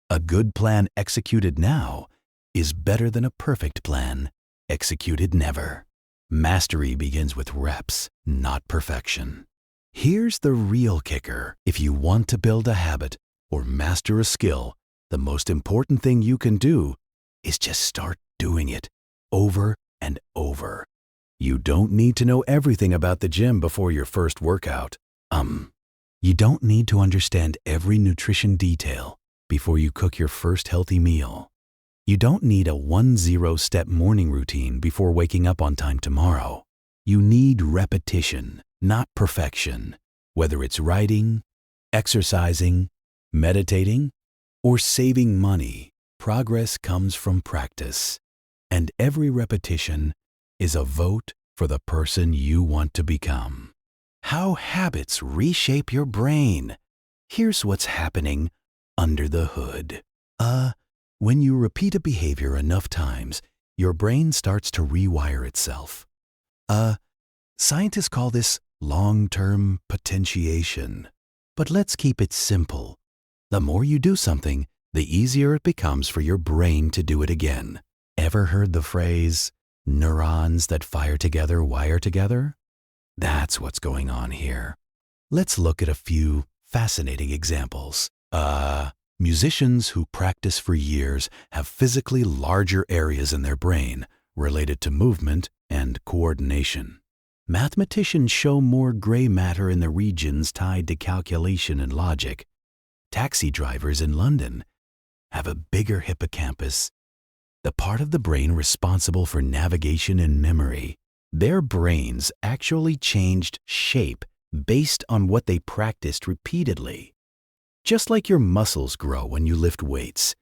A good plan executed now is better than a perfect plan executed never. Mastery begins with reps, not perfection. Here's the real kicker. If you want to build a habit or master a skill, the most important thing you can do is just start doing it over and over. You don't need to know everything about the gym before your first workout. You don't need to understand every nutrition detail before you cook your first healthy meal. You don't need a 1-0-step morning routine before waking up on time tomorrow. You need repetition, not perfection. Whether it's writing, exercising, meditating, or saving money, progress comes from practice. And every repetition is a vote for the person you want to become. How habits reshape your brain. Here's what's happening under the hood. When you repeat a behavior enough times, your brain starts to rewire itself. Scientists call this long-term potentiation. But let's keep it simple. The more you do something, the easier it becomes for your brain to do it again. Ever heard the phrase, neurons that fire together wire together? That's what's going on here. Let's look at a few fascinating examples. Musicians who practice for years have physically larger areas in their brain related to movement and coordination. Mathematicians show more gray matter in the regions tied to calculation and logic. Taxi drivers in London have a bigger hippocampus, the part of the brain responsible for navigation and memory. Their brains actually changed shape based on what they practiced repeatedly. Just like your muscles grow when you lift weights,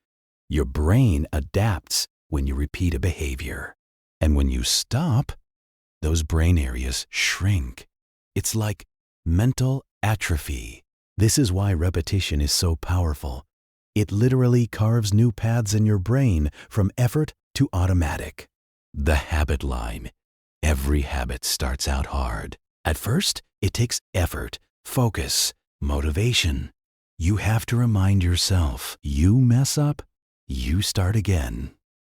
your brain adapts when you repeat a behavior. And when you stop, those brain areas shrink. It's like mental atrophy. This is why repetition is so powerful. It literally carves new paths in your brain from effort to automatic. The habit line. Every habit starts out hard. At first, it takes effort, focus, motivation. You have to remind yourself, you mess up, you start again.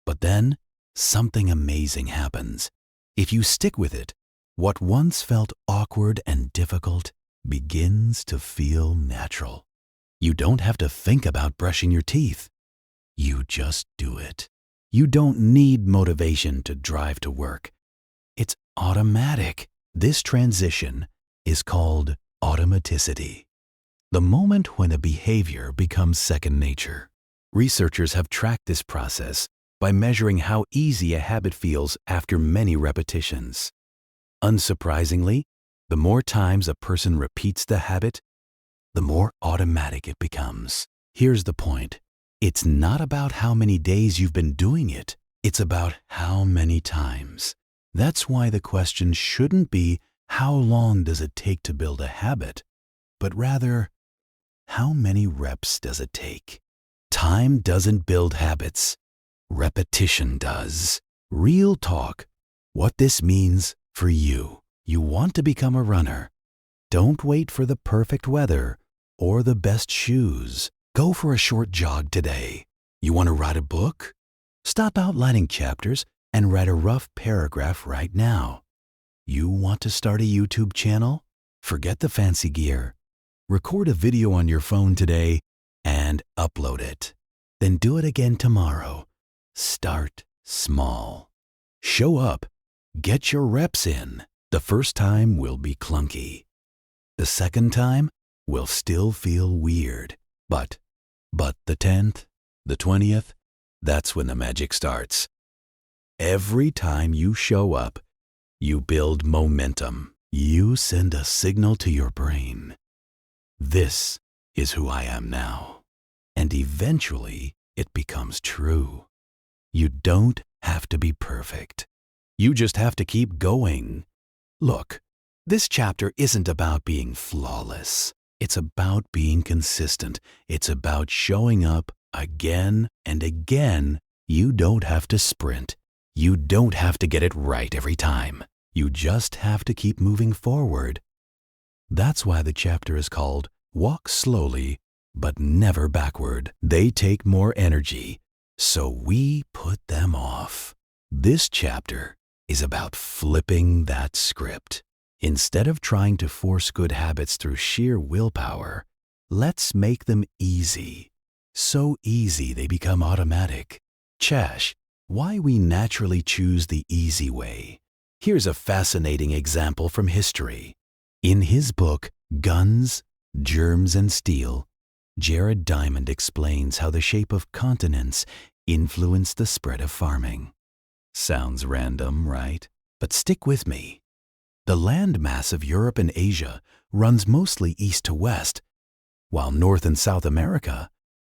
But then, something amazing happens. If you stick with it, what once felt awkward and difficult begins to feel natural. You don't have to think about brushing your teeth. You just do it. You don't need motivation to drive to work. It's automatic. This transition is called automaticity. The moment when a behavior becomes second nature. Researchers have tracked this process by measuring how easy a habit feels after many repetitions. Unsurprisingly, the more times a person repeats the habit, the more automatic it becomes. Here's the point. It's not about how many days you've been doing it. It's about how many times. That's why the question shouldn't be, how long does it take to build a habit? But rather, how many reps does it take? Time doesn't build habits. Repetition does. Real talk. What this means for you. You want to become a runner. Don't wait for the perfect weather or the best shoes. Go for a short jog today. You want to write a book? Stop outlining chapters and write a rough paragraph right now. You want to start a YouTube channel? Forget the fancy gear. Record a video on your phone today and upload it. Then do it again tomorrow. Start small. Show up. Get your reps in. The first time will be clunky. The second time will still feel weird. But the 10th, The 20th, that's when the magic starts. Every time you show up, you build momentum. You send a signal to your brain. This is who I am now. And eventually, it becomes true. You don't have to be perfect. You just have to keep going. Look, this chapter isn't about being flawless. It's about being consistent. It's about showing up again and again. You don't have to sprint. You don't have to get it right every time. You just have to keep moving forward. That's why the chapter is called Walk Slowly, but Never Backward. They take more energy, so we put them off. This chapter is about flipping that script. Instead of trying to force good habits through sheer willpower, let's make them easy. So easy they become automatic. Chash, why we naturally choose the easy way. Here's a fascinating example from history. In his book, Guns, Germs, and Steel, Jared Diamond explains how the shape of continents influenced the spread of farming. Sounds random, right? But stick with me. The landmass of Europe and Asia runs mostly east to west, while North and South America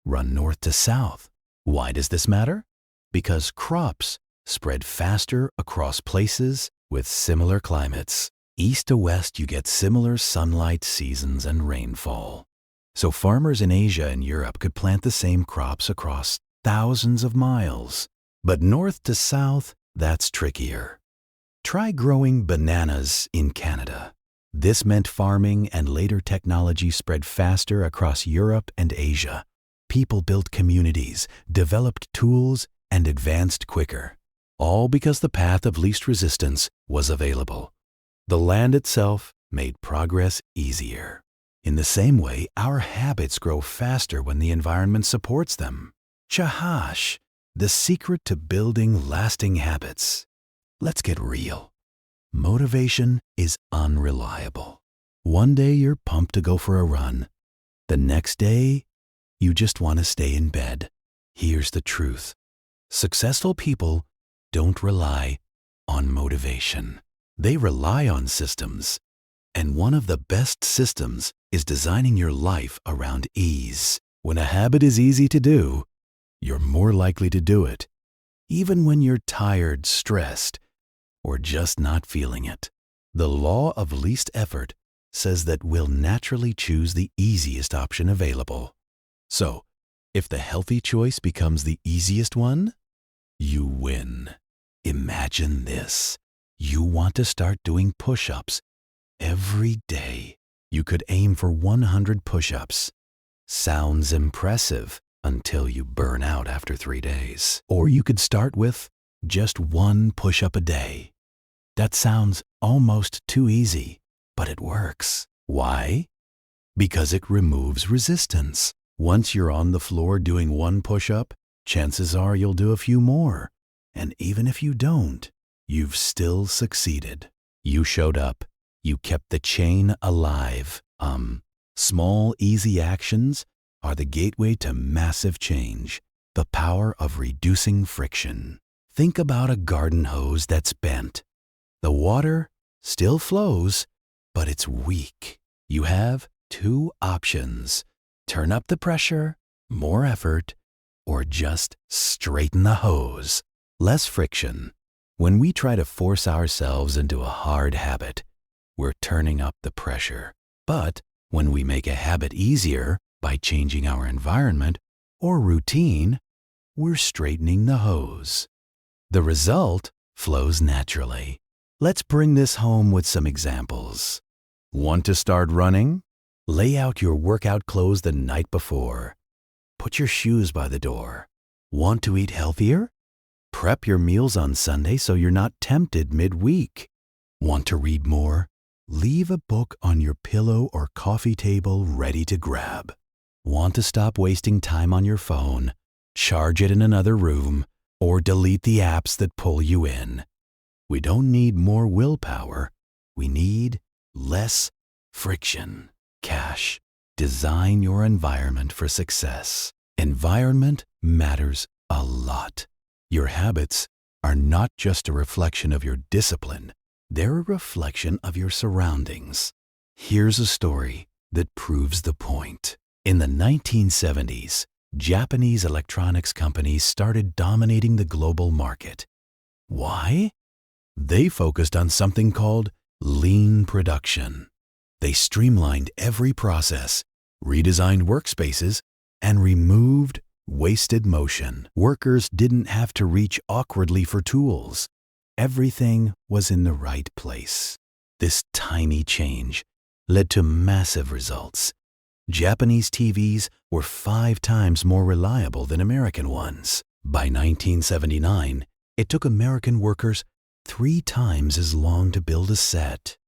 run north to south. Why does this matter? Because crops spread faster across places with similar climates. East to west, you get similar sunlight seasons and rainfall. So farmers in Asia and Europe could plant the same crops across thousands of miles. But north to south, that's trickier. Try growing bananas in Canada. This meant farming and later technology spread faster across Europe and Asia. People built communities, developed tools, and advanced quicker. All because the path of least resistance was available. The land itself made progress easier. In the same way, our habits grow faster when the environment supports them. Chahash, the secret to building lasting habits. Let's get real. Motivation is unreliable. One day you're pumped to go for a run. The next day, you just want to stay in bed. Here's the truth. Successful people don't rely on motivation. They rely on systems. And one of the best systems is designing your life around ease. When a habit is easy to do, you're more likely to do it, even when you're tired, stressed, or just not feeling it. The law of least effort says that we'll naturally choose the easiest option available. So, if the healthy choice becomes the easiest one, you win. Imagine this. You want to start doing push-ups every day. You could aim for 100 push-ups. Sounds impressive until you burn out after 3 days. Or you could start with just 1 push-up a day. That sounds almost too easy, but it works. Why? Because it removes resistance. Once you're on the floor doing 1 push-up, chances are you'll do a few more. And even if you don't, you've still succeeded. You showed up. You kept the chain alive. Small, easy actions are the gateway to massive change. The power of reducing friction. Think about a garden hose that's bent. The water still flows, but it's weak. You have 2 options. Turn up the pressure, more effort, or just straighten the hose. Less friction. When we try to force ourselves into a hard habit, we're turning up the pressure. But when we make a habit easier by changing our environment or routine, we're straightening the hose. The result flows naturally. Let's bring this home with some examples. Want to start running? Lay out your workout clothes the night before. Put your shoes by the door. Want to eat healthier? Prep your meals on Sunday so you're not tempted midweek. Want to read more? Leave a book on your pillow or coffee table ready to grab. Want to stop wasting time on your phone? Charge it in another room or delete the apps that pull you in. We don't need more willpower. We need less friction. Cash. Design your environment for success. Environment matters a lot. Your habits are not just a reflection of your discipline, they're a reflection of your surroundings. Here's a story that proves the point. In the 1970s, Japanese electronics companies started dominating the global market. Why? They focused on something called lean production. They streamlined every process, redesigned workspaces, and removed wasted motion. Workers didn't have to reach awkwardly for tools. Everything was in the right place. This tiny change led to massive results. Japanese TVs were 5 times more reliable than American ones. By 1979, it took American workers 3 times as long to build a set.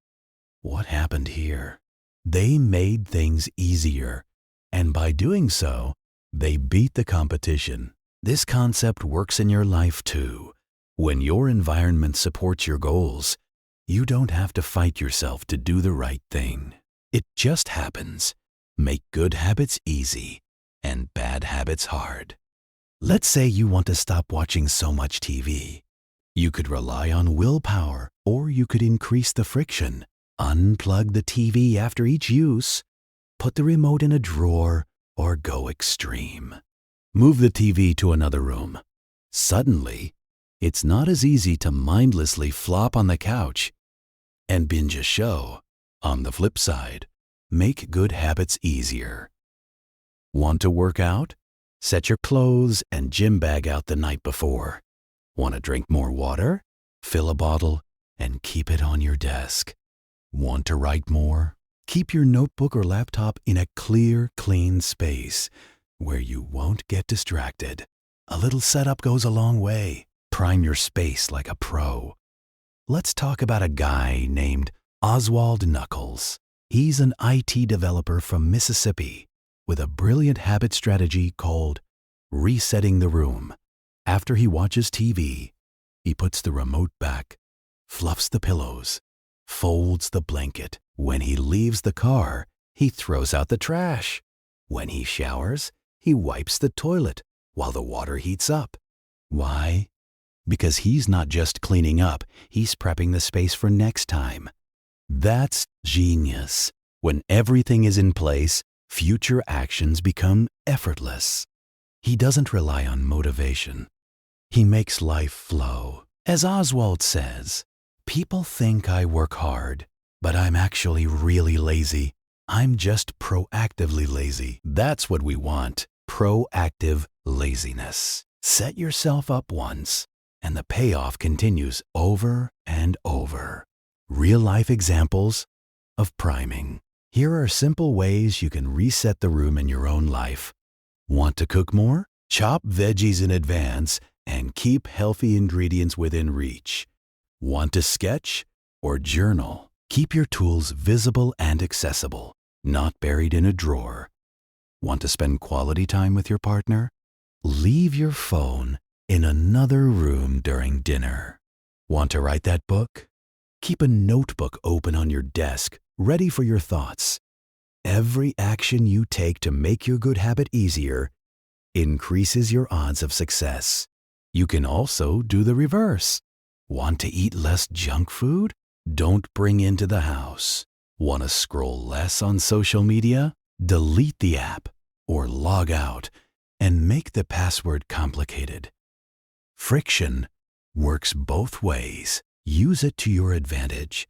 What happened here? They made things easier, and by doing so, they beat the competition. This concept works in your life too. When your environment supports your goals, you don't have to fight yourself to do the right thing. It just happens. Make good habits easy and bad habits hard. Let's say you want to stop watching so much TV. You could rely on willpower, or you could increase the friction. Unplug the TV after each use, put the remote in a drawer, or go extreme. Move the TV to another room. Suddenly, it's not as easy to mindlessly flop on the couch and binge a show. On the flip side, make good habits easier. Want to work out? Set your clothes and gym bag out the night before. Want to drink more water? Fill a bottle and keep it on your desk. Want to write more? Keep your notebook or laptop in a clear, clean space where you won't get distracted. A little setup goes a long way. Prime your space like a pro. Let's talk about a guy named Oswald Knuckles. He's an IT developer from Mississippi with a brilliant habit strategy called resetting the room. After he watches TV, he puts the remote back, fluffs the pillows, folds the blanket. When he leaves the car, he throws out the trash. When he showers, he wipes the toilet while the water heats up. Why? Because he's not just cleaning up, he's prepping the space for next time. That's genius. When everything is in place, future actions become effortless. He doesn't rely on motivation. He makes life flow. As Oswald says, people think I work hard, but I'm actually really lazy. I'm just proactively lazy. That's what we want. Proactive laziness. Set yourself up once, and the payoff continues over and over. Real-life examples of priming. Here are simple ways you can reset the room in your own life. Want to cook more? Chop veggies in advance and keep healthy ingredients within reach. Want to sketch or journal? Keep your tools visible and accessible, not buried in a drawer. Want to spend quality time with your partner? Leave your phone in another room during dinner. Want to write that book? Keep a notebook open on your desk, ready for your thoughts. Every action you take to make your good habit easier increases your odds of success. You can also do the reverse. Want to eat less junk food? Don't bring into the house. Want to scroll less on social media? Delete the app or log out and make the password complicated. Friction works both ways. Use it to your advantage.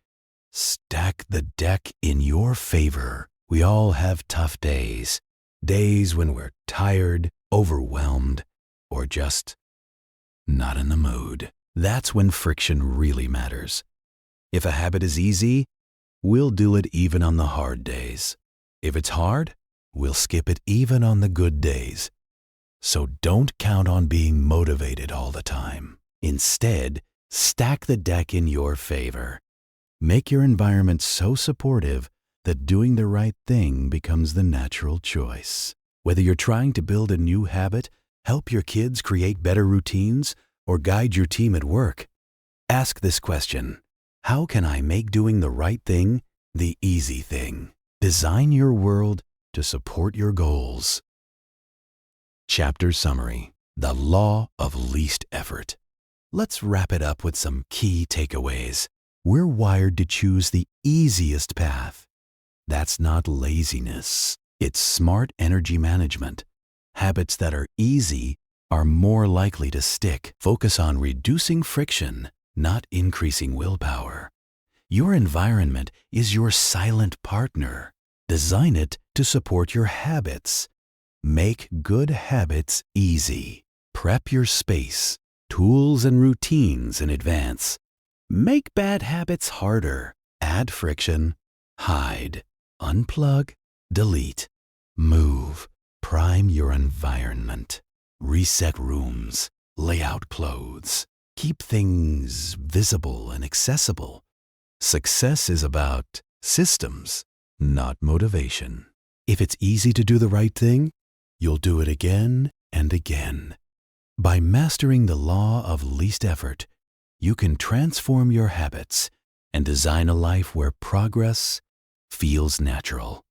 Stack the deck in your favor. We all have tough days. Days when we're tired, overwhelmed, or just not in the mood. That's when friction really matters. If a habit is easy, we'll do it even on the hard days. If it's hard, we'll skip it even on the good days. So don't count on being motivated all the time. Instead, stack the deck in your favor. Make your environment so supportive that doing the right thing becomes the natural choice. Whether you're trying to build a new habit, help your kids create better routines, or guide your team at work, ask this question: how can I make doing the right thing the easy thing? Design your world to support your goals. Chapter Summary: The Law of Least Effort. Let's wrap it up with some key takeaways. We're wired to choose the easiest path. That's not laziness. It's smart energy management. Habits that are easy are more likely to stick. Focus on reducing friction, not increasing willpower. Your environment is your silent partner. Design it to support your habits. Make good habits easy. Prep your space, tools, and routines in advance. Make bad habits harder. Add friction. Hide. Unplug. Delete. Move. Prime your environment. Reset rooms. Lay out clothes. Keep things visible and accessible. Success is about systems, not motivation. If it's easy to do the right thing, you'll do it again and again. By mastering the law of least effort, you can transform your habits and design a life where progress feels natural.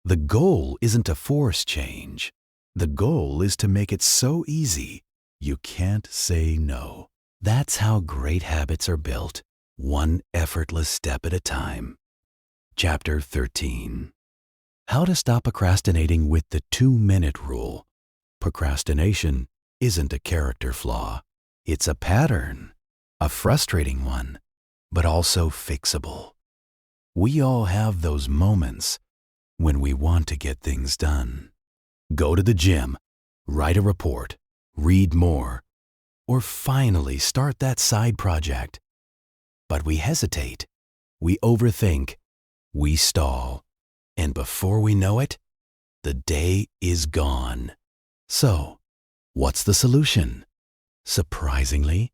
The goal isn't to force change. The goal is to make it so easy you can't say no. That's how great habits are built, one effortless step at a time. Chapter 13. How to stop procrastinating with the 2-minute rule. Procrastination isn't a character flaw. It's a pattern, a frustrating one, but also fixable. We all have those moments when we want to get things done. Go to the gym, write a report, read more, or finally start that side project. But we hesitate, we overthink, we stall, and before we know it, the day is gone. So, what's the solution? Surprisingly,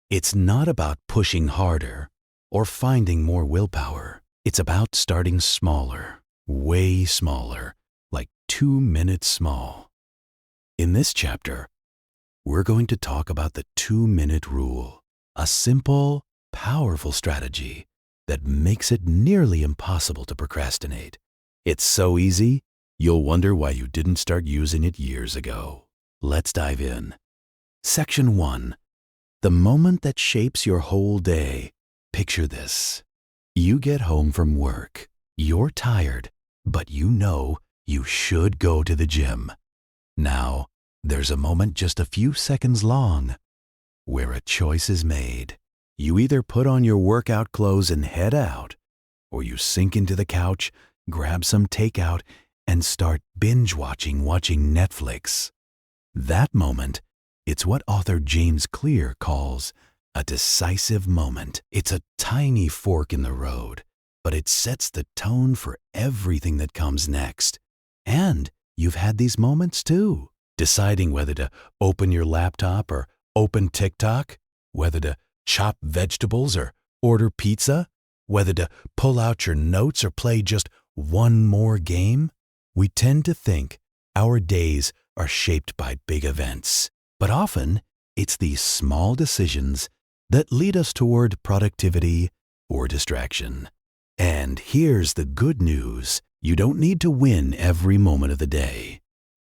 it's not about pushing harder or finding more willpower. It's about starting smaller, way smaller, like 2 minutes small. In this chapter, we're going to talk about the 2-minute rule, a simple, powerful strategy that makes it nearly impossible to procrastinate. It's so easy, you'll wonder why you didn't start using it years ago. Let's dive in. Section 1. The moment that shapes your whole day. Picture this. You get home from work. You're tired, but you know you should go to the gym. Now, there's a moment just a few seconds long where a choice is made. You either put on your workout clothes and head out, or you sink into the couch, grab some takeout, and start watching Netflix. That moment, it's what author James Clear calls a decisive moment. It's a tiny fork in the road, but it sets the tone for everything that comes next. And you've had these moments too, deciding whether to open your laptop or open TikTok, whether to chop vegetables or order pizza, whether to pull out your notes or play just one more game. We tend to think our days are shaped by big events, but often it's these small decisions that lead us toward productivity or distraction. And here's the good news. You don't need to win every moment of the day.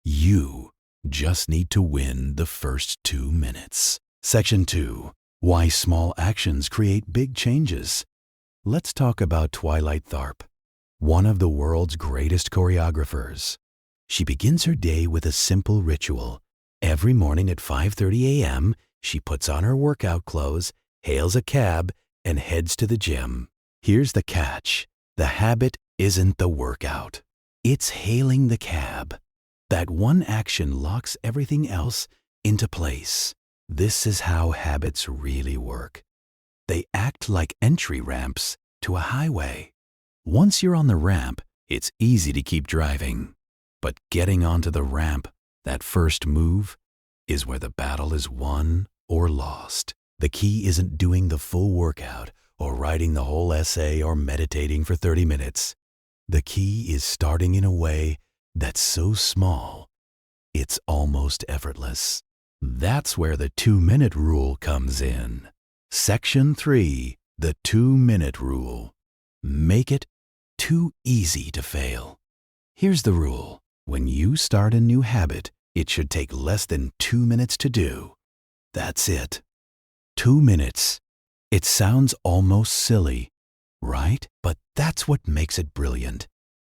You just need to win the first 2 minutes. Section 2. Why small actions create big changes. Let's talk about Twilight Tharp, one of the world's greatest choreographers. She begins her day with a simple ritual. Every morning at 5:30 a.m., she puts on her workout clothes, hails a cab, and heads to the gym. Here's the catch. The habit isn't the workout. It's hailing the cab. That one action locks everything else into place. This is how habits really work. They act like entry ramps to a highway. Once you're on the ramp, it's easy to keep driving. But getting onto the ramp, that first move, is where the battle is won or lost. The key isn't doing the full workout or writing the whole essay or meditating for 30 minutes. The key is starting in a way that's so small, it's almost effortless. That's where the 2-minute rule comes in. Section 3. The 2-minute rule. Make it too easy to fail. Here's the rule. When you start a new habit, It should take less than 2 minutes to do. That's it. 2 minutes. It sounds almost silly, right? But that's what makes it brilliant.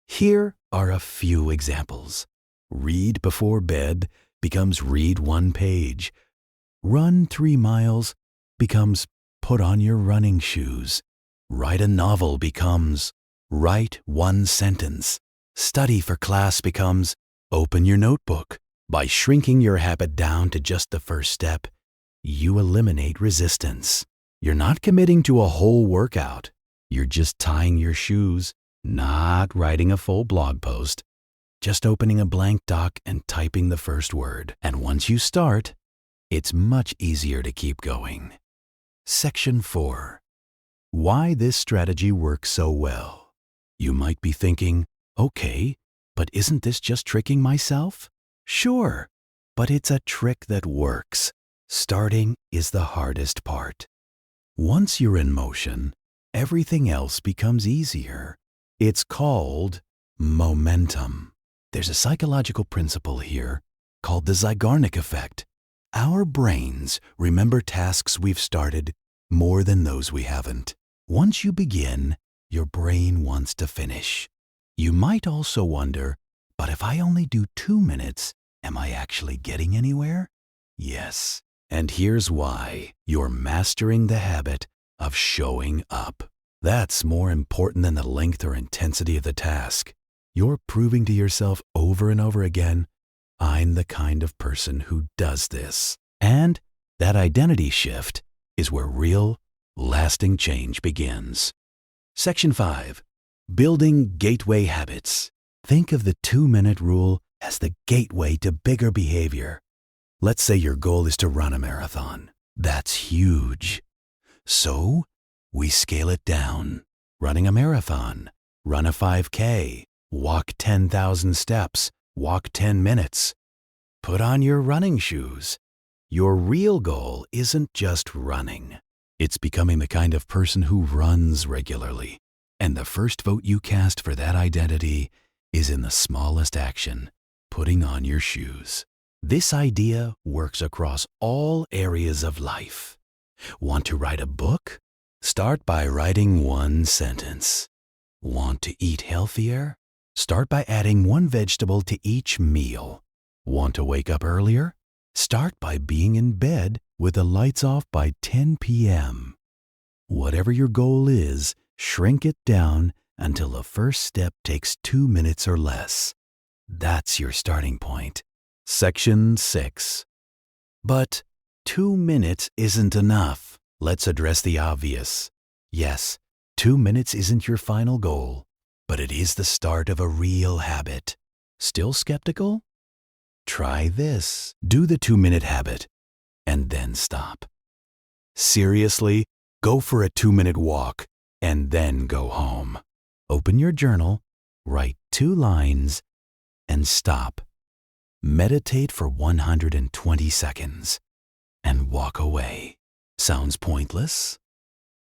Here are a few examples. Read before bed becomes read 1 page. Run 3 miles becomes put on your running shoes. Write a novel becomes write 1 sentence. Study for class becomes open your notebook. By shrinking your habit down to just the first step, you eliminate resistance. You're not committing to a whole workout. You're just tying your shoes, not writing a full blog post, just opening a blank doc and typing the first word. And once you start, it's much easier to keep going. Section 4. Why this strategy works so well. You might be thinking, okay, but isn't this just tricking myself? Sure, but it's a trick that works. Starting is the hardest part. Once you're in motion, everything else becomes easier. It's called momentum. There's a psychological principle here called the Zeigarnik effect. Our brains remember tasks we've started more than those we haven't. Once you begin, your brain wants to finish. You might also wonder, but if I only do 2 minutes, am I actually getting anywhere? Yes. And here's why. You're mastering the habit of showing up. That's more important than the length or intensity of the task. You're proving to yourself over and over again, I'm the kind of person who does this. And that identity shift is where real, lasting change begins. Section 5. Building gateway habits. Think of the 2-minute rule as the gateway to bigger behavior. Let's say your goal is to run a marathon. That's huge. So, we scale it down. Running a marathon. Run a 5K. Walk 10,000 steps. Walk 10 minutes. Put on your running shoes. Your real goal isn't just running. It's becoming the kind of person who runs regularly. And the first vote you cast for that identity is in the smallest action, putting on your shoes. This idea works across all areas of life. Want to write a book? Start by writing 1 sentence. Want to eat healthier? Start by adding 1 vegetable to each meal. Want to wake up earlier? Start by being in bed with the lights off by 10 p.m. Whatever your goal is, shrink it down until the first step takes 2 minutes or less. That's your starting point. Section 6. But 2 minutes isn't enough. Let's address the obvious. Yes, 2 minutes isn't your final goal, but it is the start of a real habit. Still skeptical? Try this. Do the 2-minute habit and then stop. Seriously, go for a 2-minute walk and then go home. Open your journal, write 2 lines, and stop. Meditate for 120 seconds and walk away. Sounds pointless?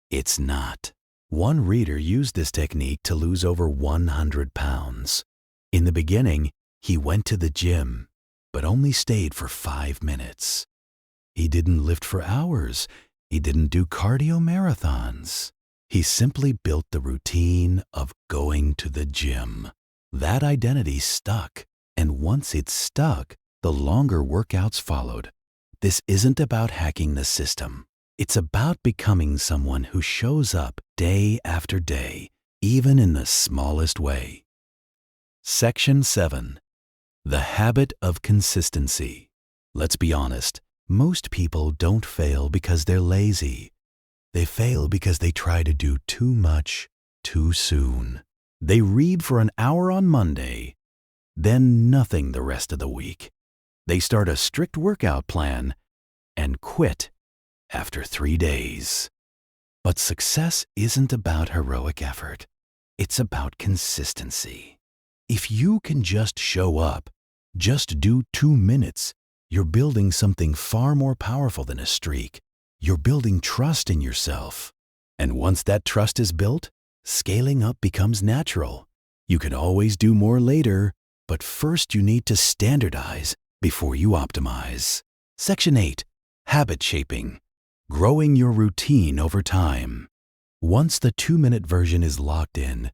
It's not. One reader used this technique to lose over 100 pounds. In the beginning, he went to the gym, but only stayed for 5 minutes. He didn't lift for hours. He didn't do cardio marathons. He simply built the routine of going to the gym. That identity stuck. And once it stuck, the longer workouts followed. This isn't about hacking the system. It's about becoming someone who shows up day after day, even in the smallest way. Section 7. The habit of consistency. Let's be honest, most people don't fail because they're lazy. They fail because they try to do too much too soon. They read for an hour on Monday, then nothing the rest of the week. They start a strict workout plan and quit after 3 days. But success isn't about heroic effort. It's about consistency. If you can just show up, just do 2 minutes, you're building something far more powerful than a streak. You're building trust in yourself. And once that trust is built, scaling up becomes natural. You can always do more later, but first you need to standardize, before you optimize. Section 8. Habit shaping. Growing your routine over time. Once the 2-minute version is locked in,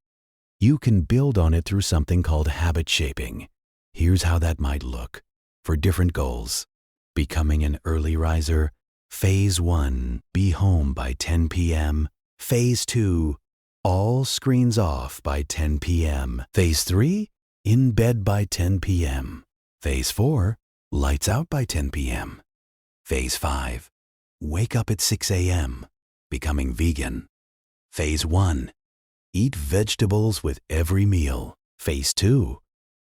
you can build on it through something called habit shaping. Here's how that might look for different goals. Becoming an early riser. Phase 1, be home by 10 p.m. Phase 2, all screens off by 10 p.m. Phase 3, in bed by 10 p.m. Phase 4, lights out by 10 p.m. Phase 5, wake up at 6 a.m., becoming vegan. Phase 1, eat vegetables with every meal. Phase 2,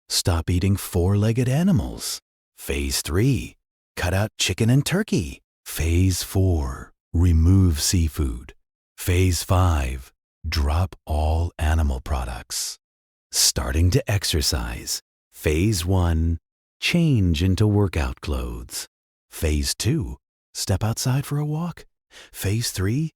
stop eating 4-legged animals. Phase 3, cut out chicken and turkey. Phase 4, remove seafood. Phase 5, drop all animal products. Starting to exercise. Phase 1, change into workout clothes. Phase 2, step outside for a walk. Phase 3,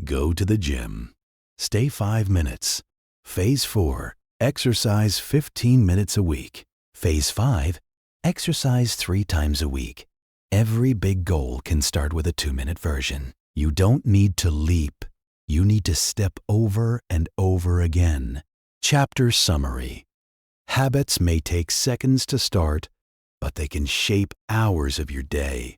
go to the gym. Stay 5 minutes. Phase 4, exercise 15 minutes a week. Phase 5, exercise 3 times a week. Every big goal can start with a 2-minute version. You don't need to leap. You need to step over and over again. Chapter summary. Habits may take seconds to start, but they can shape hours of your day.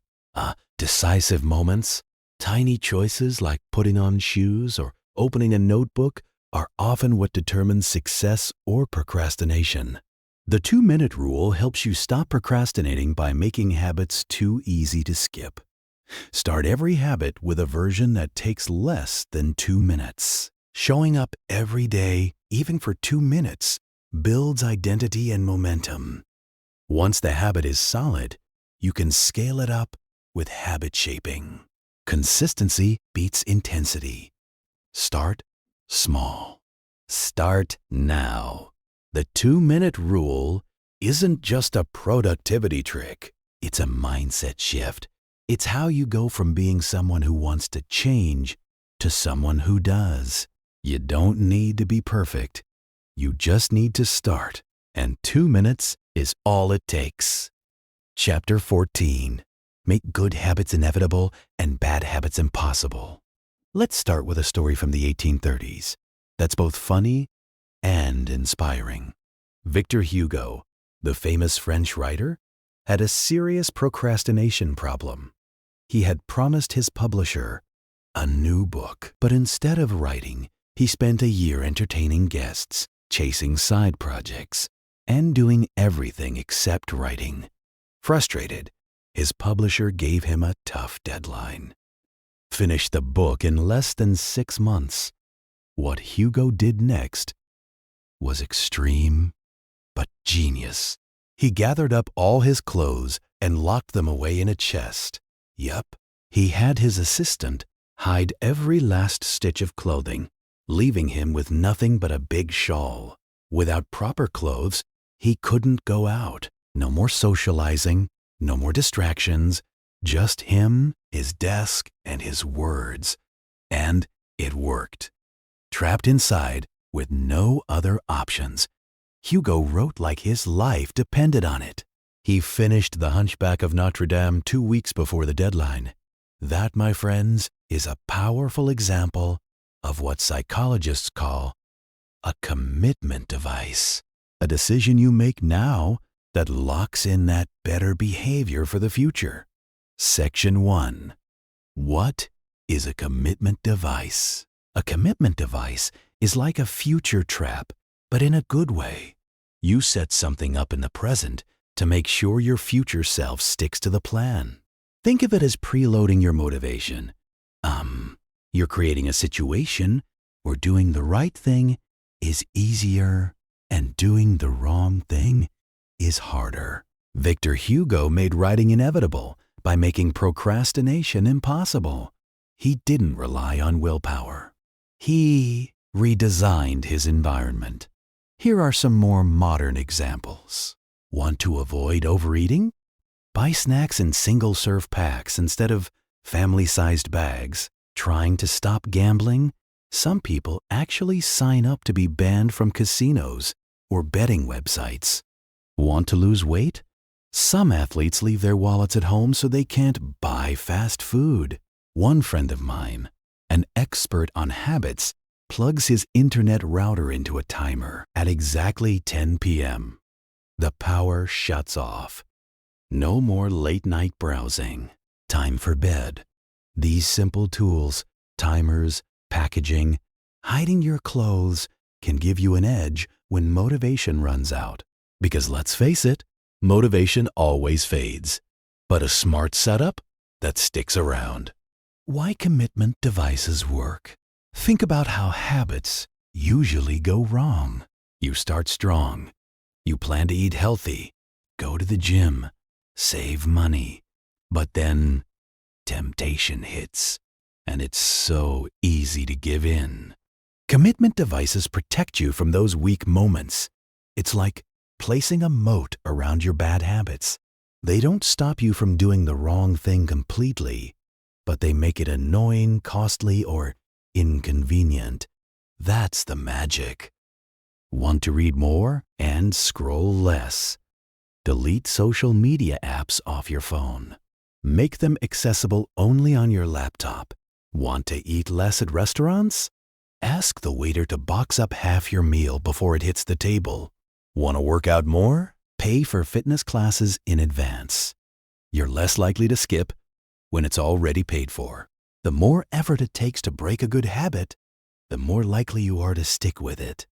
Decisive moments, tiny choices like putting on shoes or opening a notebook are often what determines success or procrastination. The 2-minute rule helps you stop procrastinating by making habits too easy to skip. Start every habit with a version that takes less than 2 minutes. Showing up every day, even for 2 minutes, builds identity and momentum. Once the habit is solid, you can scale it up with habit shaping. Consistency beats intensity. Start small. Start now. The 2-minute rule isn't just a productivity trick. It's a mindset shift. It's how you go from being someone who wants to change to someone who does. You don't need to be perfect. You just need to start, and 2 minutes is all it takes. Chapter 14. Make good habits inevitable and bad habits impossible. Let's start with a story from the 1830s that's both funny and inspiring. Victor Hugo, the famous French writer, had a serious procrastination problem. He had promised his publisher a new book, but instead of writing, he spent a year entertaining guests, chasing side projects, and doing everything except writing. Frustrated, his publisher gave him a tough deadline. Finish the book in less than 6 months. What Hugo did next was extreme, but genius. He gathered up all his clothes and locked them away in a chest. Yup, he had his assistant hide every last stitch of clothing, leaving him with nothing but a big shawl. Without proper clothes, he couldn't go out. No more socializing, no more distractions, just him, his desk, and his words. And it worked. Trapped inside, with no other options, Hugo wrote like his life depended on it. He finished The Hunchback of Notre Dame 2 weeks before the deadline. That, my friends, is a powerful example of what psychologists call a commitment device. A decision you make now that locks in that better behavior for the future. Section 1. What is a commitment device? A commitment device is like a future trap, but in a good way. You set something up in the present to make sure your future self sticks to the plan. Think of it as preloading your motivation. You're creating a situation where doing the right thing is easier and doing the wrong thing is harder. Victor Hugo made writing inevitable by making procrastination impossible. He didn't rely on willpower. He redesigned his environment. Here are some more modern examples. Want to avoid overeating? Buy snacks in single-serve packs instead of family-sized bags. Trying to stop gambling? Some people actually sign up to be banned from casinos or betting websites. Want to lose weight? Some athletes leave their wallets at home so they can't buy fast food. One friend of mine, an expert on habits, plugs his internet router into a timer at exactly 10 p.m. The power shuts off. No more late-night browsing. Time for bed. These simple tools, timers, packaging, hiding your clothes, can give you an edge when motivation runs out. Because let's face it, motivation always fades. But a smart setup that sticks around. Why commitment devices work. Think about how habits usually go wrong. You start strong. You plan to eat healthy, go to the gym, save money. But then temptation hits, and it's so easy to give in. Commitment devices protect you from those weak moments. It's like placing a moat around your bad habits. They don't stop you from doing the wrong thing completely, but they make it annoying, costly, or inconvenient. That's the magic. Want to read more and scroll less? Delete social media apps off your phone. Make them accessible only on your laptop. Want to eat less at restaurants? Ask the waiter to box up half your meal before it hits the table. Want to work out more? Pay for fitness classes in advance. You're less likely to skip when it's already paid for. The more effort it takes to break a good habit, the more likely you are to stick with it.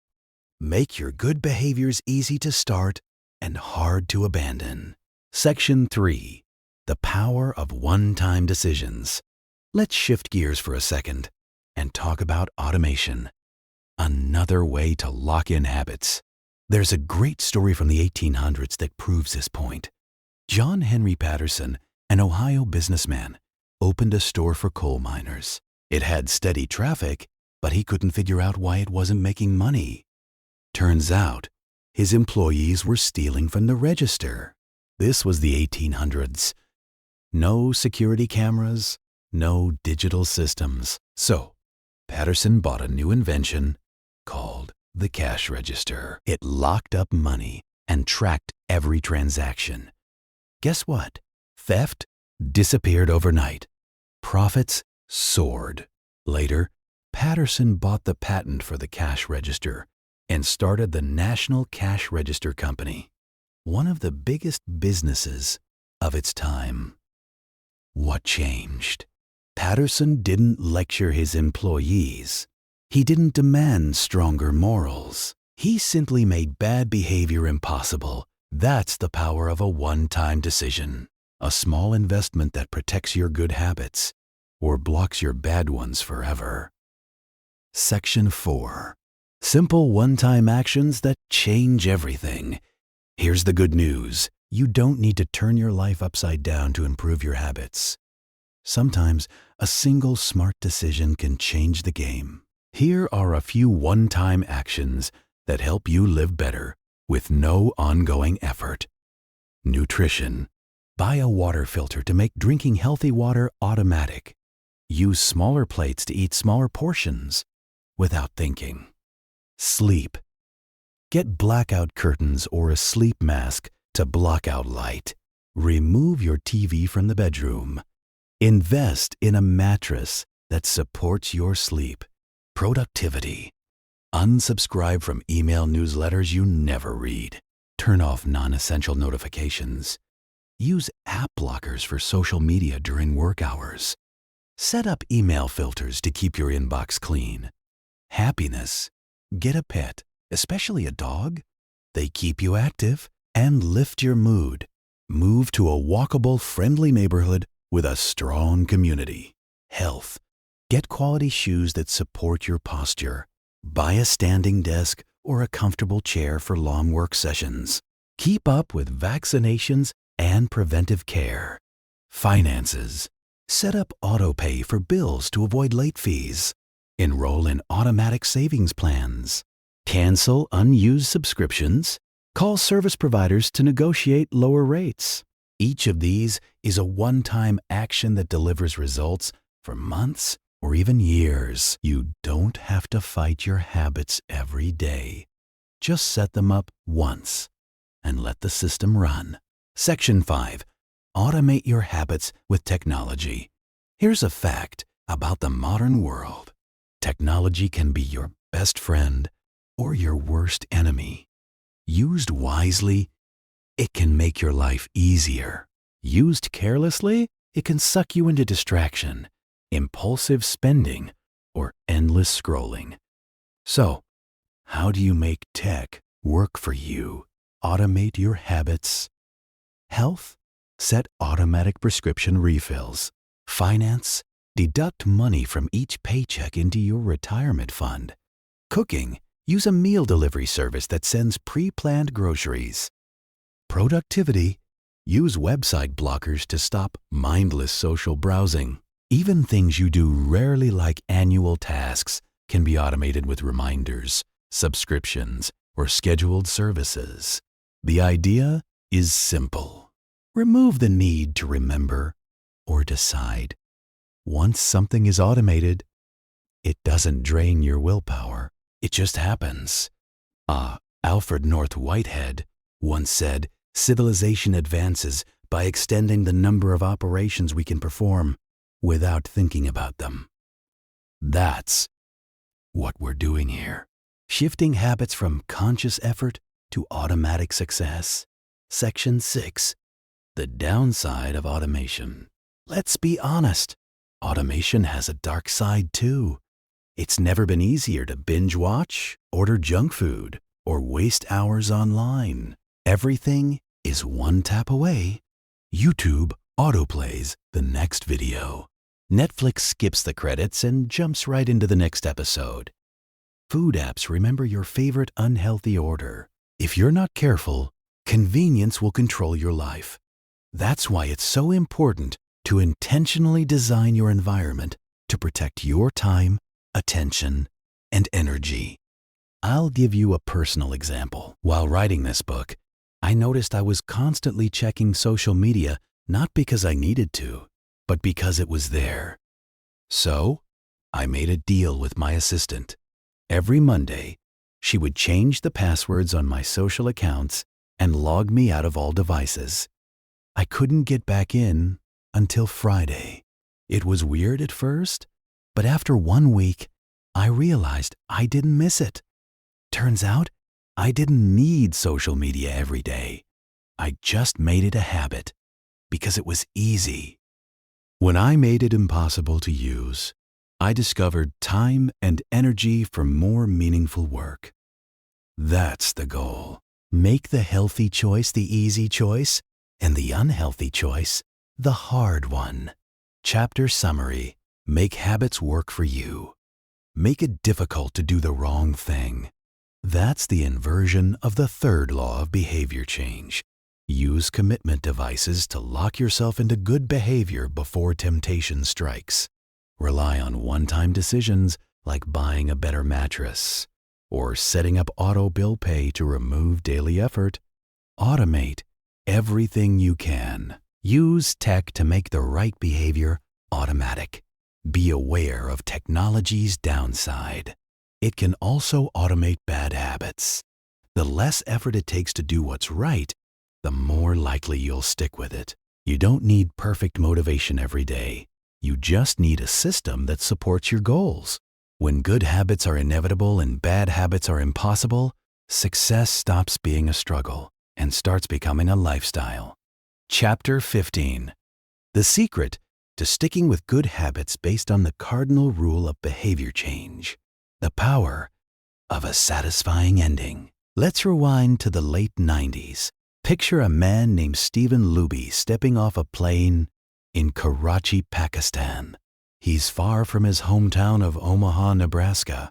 Make your good behaviors easy to start and hard to abandon. Section 3. The power of one-time decisions. Let's shift gears for a second and talk about automation. Another way to lock in habits. There's a great story from the 1800s that proves this point. John Henry Patterson, an Ohio businessman, opened a store for coal miners. It had steady traffic, but he couldn't figure out why it wasn't making money. Turns out, his employees were stealing from the register. This was the 1800s. No security cameras, no digital systems. So, Patterson bought a new invention called the cash register. It locked up money and tracked every transaction. Guess what? Theft disappeared overnight. Profits soared. Later, Patterson bought the patent for the cash register and started the National Cash Register Company, one of the biggest businesses of its time. What changed? Patterson didn't lecture his employees. He didn't demand stronger morals. He simply made bad behavior impossible. That's the power of a one-time decision. A small investment that protects your good habits or blocks your bad ones forever. Section 4. Simple one-time actions that change everything. Here's the good news. You don't need to turn your life upside down to improve your habits. Sometimes a single smart decision can change the game. Here are a few one-time actions that help you live better with no ongoing effort. Nutrition. Buy a water filter to make drinking healthy water automatic. Use smaller plates to eat smaller portions without thinking. Sleep. Get blackout curtains or a sleep mask to block out light. Remove your TV from the bedroom. Invest in a mattress that supports your sleep. Productivity. Unsubscribe from email newsletters you never read. Turn off non-essential notifications. Use app blockers for social media during work hours. Set up email filters to keep your inbox clean. Happiness. Get a pet, especially a dog. They keep you active and lift your mood. Move to a walkable, friendly neighborhood with a strong community. Health. Get quality shoes that support your posture. Buy a standing desk or a comfortable chair for long work sessions. Keep up with vaccinations and preventive care. Finances. Set up auto-pay for bills to avoid late fees. Enroll in automatic savings plans. Cancel unused subscriptions. Call service providers to negotiate lower rates. Each of these is a one-time action that delivers results for months or even years. You don't have to fight your habits every day. Just set them up once and let the system run. Section 5. Automate your habits with technology. Here's a fact about the modern world. Technology can be your best friend or your worst enemy. Used wisely, it can make your life easier. Used carelessly, it can suck you into distraction, impulsive spending, or endless scrolling. So, how do you make tech work for you? Automate your habits. Health? Set automatic prescription refills. Finance? Deduct money from each paycheck into your retirement fund. Cooking? Use a meal delivery service that sends pre-planned groceries. Productivity? Use website blockers to stop mindless social browsing. Even things you do rarely, like annual tasks, can be automated with reminders, subscriptions, or scheduled services. The idea is simple. Remove the need to remember or decide. Once something is automated, it doesn't drain your willpower. It just happens. Alfred North Whitehead once said, "Civilization advances by extending the number of operations we can perform without thinking about them." That's what we're doing here. Shifting habits from conscious effort to automatic success. Section 6. The downside of automation. Let's be honest. Automation has a dark side too. It's never been easier to binge watch, order junk food, or waste hours online. Everything is one tap away. YouTube autoplays the next video. Netflix skips the credits and jumps right into the next episode. Food apps remember your favorite unhealthy order. If you're not careful, convenience will control your life. That's why it's so important to intentionally design your environment to protect your time, attention, and energy. I'll give you a personal example. While writing this book, I noticed I was constantly checking social media, not because I needed to, but because it was there. So, I made a deal with my assistant. Every Monday, she would change the passwords on my social accounts and log me out of all devices. I couldn't get back in until Friday. It was weird at first, but after 1 week, I realized I didn't miss it. Turns out, I didn't need social media every day. I just made it a habit because it was easy. When I made it impossible to use, I discovered time and energy for more meaningful work. That's the goal. Make the healthy choice the easy choice, and the unhealthy choice the hard one. Chapter summary. Make habits work for you. Make it difficult to do the wrong thing. That's the inversion of the third law of behavior change. Use commitment devices to lock yourself into good behavior before temptation strikes. Rely on one-time decisions like buying a better mattress or setting up auto bill pay to remove daily effort. Automate everything you can. Use tech to make the right behavior automatic. Be aware of technology's downside. It can also automate bad habits. The less effort it takes to do what's right, the more likely you'll stick with it. You don't need perfect motivation every day. You just need a system that supports your goals. When good habits are inevitable and bad habits are impossible, success stops being a struggle and starts becoming a lifestyle. Chapter 15. The secret to sticking with good habits based on the cardinal rule of behavior change. The power of a satisfying ending. Let's rewind to the late 90s. Picture a man named Stephen Luby stepping off a plane in Karachi, Pakistan. He's far from his hometown of Omaha, Nebraska,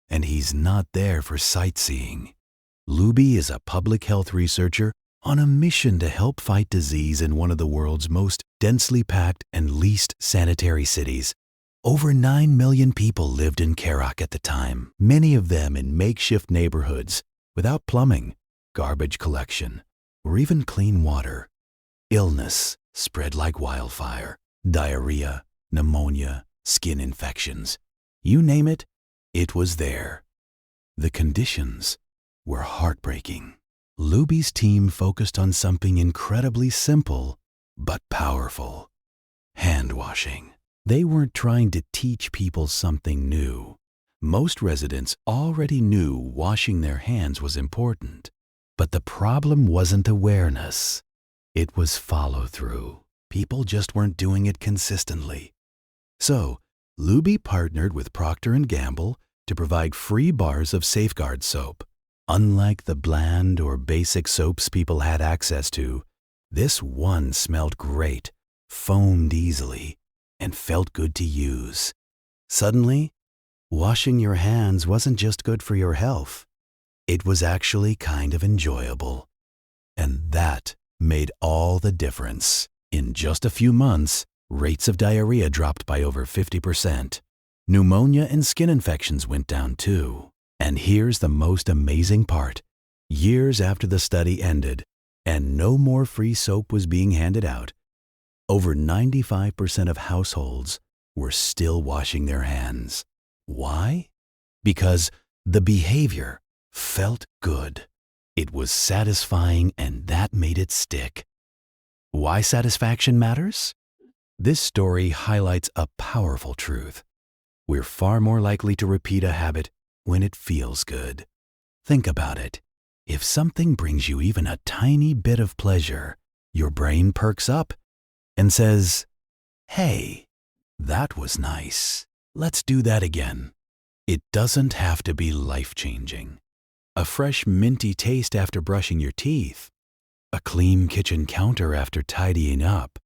and he's not there for sightseeing. Luby is a public health researcher on a mission to help fight disease in one of the world's most densely packed and least sanitary cities. Over 9 million people lived in Karak at the time, many of them in makeshift neighborhoods without plumbing, garbage collection, or even clean water. Illness spread like wildfire. Diarrhea, pneumonia, skin infections. You name it, it was there. The conditions were heartbreaking. Luby's team focused on something incredibly simple but powerful: hand washing. They weren't trying to teach people something new. Most residents already knew washing their hands was important. But the problem wasn't awareness. It was follow-through. People just weren't doing it consistently. So, Luby partnered with Procter & Gamble to provide free bars of Safeguard soap. Unlike the bland or basic soaps people had access to, this one smelled great, foamed easily, and felt good to use. Suddenly, washing your hands wasn't just good for your health. It was actually kind of enjoyable. And that made all the difference. In just a few months, rates of diarrhea dropped by over 50%. Pneumonia and skin infections went down too. And here's the most amazing part. Years after the study ended, and no more free soap was being handed out, over 95% of households were still washing their hands. Why? Because the behavior felt good. It was satisfying, and that made it stick. Why satisfaction matters? This story highlights a powerful truth. We're far more likely to repeat a habit when it feels good. Think about it. If something brings you even a tiny bit of pleasure, your brain perks up and says, "Hey, that was nice. Let's do that again." It doesn't have to be life-changing. A fresh minty taste after brushing your teeth, a clean kitchen counter after tidying up,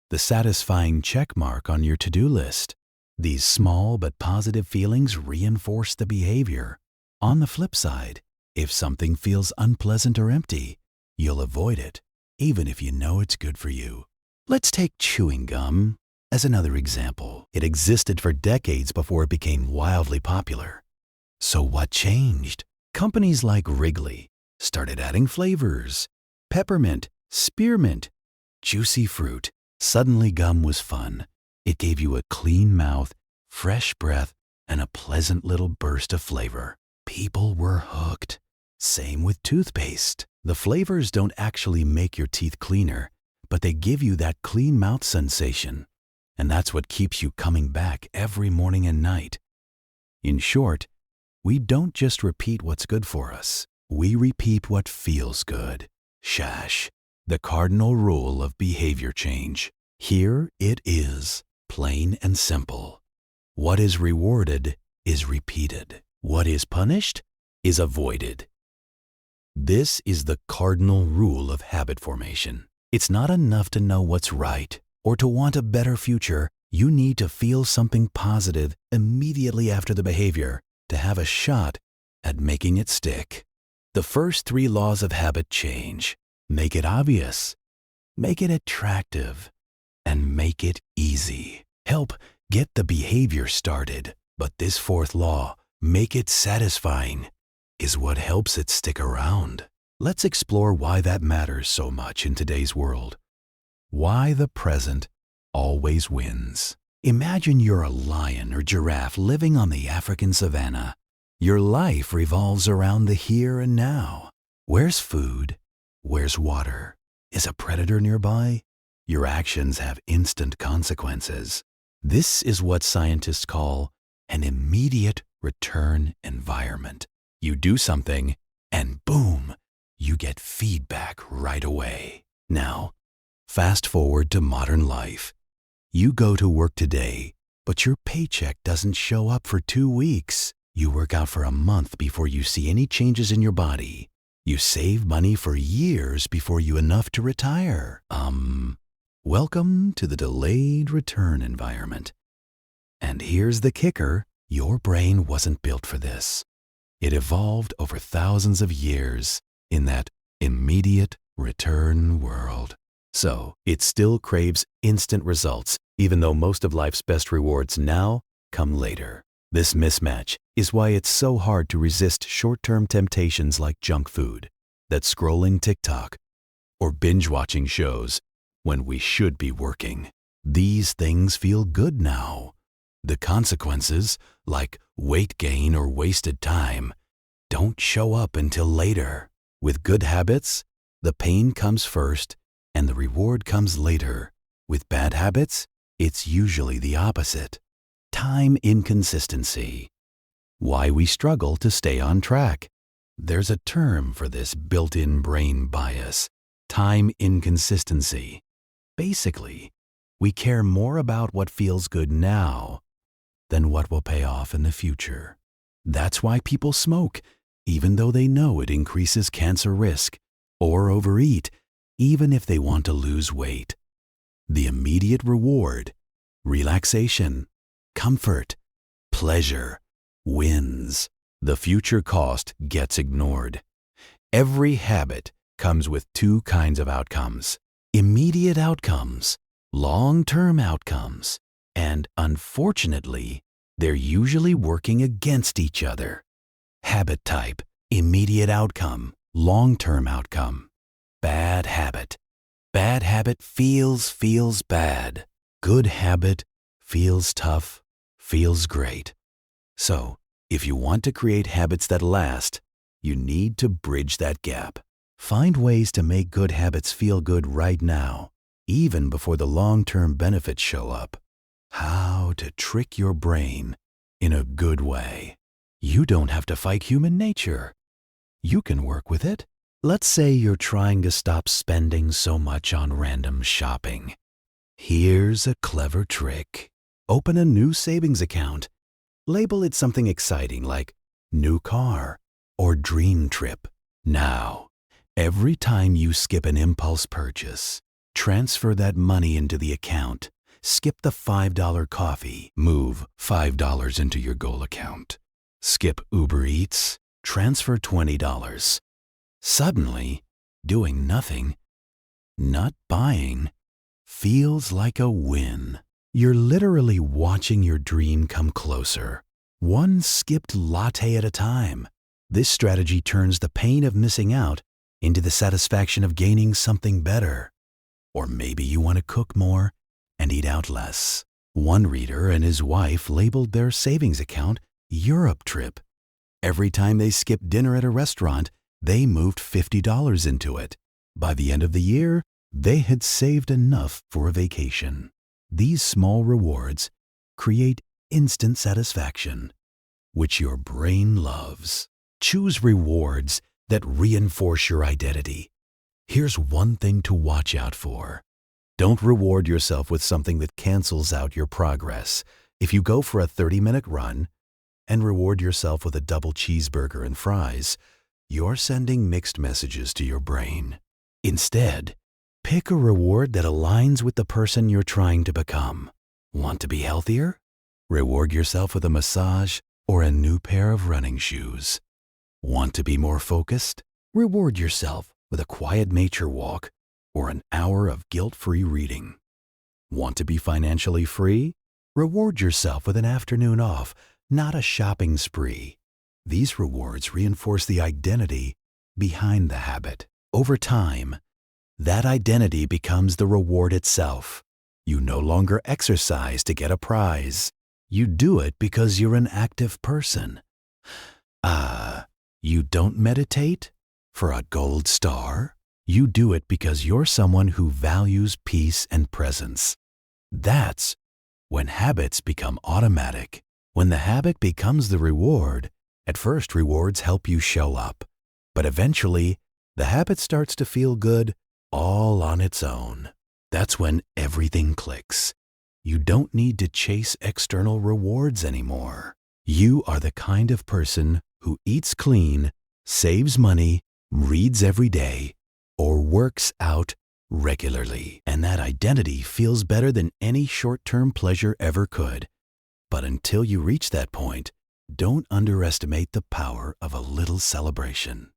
the satisfying check mark on your to-do list. These small but positive feelings reinforce the behavior. On the flip side, if something feels unpleasant or empty, you'll avoid it, even if you know it's good for you. Let's take chewing gum as another example. It existed for decades before it became wildly popular. So what changed? Companies like Wrigley started adding flavors: peppermint, spearmint, juicy fruit. Suddenly gum was fun. It gave you a clean mouth, fresh breath, and a pleasant little burst of flavor. People were hooked. Same with toothpaste. The flavors don't actually make your teeth cleaner, but they give you that clean mouth sensation. And that's what keeps you coming back every morning and night. In short, we don't just repeat what's good for us. We repeat what feels good. SHASH, the cardinal rule of behavior change. Here it is, plain and simple. What is rewarded is repeated. What is punished is avoided. This is the cardinal rule of habit formation. It's not enough to know what's right or to want a better future. You need to feel something positive immediately after the behavior to have a shot at making it stick. The first 3 laws of habit change: make it obvious, make it attractive, and make it easy. Help get the behavior started. But this 4th law, make it satisfying, is what helps it stick around. Let's explore why that matters so much in today's world. Why the present always wins. Imagine you're a lion or giraffe living on the African savanna. Your life revolves around the here and now. Where's food? Where's water? Is a predator nearby? Your actions have instant consequences. This is what scientists call an immediate return environment. You do something, and boom, you get feedback right away. Now, fast forward to modern life. You go to work today, but your paycheck doesn't show up for 2 weeks. You work out for a month before you see any changes in your body. You save money for years before you enough to retire. Welcome to the delayed return environment. And here's the kicker: your brain wasn't built for this. It evolved over thousands of years in that immediate return world. So it still craves instant results, even though most of life's best rewards now come later. This mismatch is why it's so hard to resist short-term temptations like junk food, that scrolling TikTok, or binge-watching shows when we should be working. These things feel good now. The consequences, like weight gain or wasted time, don't show up until later. With good habits, the pain comes first and the reward comes later. With bad habits, it's usually the opposite. Time inconsistency. Why we struggle to stay on track. There's a term for this built-in brain bias, time inconsistency. Basically, we care more about what feels good now than what will pay off in the future. That's why people smoke, even though they know it increases cancer risk, or overeat, even if they want to lose weight. The immediate reward, relaxation, comfort, pleasure, wins. The future cost gets ignored. Every habit comes with two kinds of outcomes: immediate outcomes, long-term outcomes, and unfortunately, they're usually working against each other. Habit type, immediate outcome, long-term outcome. Bad habit. Bad habit feels bad. Good habit feels tough, feels great. So, if you want to create habits that last, you need to bridge that gap. Find ways to make good habits feel good right now, even before the long-term benefits show up. How to trick your brain in a good way. You don't have to fight human nature. You can work with it. Let's say you're trying to stop spending so much on random shopping. Here's a clever trick. Open a new savings account. Label it something exciting like new car or dream trip. Now, every time you skip an impulse purchase, transfer that money into the account. Skip the $5 coffee. Move $5 into your goal account. Skip Uber Eats. Transfer $20. Suddenly, doing nothing, not buying, feels like a win. You're literally watching your dream come closer, one skipped latte at a time. This strategy turns the pain of missing out into the satisfaction of gaining something better. Or maybe you want to cook more and eat out less. One reader and his wife labeled their savings account Europe trip. Every time they skipped dinner at a restaurant, they moved $50 into it. By the end of the year, they had saved enough for a vacation. These small rewards create instant satisfaction, which your brain loves. Choose rewards that reinforce your identity. Here's one thing to watch out for. Don't reward yourself with something that cancels out your progress. If you go for a 30-minute run and reward yourself with a double cheeseburger and fries, you're sending mixed messages to your brain. Instead, pick a reward that aligns with the person you're trying to become. Want to be healthier? Reward yourself with a massage or a new pair of running shoes. Want to be more focused? Reward yourself with a quiet nature walk or an hour of guilt-free reading. Want to be financially free? Reward yourself with an afternoon off, not a shopping spree. These rewards reinforce the identity behind the habit. Over time, that identity becomes the reward itself. You no longer exercise to get a prize. You do it because you're an active person. You don't meditate for a gold star? You do it because you're someone who values peace and presence. That's when habits become automatic. When the habit becomes the reward, at first rewards help you show up, but eventually the habit starts to feel good all on its own. That's when everything clicks. You don't need to chase external rewards anymore. You are the kind of person who eats clean, saves money, reads every day, or works out regularly. And that identity feels better than any short-term pleasure ever could. But until you reach that point, don't underestimate the power of a little celebration.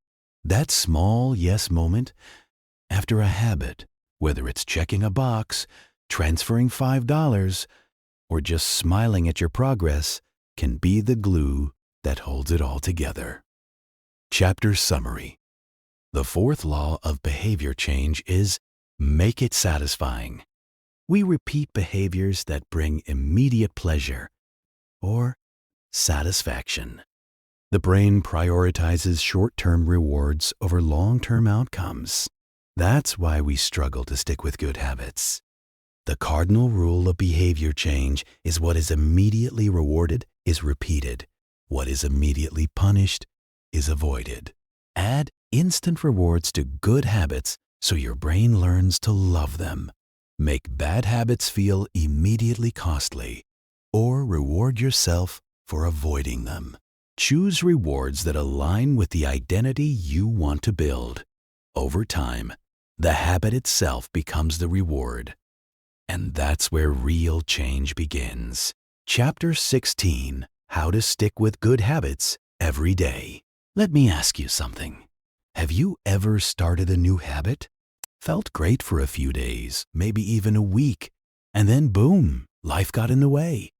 That small yes moment after a habit, whether it's checking a box, transferring $5, or just smiling at your progress, can be the glue that holds it all together. Chapter summary. The fourth law of behavior change is make it satisfying. We repeat behaviors that bring immediate pleasure or satisfaction. The brain prioritizes short-term rewards over long-term outcomes. That's why we struggle to stick with good habits. The cardinal rule of behavior change is what is immediately rewarded is repeated. What is immediately punished is avoided. Add instant rewards to good habits so your brain learns to love them. Make bad habits feel immediately costly, or reward yourself for avoiding them. Choose rewards that align with the identity you want to build. Over time, the habit itself becomes the reward. And that's where real change begins. Chapter 16, How to Stick with Good Habits Every Day. Let me ask you something. Have you ever started a new habit? Felt great for a few days, maybe even a week, and then boom, life got in the way.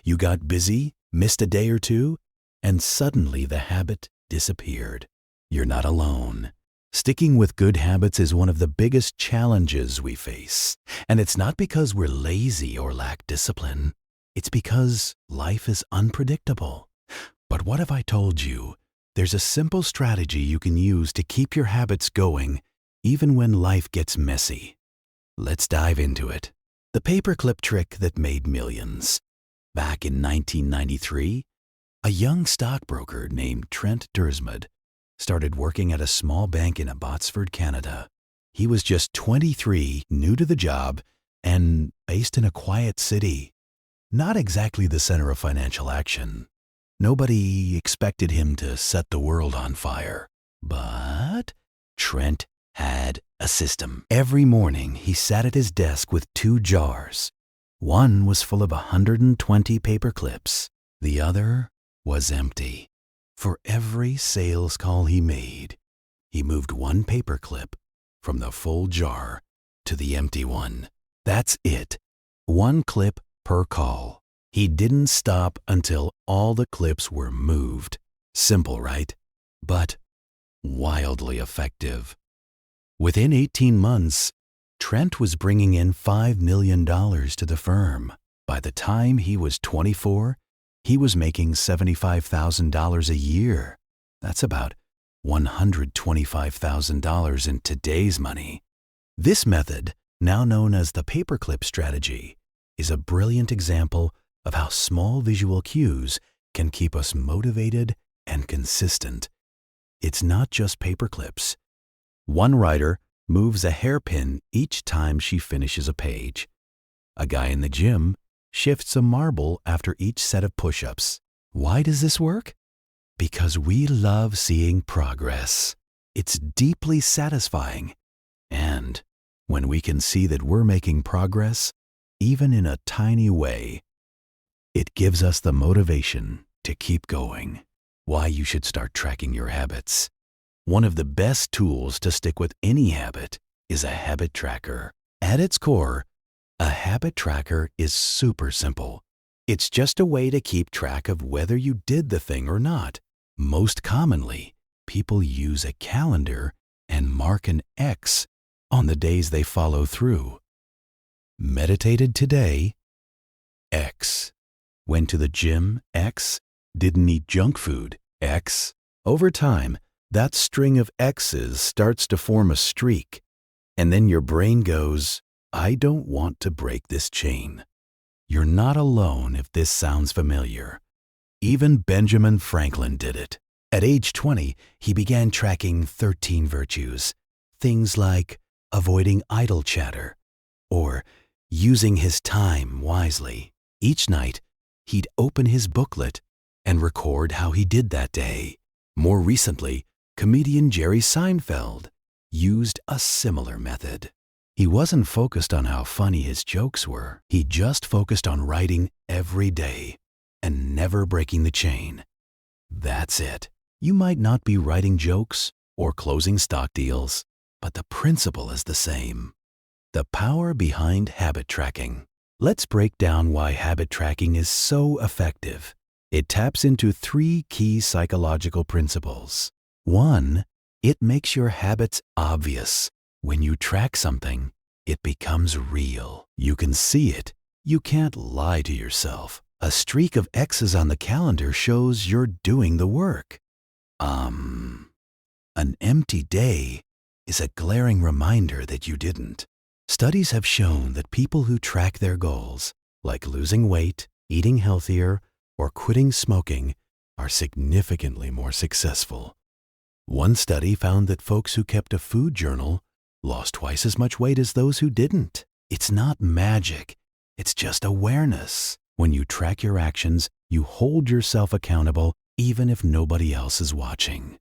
You got busy, missed a day or two, and suddenly the habit disappeared. You're not alone. Sticking with good habits is one of the biggest challenges we face. And it's not because we're lazy or lack discipline. It's because life is unpredictable. But what if I told you there's a simple strategy you can use to keep your habits going even when life gets messy? Let's dive into it. The paperclip trick that made millions. Back in 1993, a young stockbroker named Trent Dersmud started working at a small bank in Abbotsford, Canada. He was just 23, new to the job, and based in a quiet city. Not exactly the center of financial action. Nobody expected him to set the world on fire. But Trent had a system. Every morning, he sat at his desk with 2 jars. One was full of 120 paper clips. The other was empty. For every sales call he made, he moved 1 paper clip from the full jar to the empty one. That's it. 1 clip per call. He didn't stop until all the clips were moved. Simple, right? But wildly effective. Within 18 months, Trent was bringing in $5 million to the firm. By the time he was 24, he was making $75,000 a year. That's about $125,000 in today's money. This method, now known as the paperclip strategy, is a brilliant example of how small visual cues can keep us motivated and consistent. It's not just paperclips. One writer moves a hairpin each time she finishes a page. A guy in the gym shifts a marble after each set of push-ups. Why does this work? Because we love seeing progress. It's deeply satisfying. And when we can see that we're making progress, even in a tiny way, it gives us the motivation to keep going. Why you should start tracking your habits. One of the best tools to stick with any habit is a habit tracker. At its core, a habit tracker is super simple. It's just a way to keep track of whether you did the thing or not. Most commonly, people use a calendar and mark an X on the days they follow through. Meditated today, X. Went to the gym, X. Didn't eat junk food, X. Over time, that string of X's starts to form a streak. And then your brain goes, I don't want to break this chain. You're not alone if this sounds familiar. Even Benjamin Franklin did it. At age 20, he began tracking 13 virtues. Things like avoiding idle chatter or using his time wisely. Each night, he'd open his booklet and record how he did that day. More recently, comedian Jerry Seinfeld used a similar method. He wasn't focused on how funny his jokes were. He just focused on writing every day and never breaking the chain. That's it. You might not be writing jokes or closing stock deals, but the principle is the same. The power behind habit tracking. Let's break down why habit tracking is so effective. It taps into 3 key psychological principles. 1, it makes your habits obvious. When you track something, it becomes real. You can see it. You can't lie to yourself. A streak of X's on the calendar shows you're doing the work. An empty day is a glaring reminder that you didn't. Studies have shown that people who track their goals, like losing weight, eating healthier, or quitting smoking, are significantly more successful. One study found that folks who kept a food journal lost twice as much weight as those who didn't. It's not magic, it's just awareness. When you track your actions, you hold yourself accountable even if nobody else is watching.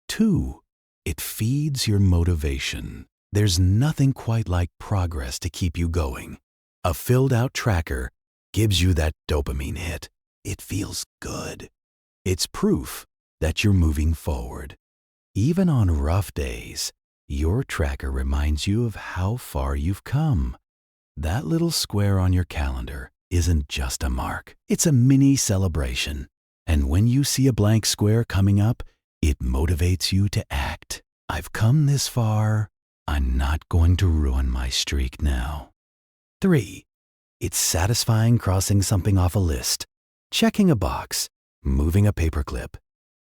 2, it feeds your motivation. There's nothing quite like progress to keep you going. A filled-out tracker gives you that dopamine hit. It feels good. It's proof that you're moving forward. Even on rough days, your tracker reminds you of how far you've come. That little square on your calendar isn't just a mark. It's a mini celebration. And when you see a blank square coming up, it motivates you to act. I've come this far. I'm not going to ruin my streak now. 3, it's satisfying crossing something off a list, checking a box, moving a paperclip.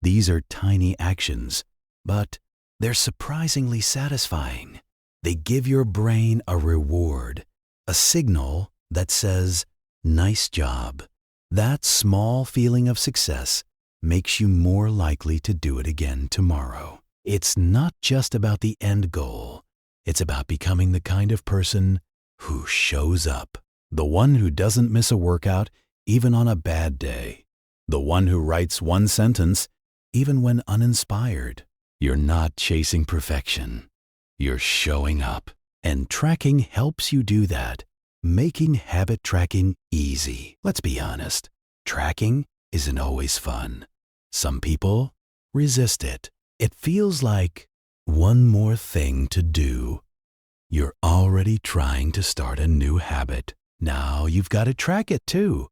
These are tiny actions, but they're surprisingly satisfying. They give your brain a reward, a signal that says, "Nice job." That small feeling of success makes you more likely to do it again tomorrow. It's not just about the end goal. It's about becoming the kind of person who shows up. The one who doesn't miss a workout even on a bad day. The one who writes one sentence even when uninspired. You're not chasing perfection. You're showing up. And tracking helps you do that, making habit tracking easy. Let's be honest, tracking isn't always fun. Some people resist it. It feels like one more thing to do. You're already trying to start a new habit. Now you've got to track it too.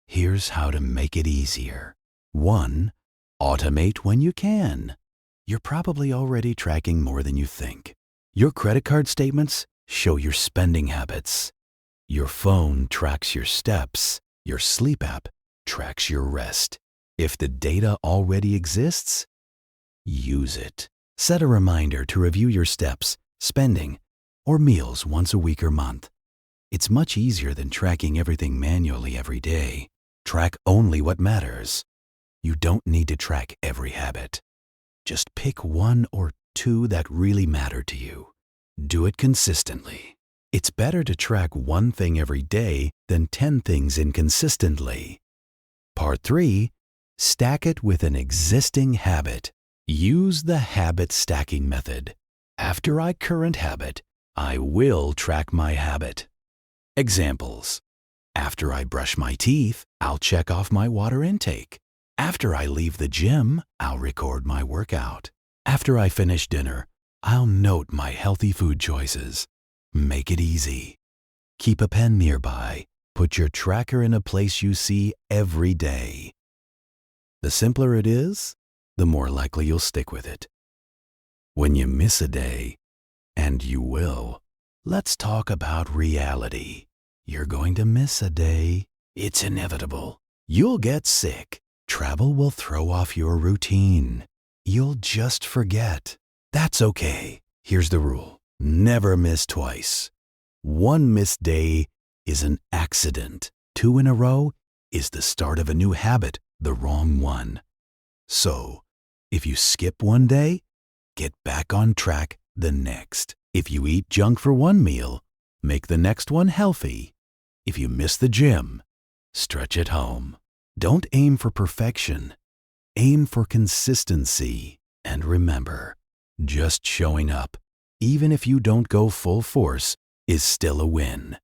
Here's how to make it easier. 1, automate when you can. You're probably already tracking more than you think. Your credit card statements show your spending habits. Your phone tracks your steps. Your sleep app tracks your rest. If the data already exists, use it. Set a reminder to review your steps, spending, or meals once a week or month. It's much easier than tracking everything manually every day. Track only what matters. You don't need to track every habit. Just pick 1 or 2 that really matter to you. Do it consistently. It's better to track one thing every day than 10 things inconsistently. Part 3, stack it with an existing habit. Use the habit stacking method. After my current habit, I will track my habit. Examples. After I brush my teeth, I'll check off my water intake. After I leave the gym, I'll record my workout. After I finish dinner, I'll note my healthy food choices. Make it easy. Keep a pen nearby. Put your tracker in a place you see every day. The simpler it is, the more likely you'll stick with it. When you miss a day, and you will, let's talk about reality. You're going to miss a day. It's inevitable. You'll get sick. Travel will throw off your routine. You'll just forget. That's okay. Here's the rule. Never miss twice. 1 missed day is an accident. 2 in a row is the start of a new habit, the wrong one. So, if you skip one day, get back on track the next. If you eat junk for one meal, make the next one healthy. If you miss the gym, stretch at home. Don't aim for perfection. Aim for consistency. And remember, just showing up, even if you don't go full force, is still a win.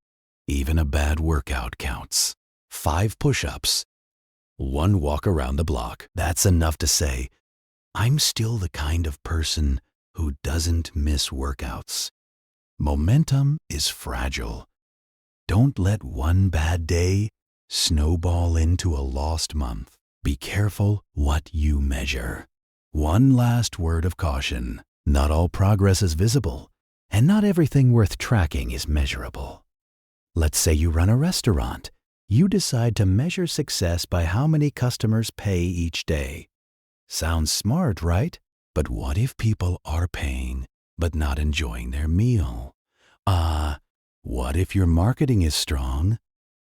Even a bad workout counts. 5 push-ups, 1 walk around the block. That's enough to say, I'm still the kind of person who doesn't miss workouts. Momentum is fragile. Don't let one bad day snowball into a lost month. Be careful what you measure. One last word of caution. Not all progress is visible, and not everything worth tracking is measurable. Let's say you run a restaurant. You decide to measure success by how many customers pay each day. Sounds smart, right? But what if people are paying but not enjoying their meal? What if your marketing is strong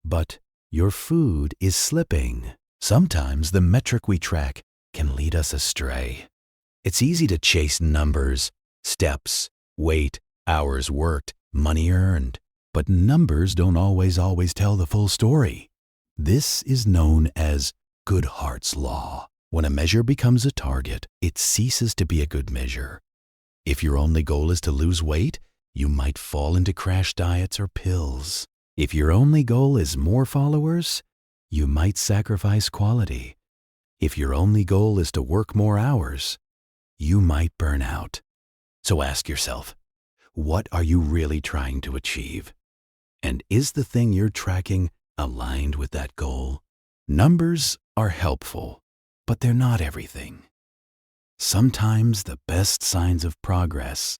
but your food is slipping? Sometimes the metric we track can lead us astray. It's easy to chase numbers, steps, weight, hours worked, money earned. But numbers don't always tell the full story. This is known as Goodhart's Law. When a measure becomes a target, it ceases to be a good measure. If your only goal is to lose weight, you might fall into crash diets or pills. If your only goal is more followers, you might sacrifice quality. If your only goal is to work more hours, you might burn out. So ask yourself, what are you really trying to achieve? And is the thing you're tracking aligned with that goal? Numbers are helpful, but they're not everything. Sometimes the best signs of progress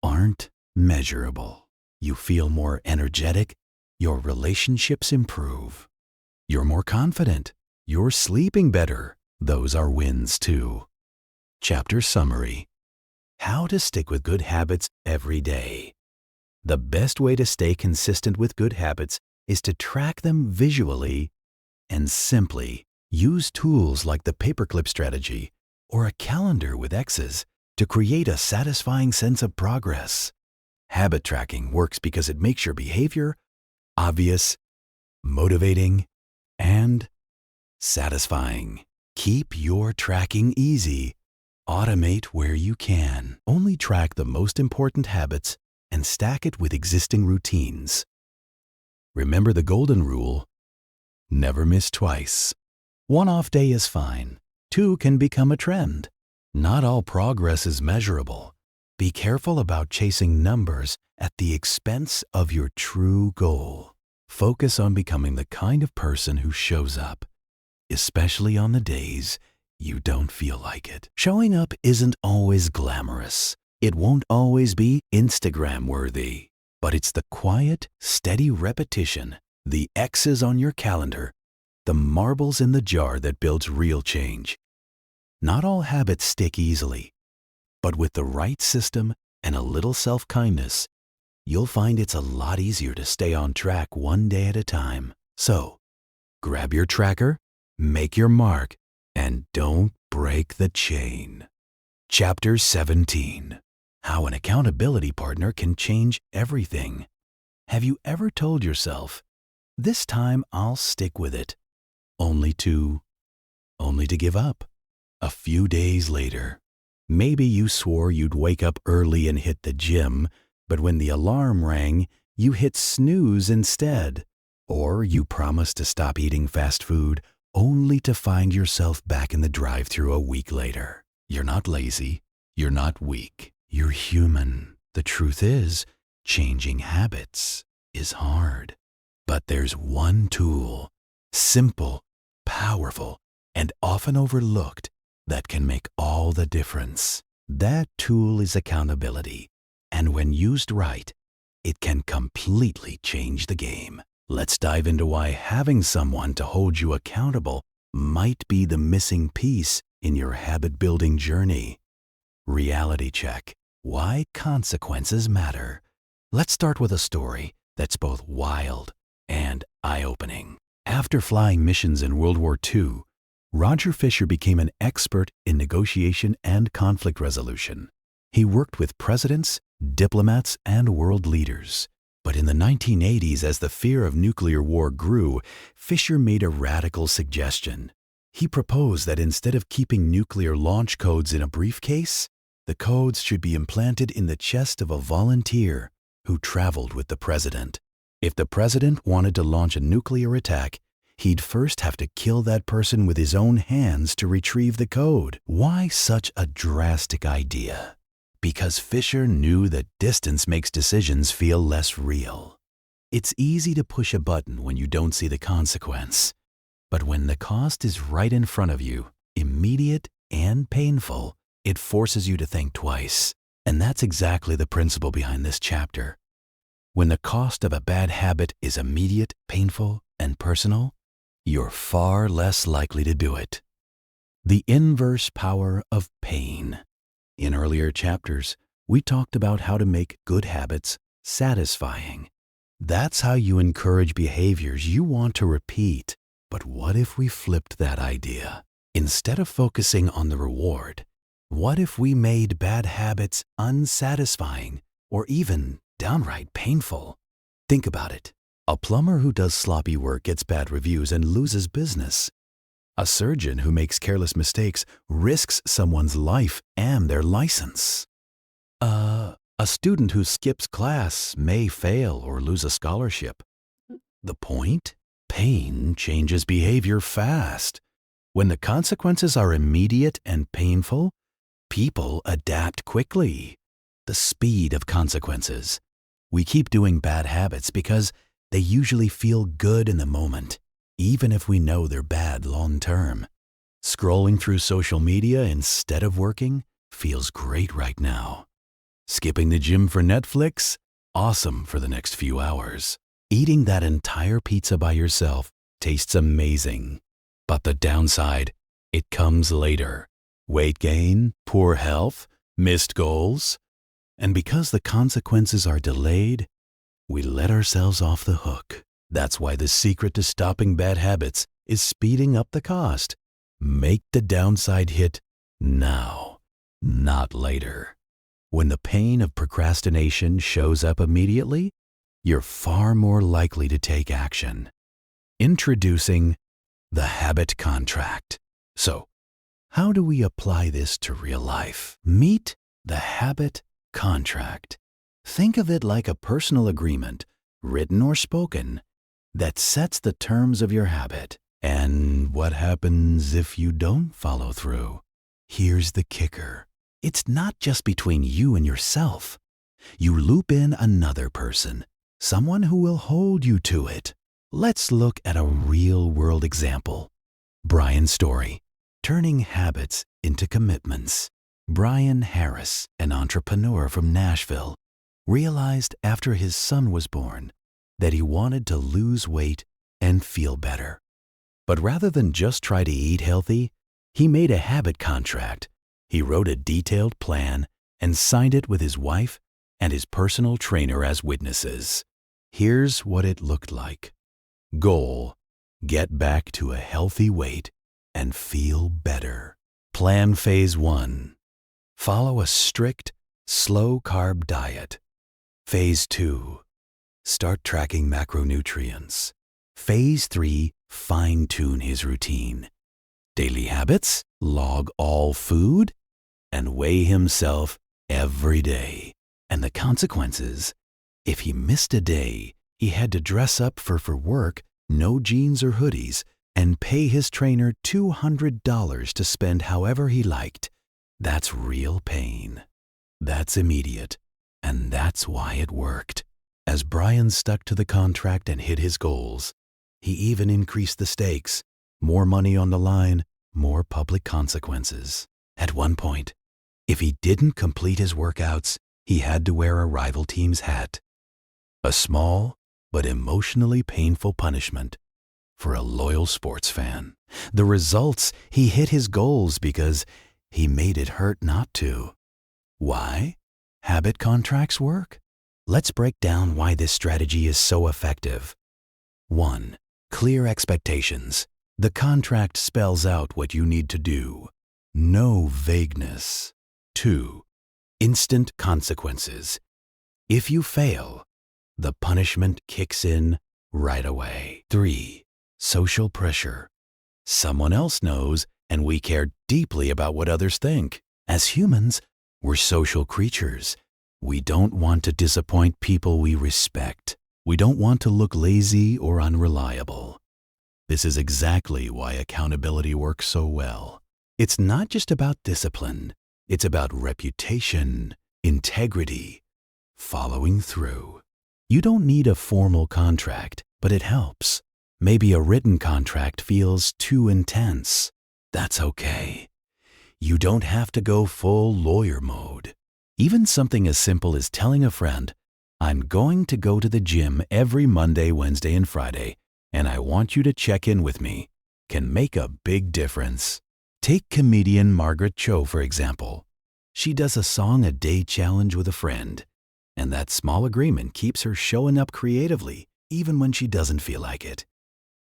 aren't measurable. You feel more energetic, your relationships improve. You're more confident, you're sleeping better. Those are wins too. Chapter summary: how to stick with good habits every day. The best way to stay consistent with good habits is to track them visually and simply. Use tools like the paperclip strategy or a calendar with X's to create a satisfying sense of progress. Habit tracking works because it makes your behavior obvious, motivating, and satisfying. Keep your tracking easy. Automate where you can. Only track the most important habits and stack it with existing routines. Remember the golden rule: never miss twice. One off day is fine. Two can become a trend. Not all progress is measurable. Be careful about chasing numbers at the expense of your true goal. Focus on becoming the kind of person who shows up, especially on the days you don't feel like it. Showing up isn't always glamorous. It won't always be Instagram-worthy. But it's the quiet, steady repetition, the X's on your calendar, the marbles in the jar that builds real change. Not all habits stick easily, but with the right system and a little self-kindness, you'll find it's a lot easier to stay on track one day at a time. So, grab your tracker, make your mark, and don't break the chain. Chapter 17: how an accountability partner can change everything. Have you ever told yourself, this time I'll stick with it, only to give up? A few days later, maybe you swore you'd wake up early and hit the gym, but when the alarm rang, you hit snooze instead. Or you promised to stop eating fast food, only to find yourself back in the drive-thru a week later. You're not lazy. You're not weak. You're human. The truth is, changing habits is hard. But there's one tool, simple, powerful, and often overlooked, that can make all the difference. That tool is accountability. And when used right, it can completely change the game. Let's dive into why having someone to hold you accountable might be the missing piece in your habit-building journey. Reality check: why consequences matter. Let's start with a story that's both wild and eye-opening. After flying missions in World War II, Roger Fisher became an expert in negotiation and conflict resolution. He worked with presidents, diplomats, and world leaders. But in the 1980s, as the fear of nuclear war grew, Fisher made a radical suggestion. He proposed that instead of keeping nuclear launch codes in a briefcase, the codes should be implanted in the chest of a volunteer who traveled with the president. If the president wanted to launch a nuclear attack, he'd first have to kill that person with his own hands to retrieve the code. Why such a drastic idea? Because Fisher knew that distance makes decisions feel less real. It's easy to push a button when you don't see the consequence. But when the cost is right in front of you, immediate and painful, it forces you to think twice. And that's exactly the principle behind this chapter. When the cost of a bad habit is immediate, painful, and personal, you're far less likely to do it. The inverse power of pain. In earlier chapters, we talked about how to make good habits satisfying. That's how you encourage behaviors you want to repeat. But what if we flipped that idea? Instead of focusing on the reward, what if we made bad habits unsatisfying or even downright painful? Think about it. A plumber who does sloppy work gets bad reviews and loses business. A surgeon who makes careless mistakes risks someone's life and their license. A student who skips class may fail or lose a scholarship. The point? Pain changes behavior fast. When the consequences are immediate and painful, people adapt quickly. The speed of consequences. We keep doing bad habits because they usually feel good in the moment, even if we know they're bad long term. Scrolling through social media instead of working feels great right now. Skipping the gym for Netflix? Awesome for the next few hours. Eating that entire pizza by yourself tastes amazing. But the downside, it comes later. Weight gain, poor health, missed goals. And because the consequences are delayed, we let ourselves off the hook. That's why the secret to stopping bad habits is speeding up the cost. Make the downside hit now, not later. When the pain of procrastination shows up immediately, you're far more likely to take action. Introducing the habit contract. So, how do we apply this to real life? Meet the habit contract. Think of it like a personal agreement, written or spoken, that sets the terms of your habit. And what happens if you don't follow through? Here's the kicker. It's not just between you and yourself. You loop in another person, someone who will hold you to it. Let's look at a real-world example. Brian's story, turning habits into commitments. Brian Harris, an entrepreneur from Nashville, realized after his son was born that he wanted to lose weight and feel better. But rather than just try to eat healthy, he made a habit contract. He wrote a detailed plan and signed it with his wife and his personal trainer as witnesses. Here's what it looked like. Goal: get back to a healthy weight and feel better. Plan phase 1. Follow a strict, slow-carb diet. Phase 2. Start tracking macronutrients. Phase 3. Fine-tune his routine. Daily habits: log all food and weigh himself every day. And the consequences: if he missed a day, he had to dress up for work, no jeans or hoodies, and pay his trainer $200 to spend however he liked. That's real pain. That's immediate. And that's why it worked. As Brian stuck to the contract and hit his goals, he even increased the stakes. More money on the line, more public consequences. At one point, if he didn't complete his workouts, he had to wear a rival team's hat. A small but emotionally painful punishment for a loyal sports fan. The results: he hit his goals because he made it hurt not to. Why? Habit contracts work. Let's break down why this strategy is so effective. 1. Clear expectations. The contract spells out what you need to do. No vagueness. 2. Instant consequences. If you fail, the punishment kicks in right away. 3. Social pressure. Someone else knows, and we care deeply about what others think. As humans, we're social creatures. We don't want to disappoint people we respect. We don't want to look lazy or unreliable. This is exactly why accountability works so well. It's not just about discipline. It's about reputation, integrity, following through. You don't need a formal contract, but it helps. Maybe a written contract feels too intense. That's okay. You don't have to go full lawyer mode. Even something as simple as telling a friend, "I'm going to go to the gym every Monday, Wednesday, and Friday, and I want you to check in with me, can make a big difference. Take comedian Margaret Cho, for example. She does a song-a-day challenge with a friend, and that small agreement keeps her showing up creatively even when she doesn't feel like it.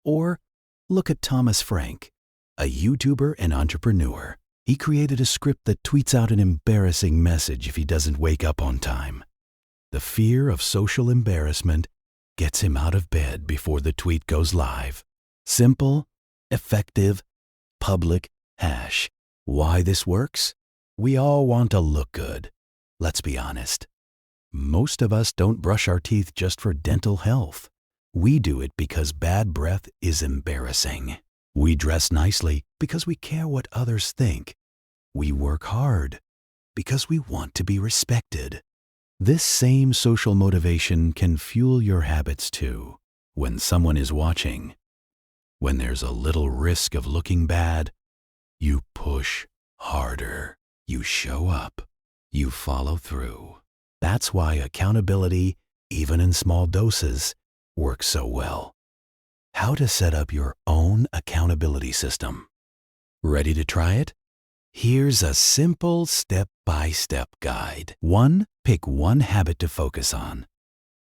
Or look at Thomas Frank, a YouTuber and entrepreneur. He created a script that tweets out an embarrassing message if he doesn't wake up on time. The fear of social embarrassment gets him out of bed before the tweet goes live. Simple, effective, public, hash. Why this works? We all want to look good. Let's be honest. Most of us don't brush our teeth just for dental health. We do it because bad breath is embarrassing. We dress nicely because we care what others think. We work hard because we want to be respected. This same social motivation can fuel your habits too. When someone is watching, when there's a little risk of looking bad, you push harder. You show up. You follow through. That's why accountability, even in small doses, works so well. How to set up your own accountability system. Ready to try it? Here's a simple step-by-step guide. 1. Pick one habit to focus on.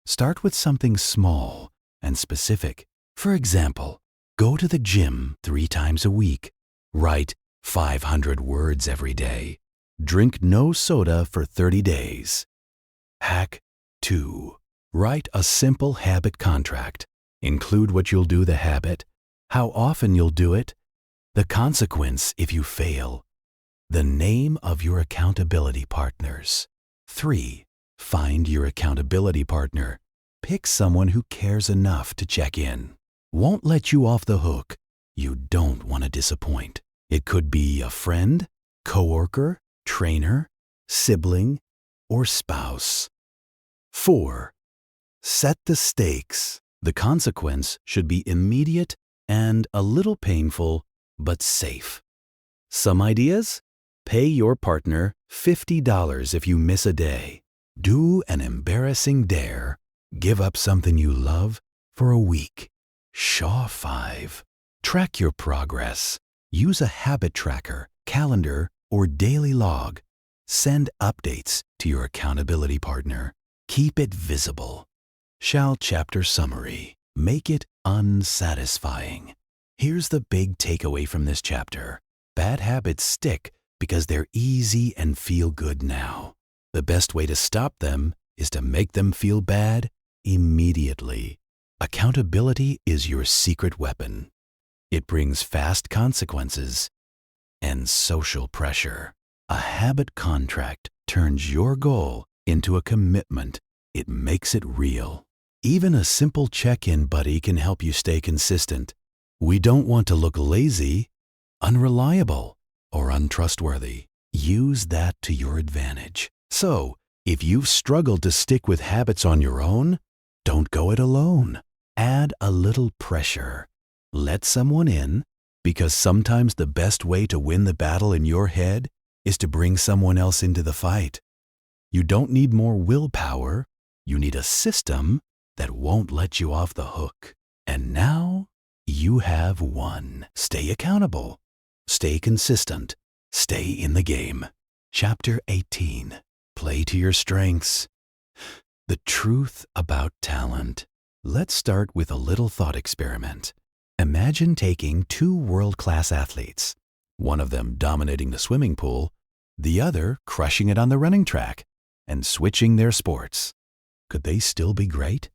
Start with something small and specific. For example, go to the gym 3 times a week. Write 500 words every day. Drink no soda for 30 days. Hack 2. Write a simple habit contract. Include what you'll do the habit, how often you'll do it, the consequence if you fail, the name of your accountability partners. 3. Find your accountability partner. Pick someone who cares enough to check in. Won't let you off the hook. You don't want to disappoint. It could be a friend, coworker, trainer, sibling, or spouse. 4. Set the stakes. The consequence should be immediate and a little painful, but safe. Some ideas? Pay your partner $50 if you miss a day. Do an embarrassing dare. Give up something you love for a week. Shaw 5. Track your progress. Use a habit tracker, calendar, or daily log. Send updates to your accountability partner. Keep it visible. Shall chapter summary. Make it unsatisfying. Here's the big takeaway from this chapter. Bad habits stick because they're easy and feel good now. The best way to stop them is to make them feel bad immediately. Accountability is your secret weapon. It brings fast consequences and social pressure. A habit contract turns your goal into a commitment. It makes it real. Even a simple check-in buddy can help you stay consistent. We don't want to look lazy, unreliable, or untrustworthy. Use that to your advantage. So, if you've struggled to stick with habits on your own, don't go it alone. Add a little pressure. Let someone in, because sometimes the best way to win the battle in your head is to bring someone else into the fight. You don't need more willpower. You need a system that won't let you off the hook. And now you have won. Stay accountable. Stay consistent. Stay in the game. Chapter 18. Play to your strengths. The truth about talent. Let's start with a little thought experiment. Imagine taking 2 world-class athletes, one of them dominating the swimming pool, the other crushing it on the running track, and switching their sports. Could they still be great?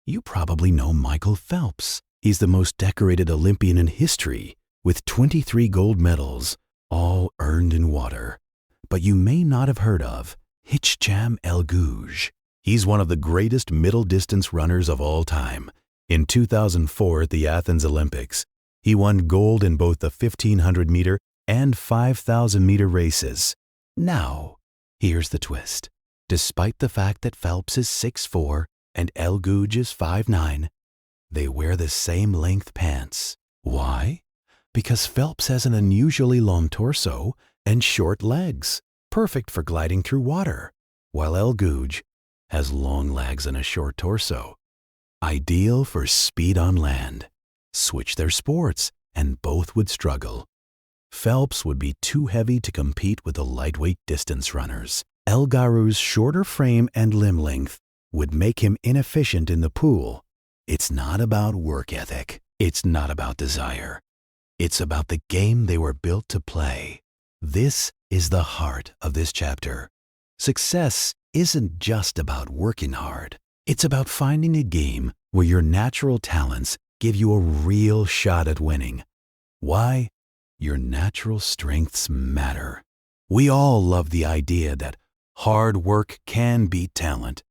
You probably know Michael Phelps. He's the most decorated Olympian in history, with 23 gold medals, all earned in water. But you may not have heard of Hicham El Guj. He's one of the greatest middle-distance runners of all time. In 2004 at the Athens Olympics, he won gold in both the 1,500-meter and 5,000-meter races. Now, here's the twist. Despite the fact that Phelps is 6'4" and El Guj is 5'9", they wear the same length pants. Why? Because Phelps has an unusually long torso and short legs, perfect for gliding through water, while El Guj has long legs and a short torso, ideal for speed on land. switch their sports, and both would struggle. Phelps would be too heavy to compete with the lightweight distance runners. El Garou's shorter frame and limb length would make him inefficient in the pool. It's not about work ethic. It's not about desire. It's about the game they were built to play. This is the heart of this chapter. Success isn't just about working hard. It's about finding a game where your natural talents give you a real shot at winning. Why? Your natural strengths matter. We all love the idea that hard work can beat talent.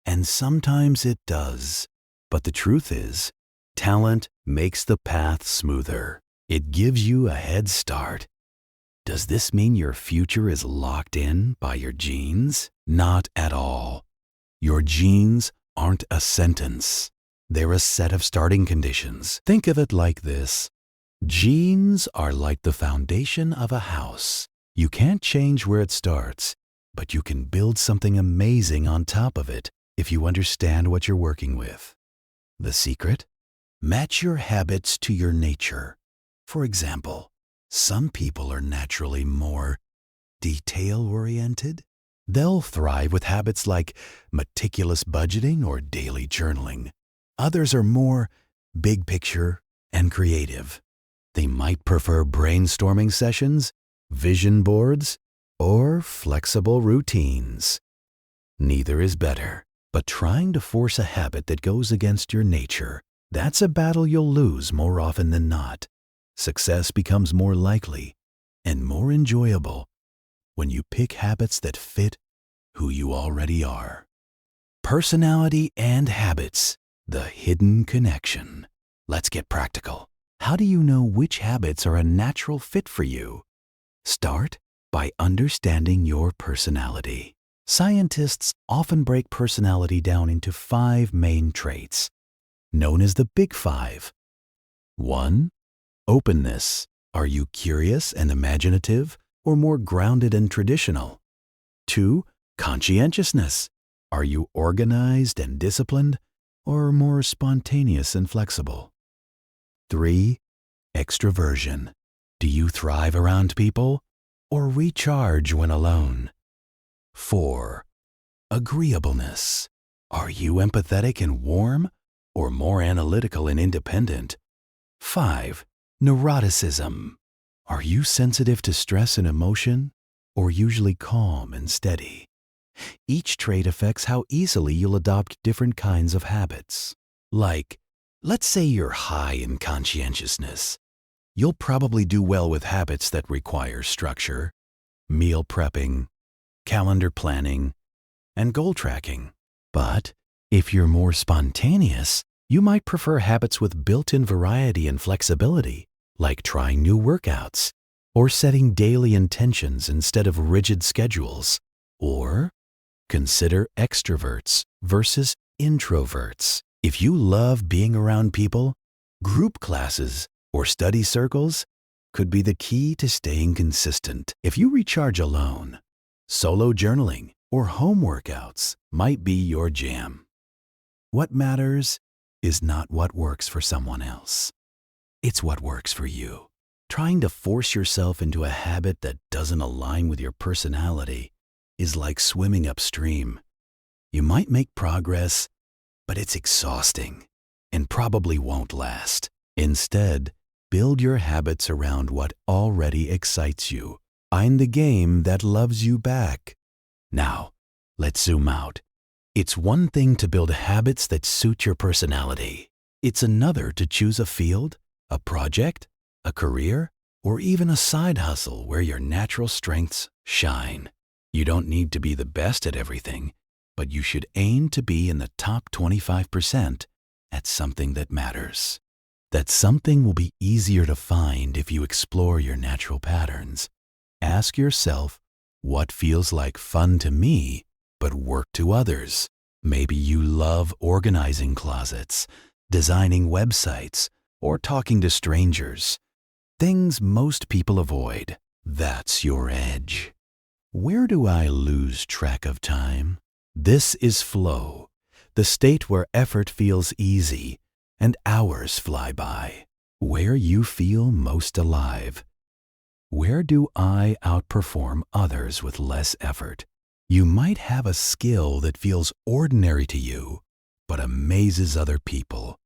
And sometimes it does. But the truth is, talent makes the path smoother. It gives you a head start. Does this mean your future is locked in by your genes? Not at all. Your genes aren't a sentence. They're a set of starting conditions. Think of it like this. Genes are like the foundation of a house. You can't change where it starts, but you can build something amazing on top of it if you understand what you're working with. The secret? Match your habits to your nature. For example, some people are naturally more detail-oriented. They'll thrive with habits like meticulous budgeting or daily journaling. Others are more big picture and creative. They might prefer brainstorming sessions, vision boards, or flexible routines. Neither is better, but trying to force a habit that goes against your nature, that's a battle you'll lose more often than not. Success becomes more likely and more enjoyable when you pick habits that fit who you already are. Personality and habits, the hidden connection. Let's get practical. How do you know which habits are a natural fit for you? Start by understanding your personality. Scientists often break personality down into 5 main traits, known as the Big Five. 1. Openness. Are you curious and imaginative, or more grounded and traditional? 2. Conscientiousness. Are you organized and disciplined, or more spontaneous and flexible? 3. Extroversion. Do you thrive around people, or recharge when alone? 4. Agreeableness. Are you empathetic and warm, or more analytical and independent? 5. Neuroticism. Are you sensitive to stress and emotion, or usually calm and steady? Each trait affects how easily you'll adopt different kinds of habits. Like, let's say you're high in conscientiousness. You'll probably do well with habits that require structure, meal prepping, calendar planning, and goal tracking. But if you're more spontaneous, you might prefer habits with built-in variety and flexibility, like trying new workouts, or setting daily intentions instead of rigid schedules. Or consider extroverts versus introverts. If you love being around people, group classes or study circles could be the key to staying consistent. If you recharge alone, solo journaling or home workouts might be your jam. What matters is not what works for someone else. It's what works for you. Trying to force yourself into a habit that doesn't align with your personality is like swimming upstream. You might make progress, but it's exhausting and probably won't last. Instead, build your habits around what already excites you. Find the game that loves you back. Now, let's zoom out. It's one thing to build habits that suit your personality. It's another to choose a field, a project, a career, or even a side hustle where your natural strengths shine. You don't need to be the best at everything, but you should aim to be in the top 25% at something that matters. That something will be easier to find if you explore your natural patterns. Ask yourself, what feels like fun to me, but work to others? Maybe you love organizing closets, designing websites, or talking to strangers. Things most people avoid. That's your edge. Where do I lose track of time? This is flow, the state where effort feels easy and hours fly by. Where you feel most alive. Where do I outperform others with less effort? You might have a skill that feels ordinary to you, but amazes other people.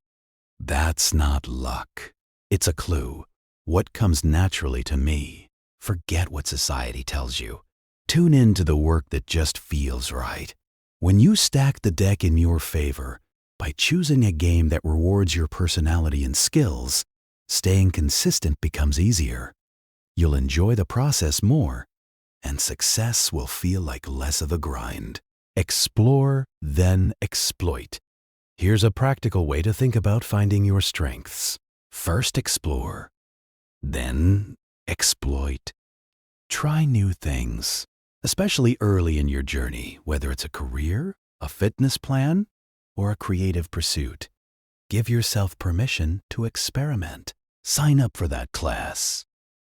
That's not luck. It's a clue. What comes naturally to me? Forget what society tells you. Tune in to the work that just feels right. When you stack the deck in your favor, by choosing a game that rewards your personality and skills, staying consistent becomes easier. You'll enjoy the process more, and success will feel like less of a grind. Explore, then exploit. Here's a practical way to think about finding your strengths. First explore, then exploit. Try new things, especially early in your journey, whether it's a career, a fitness plan, or a creative pursuit. Give yourself permission to experiment. Sign up for that class.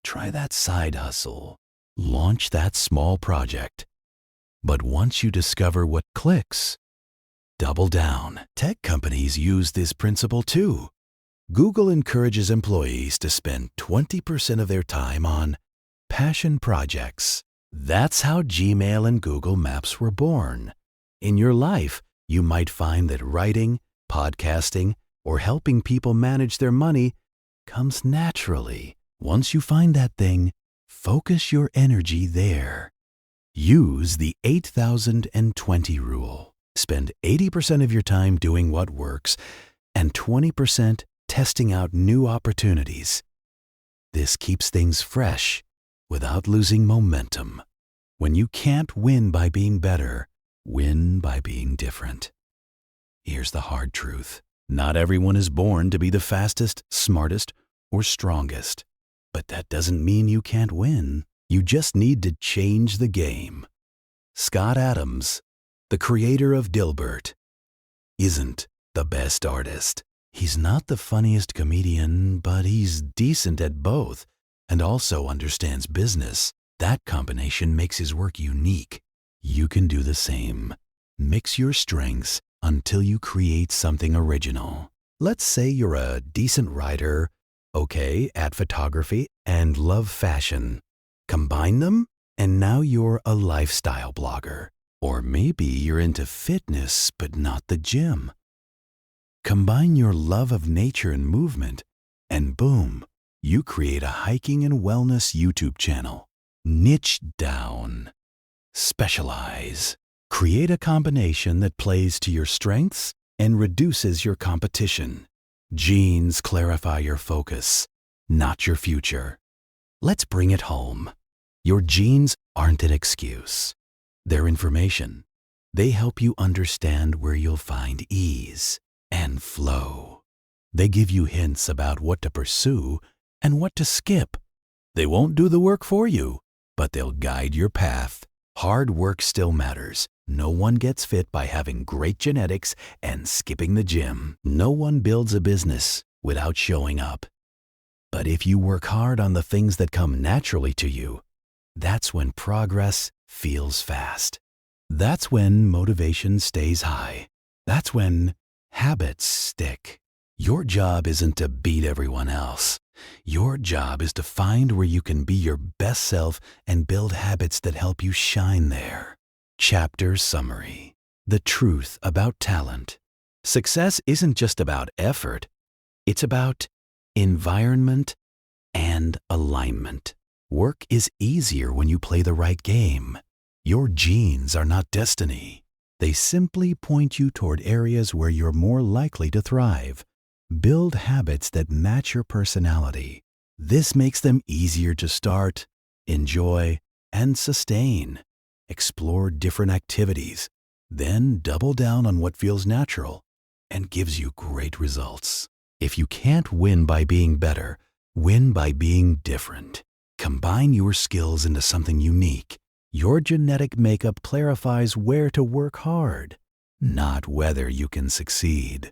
Try that side hustle. Launch that small project. But once you discover what clicks, double down. Tech companies use this principle too. Google encourages employees to spend 20% of their time on passion projects. That's how Gmail and Google Maps were born. In your life, you might find that writing, podcasting, or helping people manage their money comes naturally. Once you find that thing, focus your energy there. Use the 8020 rule. Spend 80% of your time doing what works and 20% testing out new opportunities. This keeps things fresh without losing momentum. When you can't win by being better, win by being different. Here's the hard truth. Not everyone is born to be the fastest, smartest, or strongest. But that doesn't mean you can't win. You just need to change the game. Scott Adams, the creator of Dilbert, isn't the best artist. He's not the funniest comedian, but he's decent at both and also understands business. That combination makes his work unique. You can do the same. Mix your strengths until you create something original. Let's say you're a decent writer, okay at photography, and love fashion. Combine them, and now you're a lifestyle blogger. Or maybe you're into fitness, but not the gym. Combine your love of nature and movement, and boom, you create a hiking and wellness YouTube channel. Niche down. Specialize. Create a combination that plays to your strengths and reduces your competition. Genes clarify your focus, not your future. Let's bring it home. Your genes aren't an excuse. They're information. They help you understand where you'll find ease and flow. They give you hints about what to pursue and what to skip. They won't do the work for you, but they'll guide your path. Hard work still matters. No one gets fit by having great genetics and skipping the gym. No one builds a business without showing up. But if you work hard on the things that come naturally to you, that's when progress feels fast. That's when motivation stays high. That's when habits stick. Your job isn't to beat everyone else. Your job is to find where you can be your best self and build habits that help you shine there. Chapter summary. The truth about talent. Success isn't just about effort. It's about environment and alignment. Work is easier when you play the right game. Your genes are not destiny. They simply point you toward areas where you're more likely to thrive. Build habits that match your personality. This makes them easier to start, enjoy, and sustain. Explore different activities, then double down on what feels natural and gives you great results. If you can't win by being better, win by being different. Combine your skills into something unique. Your genetic makeup clarifies where to work hard, not whether you can succeed.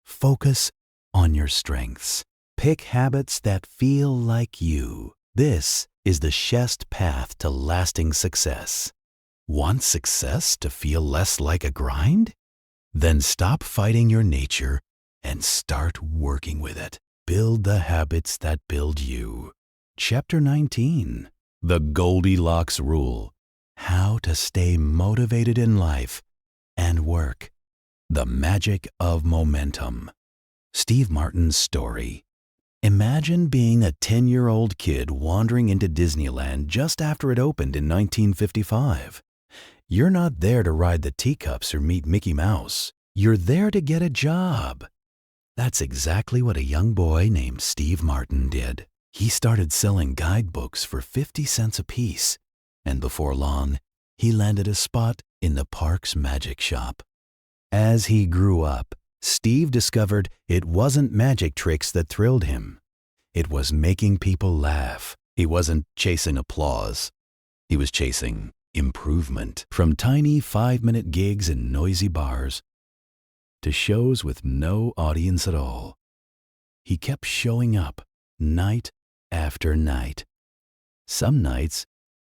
Focus on your strengths. Pick habits that feel like you. This is the Shest path to lasting success. Want success to feel less like a grind? Then stop fighting your nature and start working with it. Build the habits that build you. Chapter 19. The Goldilocks Rule. How to stay motivated in life and work. The magic of momentum. Steve Martin's story. Imagine being a 10-year-old kid wandering into Disneyland just after it opened in 1955. You're not there to ride the teacups or meet Mickey Mouse. You're there to get a job. That's exactly what a young boy named Steve Martin did. He started selling guidebooks for 50 cents apiece, and before long, he landed a spot in the park's magic shop. As he grew up, Steve discovered it wasn't magic tricks that thrilled him. It was making people laugh. He wasn't chasing applause. He was chasing improvement. From tiny 5-minute gigs in noisy bars to shows with no audience at all. He kept showing up night after night. Some nights,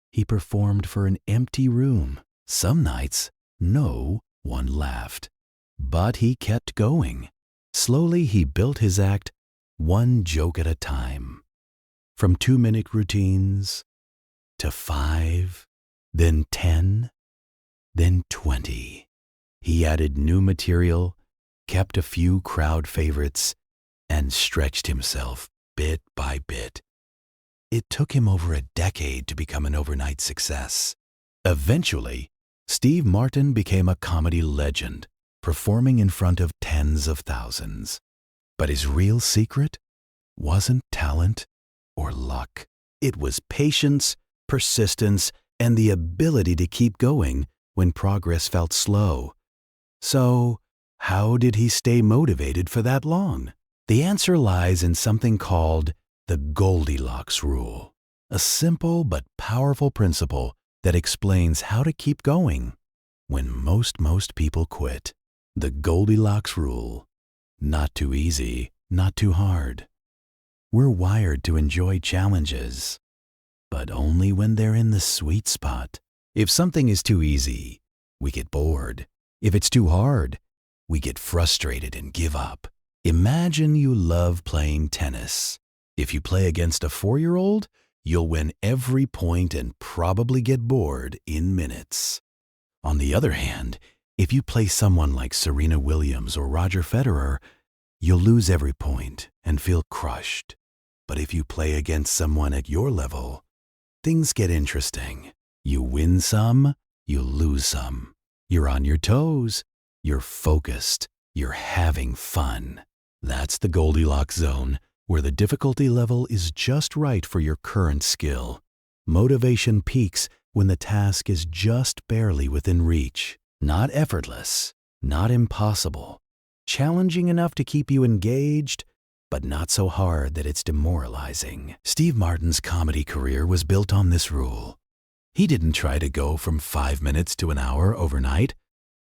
he performed for an empty room. Some nights, no one laughed. But he kept going. Slowly, he built his act one joke at a time. From 2-minute routines to 5, then 10, then 20. He added new material, kept a few crowd favorites, and stretched himself bit by bit. It took him over a decade to become an overnight success. Eventually, Steve Martin became a comedy legend, performing in front of tens of thousands. But his real secret wasn't talent or luck. It was patience, persistence, and the ability to keep going when progress felt slow. So, how did he stay motivated for that long? The answer lies in something called the Goldilocks Rule, a simple but powerful principle that explains how to keep going when most people quit. The Goldilocks Rule. Not too easy, not too hard. We're wired to enjoy challenges, but only when they're in the sweet spot. If something is too easy, we get bored. If it's too hard, we get frustrated and give up. Imagine you love playing tennis. If you play against a 4-year-old, you'll win every point and probably get bored in minutes. On the other hand, if you play someone like Serena Williams or Roger Federer, you'll lose every point and feel crushed. But if you play against someone at your level, things get interesting. You win some, you lose some. You're on your toes, you're focused, you're having fun. That's the Goldilocks zone, where the difficulty level is just right for your current skill. Motivation peaks when the task is just barely within reach. Not effortless, not impossible. Challenging enough to keep you engaged, but not so hard that it's demoralizing. Steve Martin's comedy career was built on this rule. He didn't try to go from 5 minutes to an hour overnight.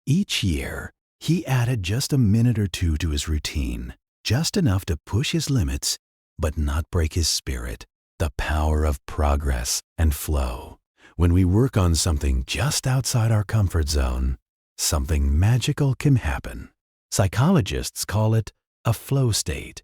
Each year, he added just a minute or two to his routine, just enough to push his limits, but not break his spirit. The power of progress and flow. When we work on something just outside our comfort zone, something magical can happen. Psychologists call it a flow state.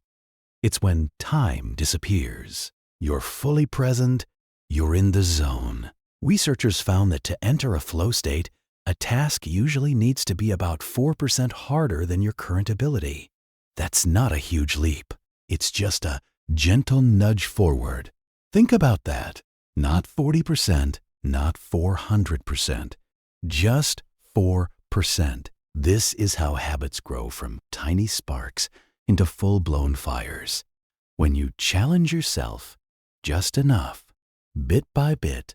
It's when time disappears. You're fully present, you're in the zone. Researchers found that to enter a flow state, a task usually needs to be about 4% harder than your current ability. That's not a huge leap. It's just a gentle nudge forward. Think about that. Not 40%, not 400%, just 4%. This is how habits grow from tiny sparks into full-blown fires. When you challenge yourself just enough, bit by bit,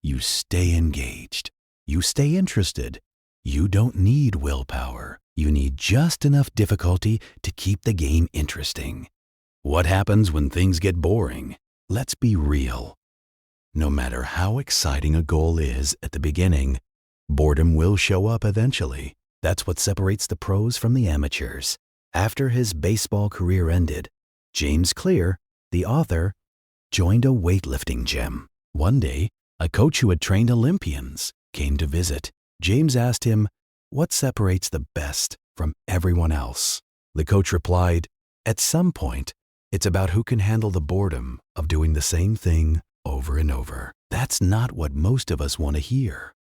you stay engaged. You stay interested. You don't need willpower. You need just enough difficulty to keep the game interesting. What happens when things get boring? Let's be real. No matter how exciting a goal is at the beginning, boredom will show up eventually. That's what separates the pros from the amateurs. After his baseball career ended, James Clear, the author, joined a weightlifting gym. One day, a coach who had trained Olympians came to visit. James asked him, what separates the best from everyone else? The coach replied, "At some point, it's about who can handle the boredom of doing the same thing over and over." That's not what most of us want to hear.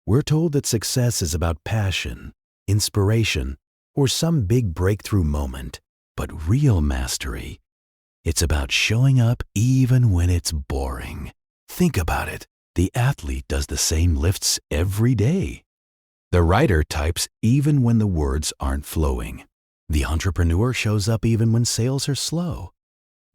We're told that success is about passion, inspiration, or some big breakthrough moment. But real mastery, it's about showing up even when it's boring. Think about it. The athlete does the same lifts every day. The writer types even when the words aren't flowing. The entrepreneur shows up even when sales are slow.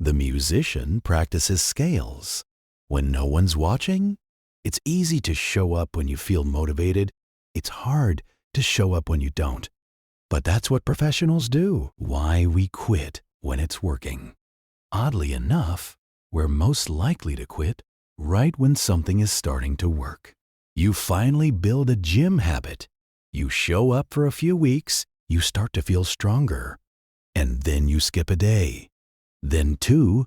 The musician practices scales. When no one's watching, it's easy to show up when you feel motivated. It's hard to show up when you don't. But that's what professionals do. Why we quit when it's working. Oddly enough, we're most likely to quit right when something is starting to work. You finally build a gym habit. You show up for a few weeks, you start to feel stronger. And then you skip a day. Then 2.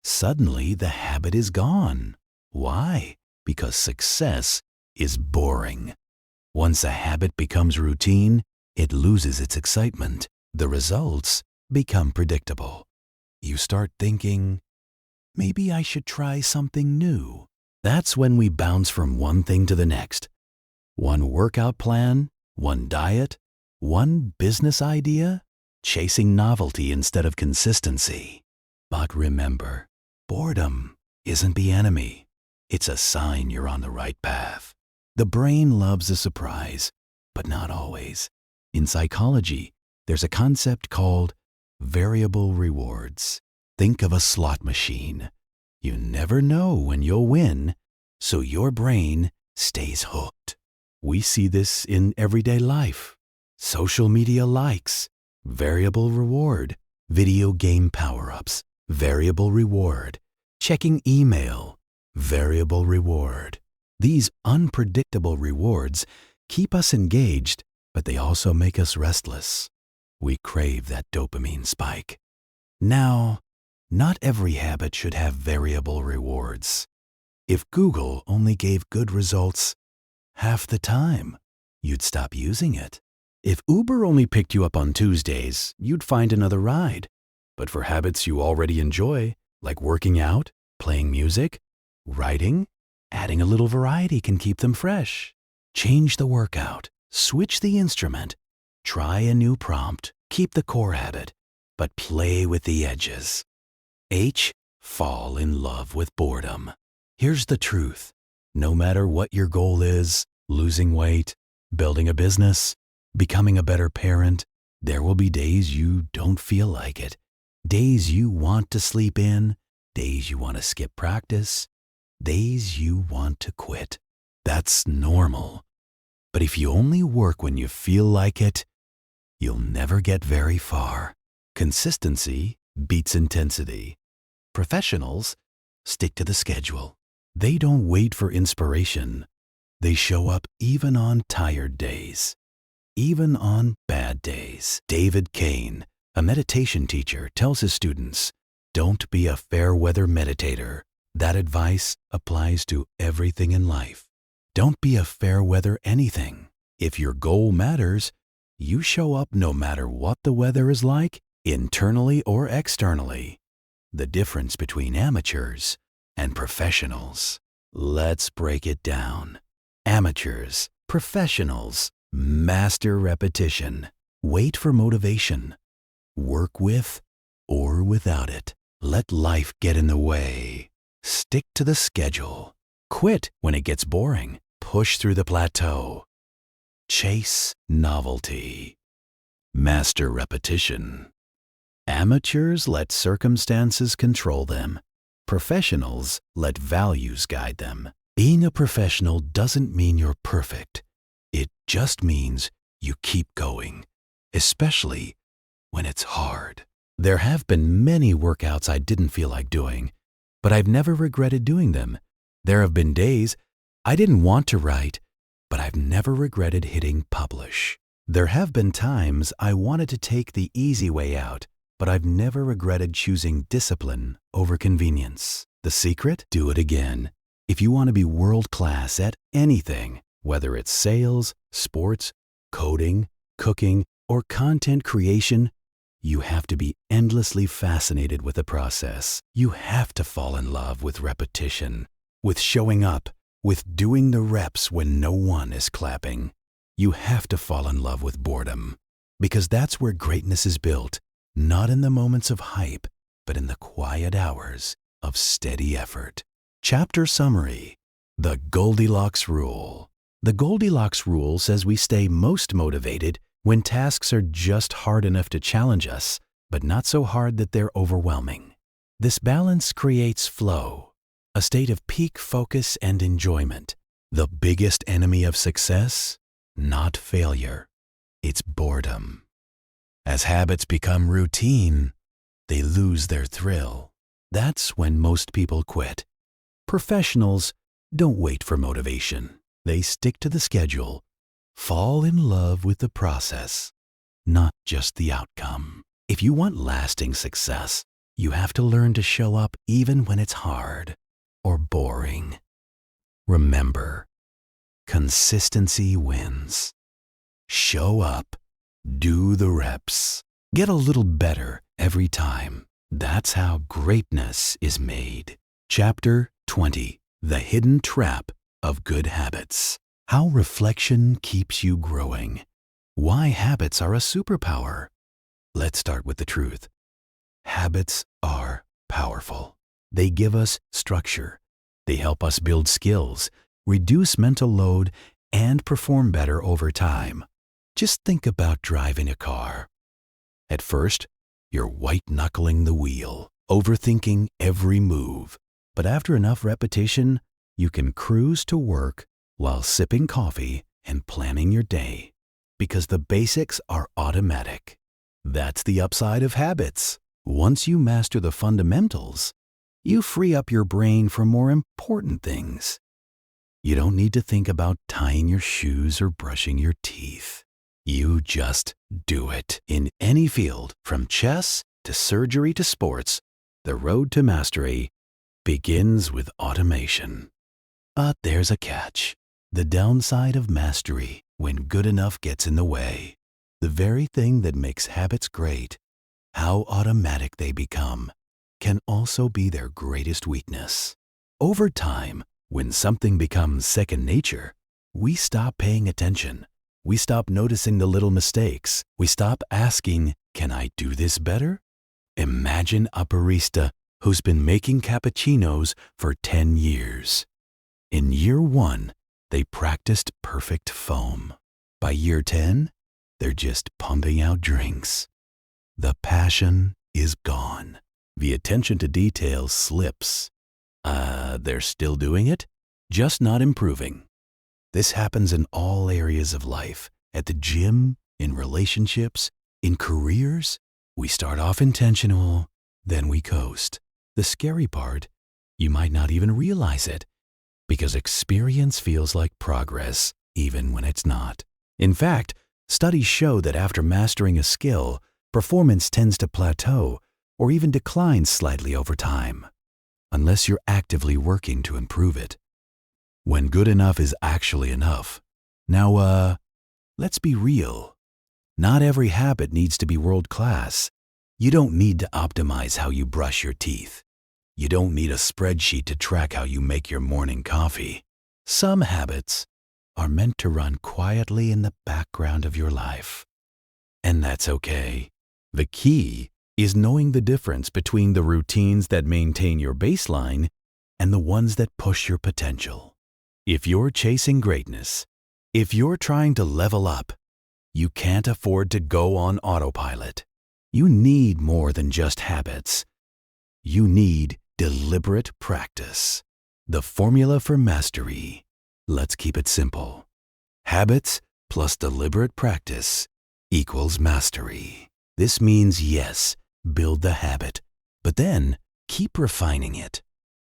Suddenly the habit is gone. Why? Because success is boring. Once a habit becomes routine, it loses its excitement. The results become predictable. You start thinking, maybe I should try something new. That's when we bounce from one thing to the next. One workout plan, one diet, one business idea, chasing novelty instead of consistency. But remember, boredom isn't the enemy. It's a sign you're on the right path. The brain loves a surprise, but not always. In psychology, there's a concept called variable rewards. Think of a slot machine. You never know when you'll win, so your brain stays hooked. We see this in everyday life. Social media likes, variable reward. Video game power-ups, variable reward. Checking email, variable reward. These unpredictable rewards keep us engaged, but they also make us restless. We crave that dopamine spike. Now, not every habit should have variable rewards. If Google only gave good results half the time, you'd stop using it. If Uber only picked you up on Tuesdays, you'd find another ride. But for habits you already enjoy, like working out, playing music, writing, adding a little variety can keep them fresh. Change the workout, switch the instrument, try a new prompt, keep the core habit, but play with the edges. H. Fall in love with boredom. Here's the truth. No matter what your goal is, losing weight, building a business, becoming a better parent, there will be days you don't feel like it. Days you want to sleep in, days you want to skip practice, days you want to quit. That's normal. But if you only work when you feel like it, you'll never get very far. Consistency beats intensity. Professionals stick to the schedule. They don't wait for inspiration. They show up even on tired days, even on bad days. David Kane, a meditation teacher, tells his students, "Don't be a fair-weather meditator." That advice applies to everything in life. Don't be a fair-weather anything. If your goal matters, you show up no matter what the weather is like, internally or externally. The difference between amateurs and professionals. Let's break it down. Amateurs, professionals, master repetition. Wait for motivation. Work with or without it. Let life get in the way. Stick to the schedule. Quit when it gets boring. Push through the plateau. Chase novelty. Master repetition. Amateurs let circumstances control them. Professionals let values guide them. Being a professional doesn't mean you're perfect. It just means you keep going, especially when it's hard. There have been many workouts I didn't feel like doing, but I've never regretted doing them. There have been days I didn't want to write, but I've never regretted hitting publish. There have been times I wanted to take the easy way out, but I've never regretted choosing discipline over convenience. The secret? Do it again. If you want to be world-class at anything, whether it's sales, sports, coding, cooking, or content creation, You have to be endlessly fascinated with the process. You have to fall in love with repetition, with showing up, with doing the reps when no one is clapping. You have to fall in love with boredom, because that's where greatness is built, not in the moments of hype, but in the quiet hours of steady effort. Chapter summary: The Goldilocks Rule. The Goldilocks Rule says we stay most motivated when tasks are just hard enough to challenge us, but not so hard that they're overwhelming. This balance creates flow, a state of peak focus and enjoyment. The biggest enemy of success? Not failure. It's boredom. As habits become routine, they lose their thrill. That's when most people quit. Professionals don't wait for motivation. They stick to the schedule. Fall in love with the process, not just the outcome. If you want lasting success, you have to learn to show up even when it's hard or boring. Remember, consistency wins. Show up, do the reps, get a little better every time. That's how greatness is made. Chapter 20: The Hidden Trap of Good Habits. How reflection keeps you growing. Why habits are a superpower. Let's start with the truth. Habits are powerful. They give us structure. They help us build skills, reduce mental load, and perform better over time. Just think about driving a car. At first, you're white-knuckling the wheel, overthinking every move. But after enough repetition, you can cruise to work while sipping coffee and planning your day, because the basics are automatic. That's the upside of habits. Once you master the fundamentals, you free up your brain for more important things. You don't need to think about tying your shoes or brushing your teeth. You just do it. In any field, from chess to surgery to sports, the road to mastery begins with automation. But there's a catch. The downside of mastery, when good enough gets in the way. The very thing that makes habits great, how automatic they become, can also be their greatest weakness. Over time, when something becomes second nature, we stop paying attention. We stop noticing the little mistakes. We stop asking, can I do this better? Imagine a barista who's been making cappuccinos for 10 years. In year 1, they practiced perfect foam. By year 10, they're just pumping out drinks. The passion is gone. The attention to detail slips. They're still doing it, just not improving. This happens in all areas of life, at the gym, in relationships, in careers. We start off intentional, then we coast. The scary part, you might not even realize it, because experience feels like progress, even when it's not. In fact, studies show that after mastering a skill, performance tends to plateau or even decline slightly over time, unless you're actively working to improve it. When good enough is actually enough. Now, let's be real. Not every habit needs to be world-class. You don't need to optimize how you brush your teeth. You don't need a spreadsheet to track how you make your morning coffee. Some habits are meant to run quietly in the background of your life. And that's okay. The key is knowing the difference between the routines that maintain your baseline and the ones that push your potential. If you're chasing greatness, if you're trying to level up, you can't afford to go on autopilot. You need more than just habits. You need deliberate practice. The formula for mastery. Let's keep it simple. Habits plus deliberate practice equals mastery. This means, yes, build the habit, but then keep refining it.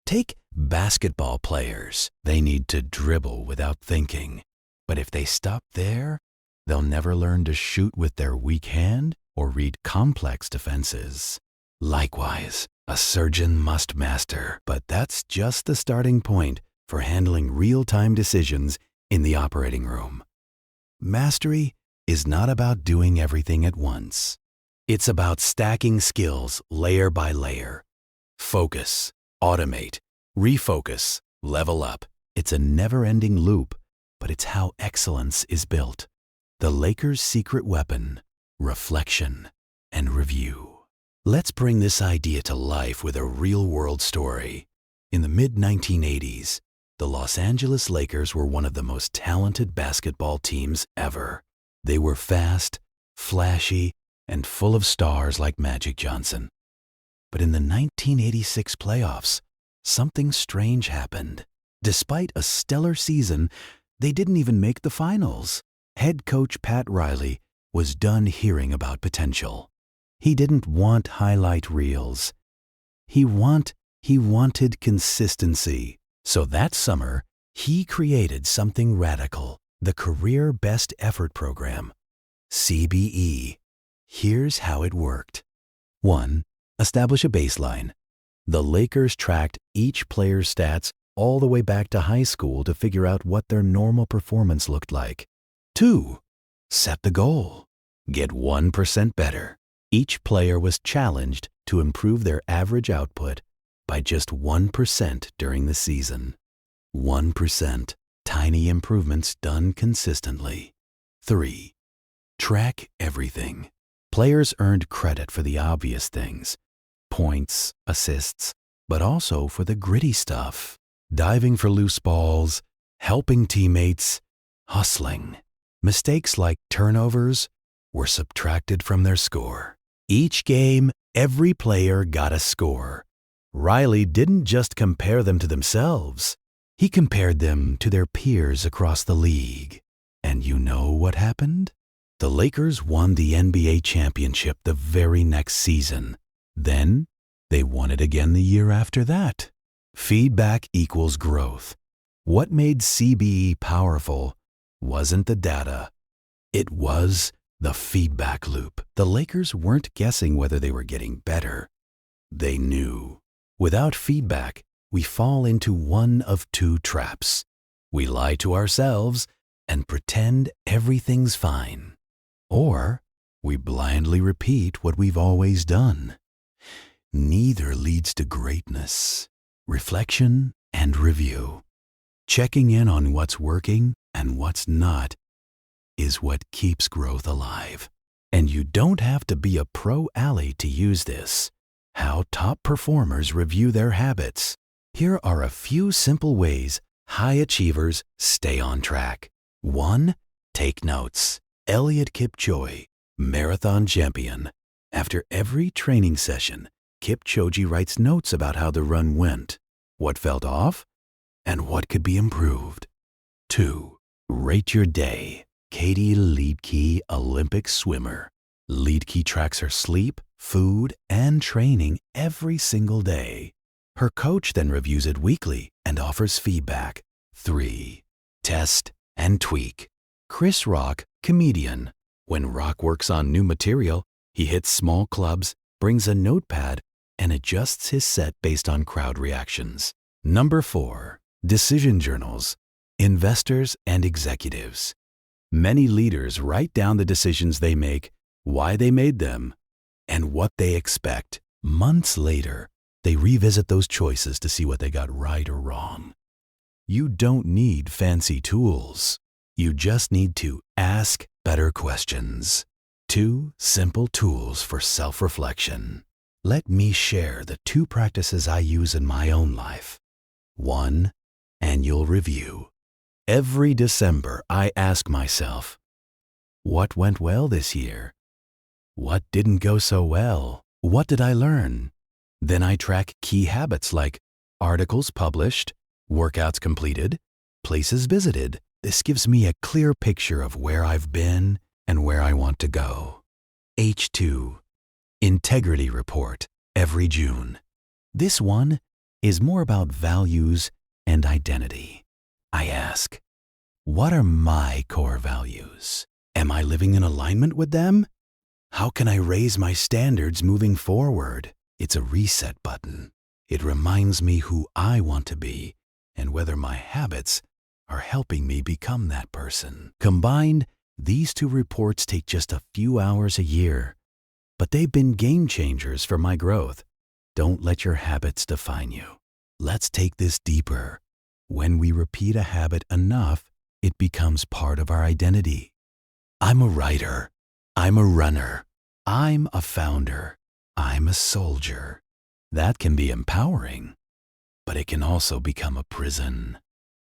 Take basketball players. They need to dribble without thinking. But if they stop there, they'll never learn to shoot with their weak hand or read complex defenses. Likewise, a surgeon must master, but that's just the starting point for handling real-time decisions in the operating room. Mastery is not about doing everything at once. It's about stacking skills layer by layer. Focus, automate, refocus, level up. It's a never-ending loop, but it's how excellence is built. The Lakers' secret weapon: reflection and review. Let's bring this idea to life with a real-world story. In the mid-1980s, the Los Angeles Lakers were one of the most talented basketball teams ever. They were fast, flashy, and full of stars like Magic Johnson. But in the 1986 playoffs, something strange happened. Despite a stellar season, they didn't even make the finals. Head coach Pat Riley was done hearing about potential. He didn't want highlight reels. He wanted consistency. So that summer, he created something radical: the Career Best Effort Program, CBE. Here's how it worked. 1. Establish a baseline. The Lakers tracked each player's stats all the way back to high school to figure out what their normal performance looked like. 2. Set the goal. Get 1% better. Each player was challenged to improve their average output by just 1% during the season. 1%. Tiny improvements done consistently. 3. Track everything. Players earned credit for the obvious things: points, assists, but also for the gritty stuff: diving for loose balls, helping teammates, hustling. Mistakes like turnovers were subtracted from their score. Each game, every player got a score. Riley didn't just compare them to themselves. He compared them to their peers across the league. And you know what happened? The Lakers won the NBA championship the very next season. Then, they won it again the year after that. Feedback equals growth. What made CBE powerful wasn't the data. It was the feedback loop. The Lakers weren't guessing whether they were getting better. They knew. Without feedback, we fall into one of two traps. We lie to ourselves and pretend everything's fine. Or we blindly repeat what we've always done. Neither leads to greatness. Reflection and review, checking in on what's working and what's not, is what keeps growth alive. And you don't have to be a pro alley to use this. How top performers review their habits. Here are a few simple ways high achievers stay on track. 1. Take notes. Eliud Kipchoge, marathon champion. After every training session, Kipchoge writes notes about how the run went, what felt off, and what could be improved. 2. Rate your day. Katie Ledecky, Olympic swimmer. Ledecky tracks her sleep, food, and training every single day. Her coach then reviews it weekly and offers feedback. 3. Test and tweak. Chris Rock, comedian. When Rock works on new material, he hits small clubs, brings a notepad, and adjusts his set based on crowd reactions. Number 4. Decision journals. Investors and executives. Many leaders write down the decisions they make, why they made them, and what they expect. Months later, they revisit those choices to see what they got right or wrong. You don't need fancy tools. You just need to ask better questions. 2 simple tools for self-reflection. Let me share the 2 practices I use in my own life. 1. Annual review. Every December, I ask myself, what went well this year? What didn't go so well? What did I learn? Then I track key habits like articles published, workouts completed, places visited. This gives me a clear picture of where I've been and where I want to go. H2. Integrity report every June. This one is more about values and identity. I ask, what are my core values? Am I living in alignment with them? How can I raise my standards moving forward? It's a reset button. It reminds me who I want to be and whether my habits are helping me become that person. Combined, these 2 reports take just a few hours a year. but they've been game changers for my growth. Don't let your habits define you. Let's take this deeper. When we repeat a habit enough, it becomes part of our identity. I'm a writer. I'm a runner. I'm a founder. I'm a soldier. That can be empowering, but it can also become a prison.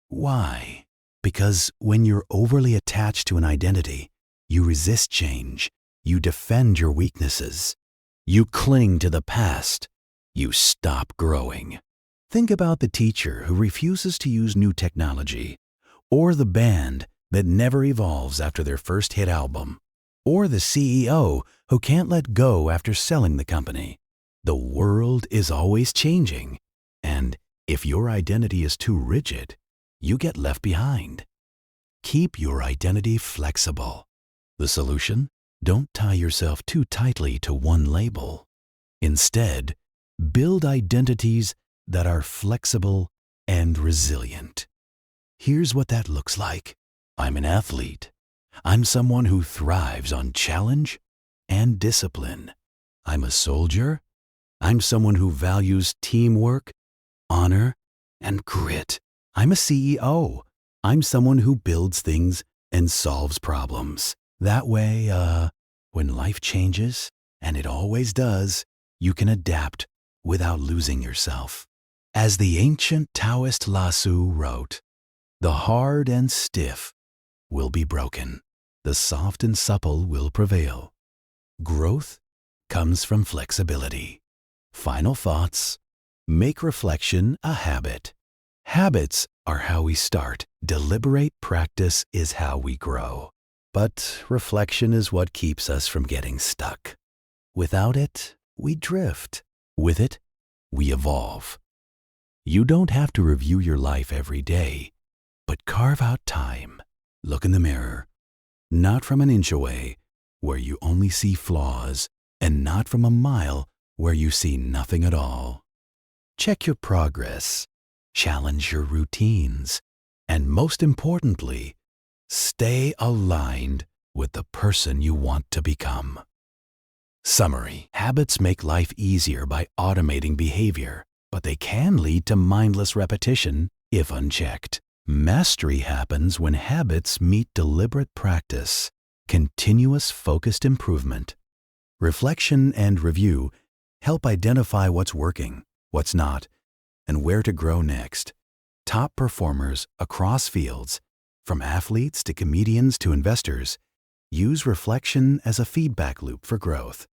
Why? Because when you're overly attached to an identity, you resist change. You defend your weaknesses. You cling to the past. You stop growing. Think about the teacher who refuses to use new technology, or the band that never evolves after their first hit album, or the CEO who can't let go after selling the company. The world is always changing, and if your identity is too rigid, you get left behind. Keep your identity flexible. The solution? Don't tie yourself too tightly to one label. Instead, build identities that are flexible and resilient. Here's what that looks like. I'm an athlete. I'm someone who thrives on challenge and discipline. I'm a soldier. I'm someone who values teamwork, honor, and grit. I'm a CEO. I'm someone who builds things and solves problems. That way, when life changes, and it always does, you can adapt without losing yourself. As the ancient Taoist Lasu wrote, "The hard and stiff will be broken. The soft and supple will prevail." Growth comes from flexibility. Final thoughts. Make reflection a habit. Habits are how we start. Deliberate practice is how we grow. But reflection is what keeps us from getting stuck. Without it, we drift. With it, we evolve. You don't have to review your life every day, but carve out time. Look in the mirror, not from an inch away, where you only see flaws, and not from a mile where you see nothing at all. Check your progress, challenge your routines, and most importantly, stay aligned with the person you want to become. Summary: habits make life easier by automating behavior, but they can lead to mindless repetition if unchecked. Mastery happens when habits meet deliberate practice, continuous focused improvement. Reflection and review help identify what's working, what's not, and where to grow next. Top performers across fields, from athletes to comedians to investors, use reflection as a feedback loop for growth.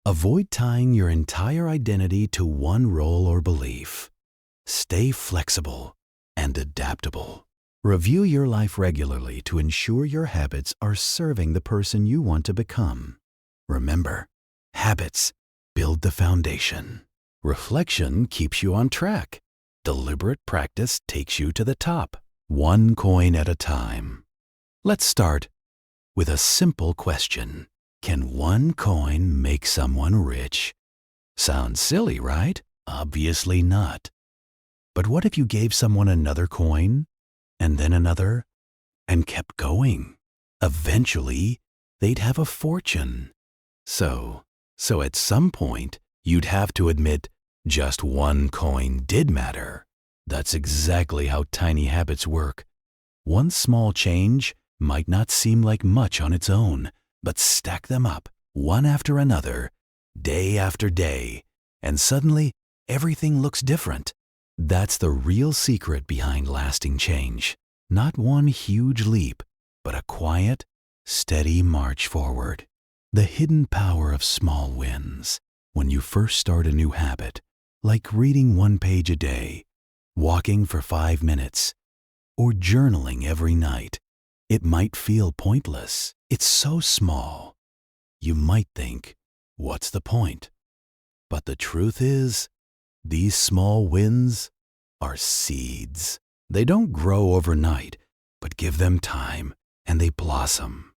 Avoid tying your entire identity to one role or belief. Stay flexible and adaptable. Review your life regularly to ensure your habits are serving the person you want to become. Remember, habits build the foundation. Reflection keeps you on track. Deliberate practice takes you to the top, one coin at a time. Let's start with a simple question. Can one coin make someone rich? Sounds silly, right? Obviously not. But what if you gave someone another coin, and then another, and kept going? Eventually, they'd have a fortune. So at some point, you'd have to admit just one coin did matter. That's exactly how tiny habits work. One small change might not seem like much on its own, but stack them up, one after another, day after day, and suddenly everything looks different. That's the real secret behind lasting change. Not one huge leap, but a quiet, steady march forward. The hidden power of small wins. When you first start a new habit, like reading one page a day, walking for 5 minutes, or journaling every night, it might feel pointless. It's so small. You might think, what's the point? But the truth is, these small wins are seeds. They don't grow overnight, but give them time and they blossom.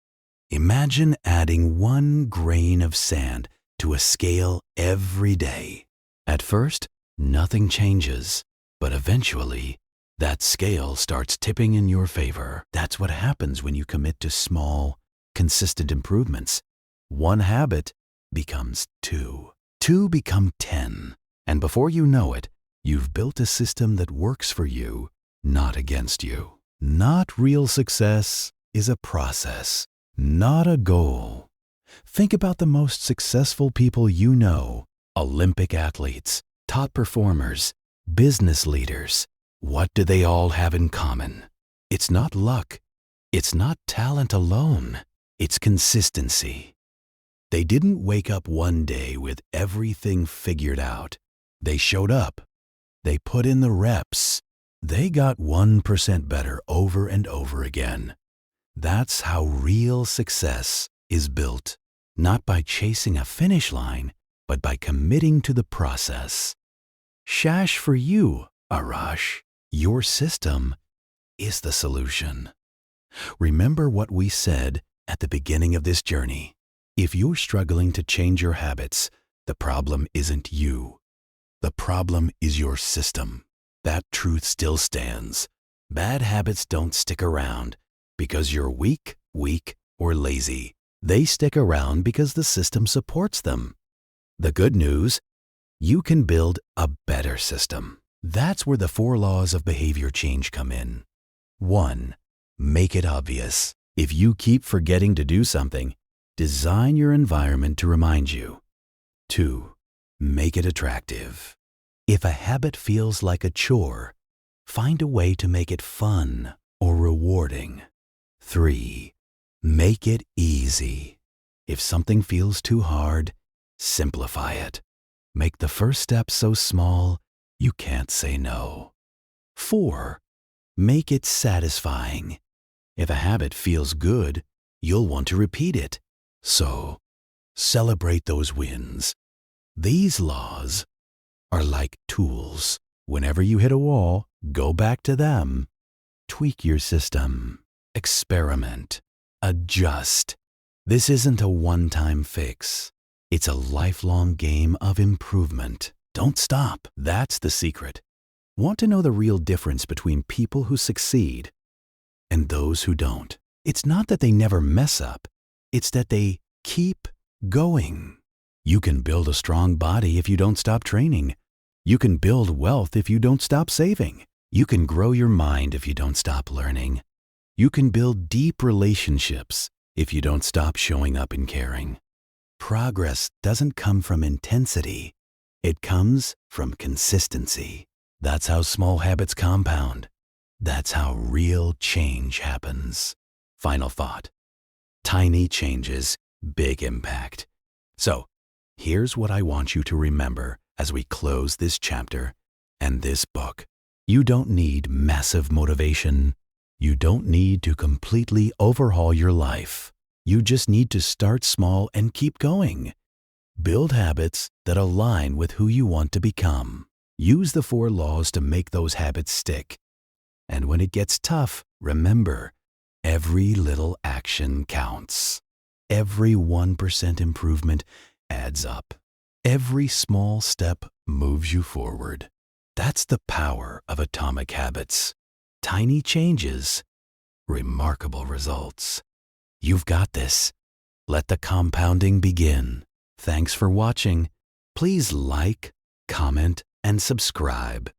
Imagine adding 1 grain of sand to a scale every day. At first, nothing changes, but eventually, that scale starts tipping in your favor. That's what happens when you commit to small, consistent improvements. One habit becomes 2. 2 become 10. And before you know it, you've built a system that works for you, not against you. Not real success is a process, not a goal. Think about the most successful people you know: Olympic athletes, top performers, business leaders. What do they all have in common? It's not luck. It's not talent alone. It's consistency. They didn't wake up one day with everything figured out. They showed up. They put in the reps. They got 1% better over and over again. That's how real success is built. Not by chasing a finish line, but by committing to the process. Shash for you, Arash. Your system is the solution. Remember what we said at the beginning of this journey. If you're struggling to change your habits, the problem isn't you. The problem is your system. That truth still stands. Bad habits don't stick around because you're weak, or lazy. They stick around because the system supports them. The good news: you can build a better system. That's where the 4 laws of behavior change come in. 1. Make it obvious. If you keep forgetting to do something, design your environment to remind you. 2. Make it attractive. If a habit feels like a chore, find a way to make it fun or rewarding. 3. Make it easy. If something feels too hard, simplify it. Make the first step so small you can't say no. 4. Make it satisfying. If a habit feels good, you'll want to repeat it. So, celebrate those wins. These laws are like tools. Whenever you hit a wall, go back to them. Tweak your system. Experiment. Adjust. This isn't a one-time fix. It's a lifelong game of improvement. Don't stop. That's the secret. Want to know the real difference between people who succeed and those who don't? It's not that they never mess up. It's that they keep going. You can build a strong body if you don't stop training. You can build wealth if you don't stop saving. You can grow your mind if you don't stop learning. You can build deep relationships if you don't stop showing up and caring. Progress doesn't come from intensity. It comes from consistency. That's how small habits compound. That's how real change happens. Final thought: tiny changes, big impact. So, here's what I want you to remember as we close this chapter and this book. You don't need massive motivation. You don't need to completely overhaul your life. You just need to start small and keep going. Build habits that align with who you want to become. Use the 4 laws to make those habits stick. And when it gets tough, remember, every little action counts. Every 1% improvement adds up. Every small step moves you forward. That's the power of atomic habits. Tiny changes, remarkable results. You've got this. Let the compounding begin. Thanks for watching. Please like, comment, and subscribe.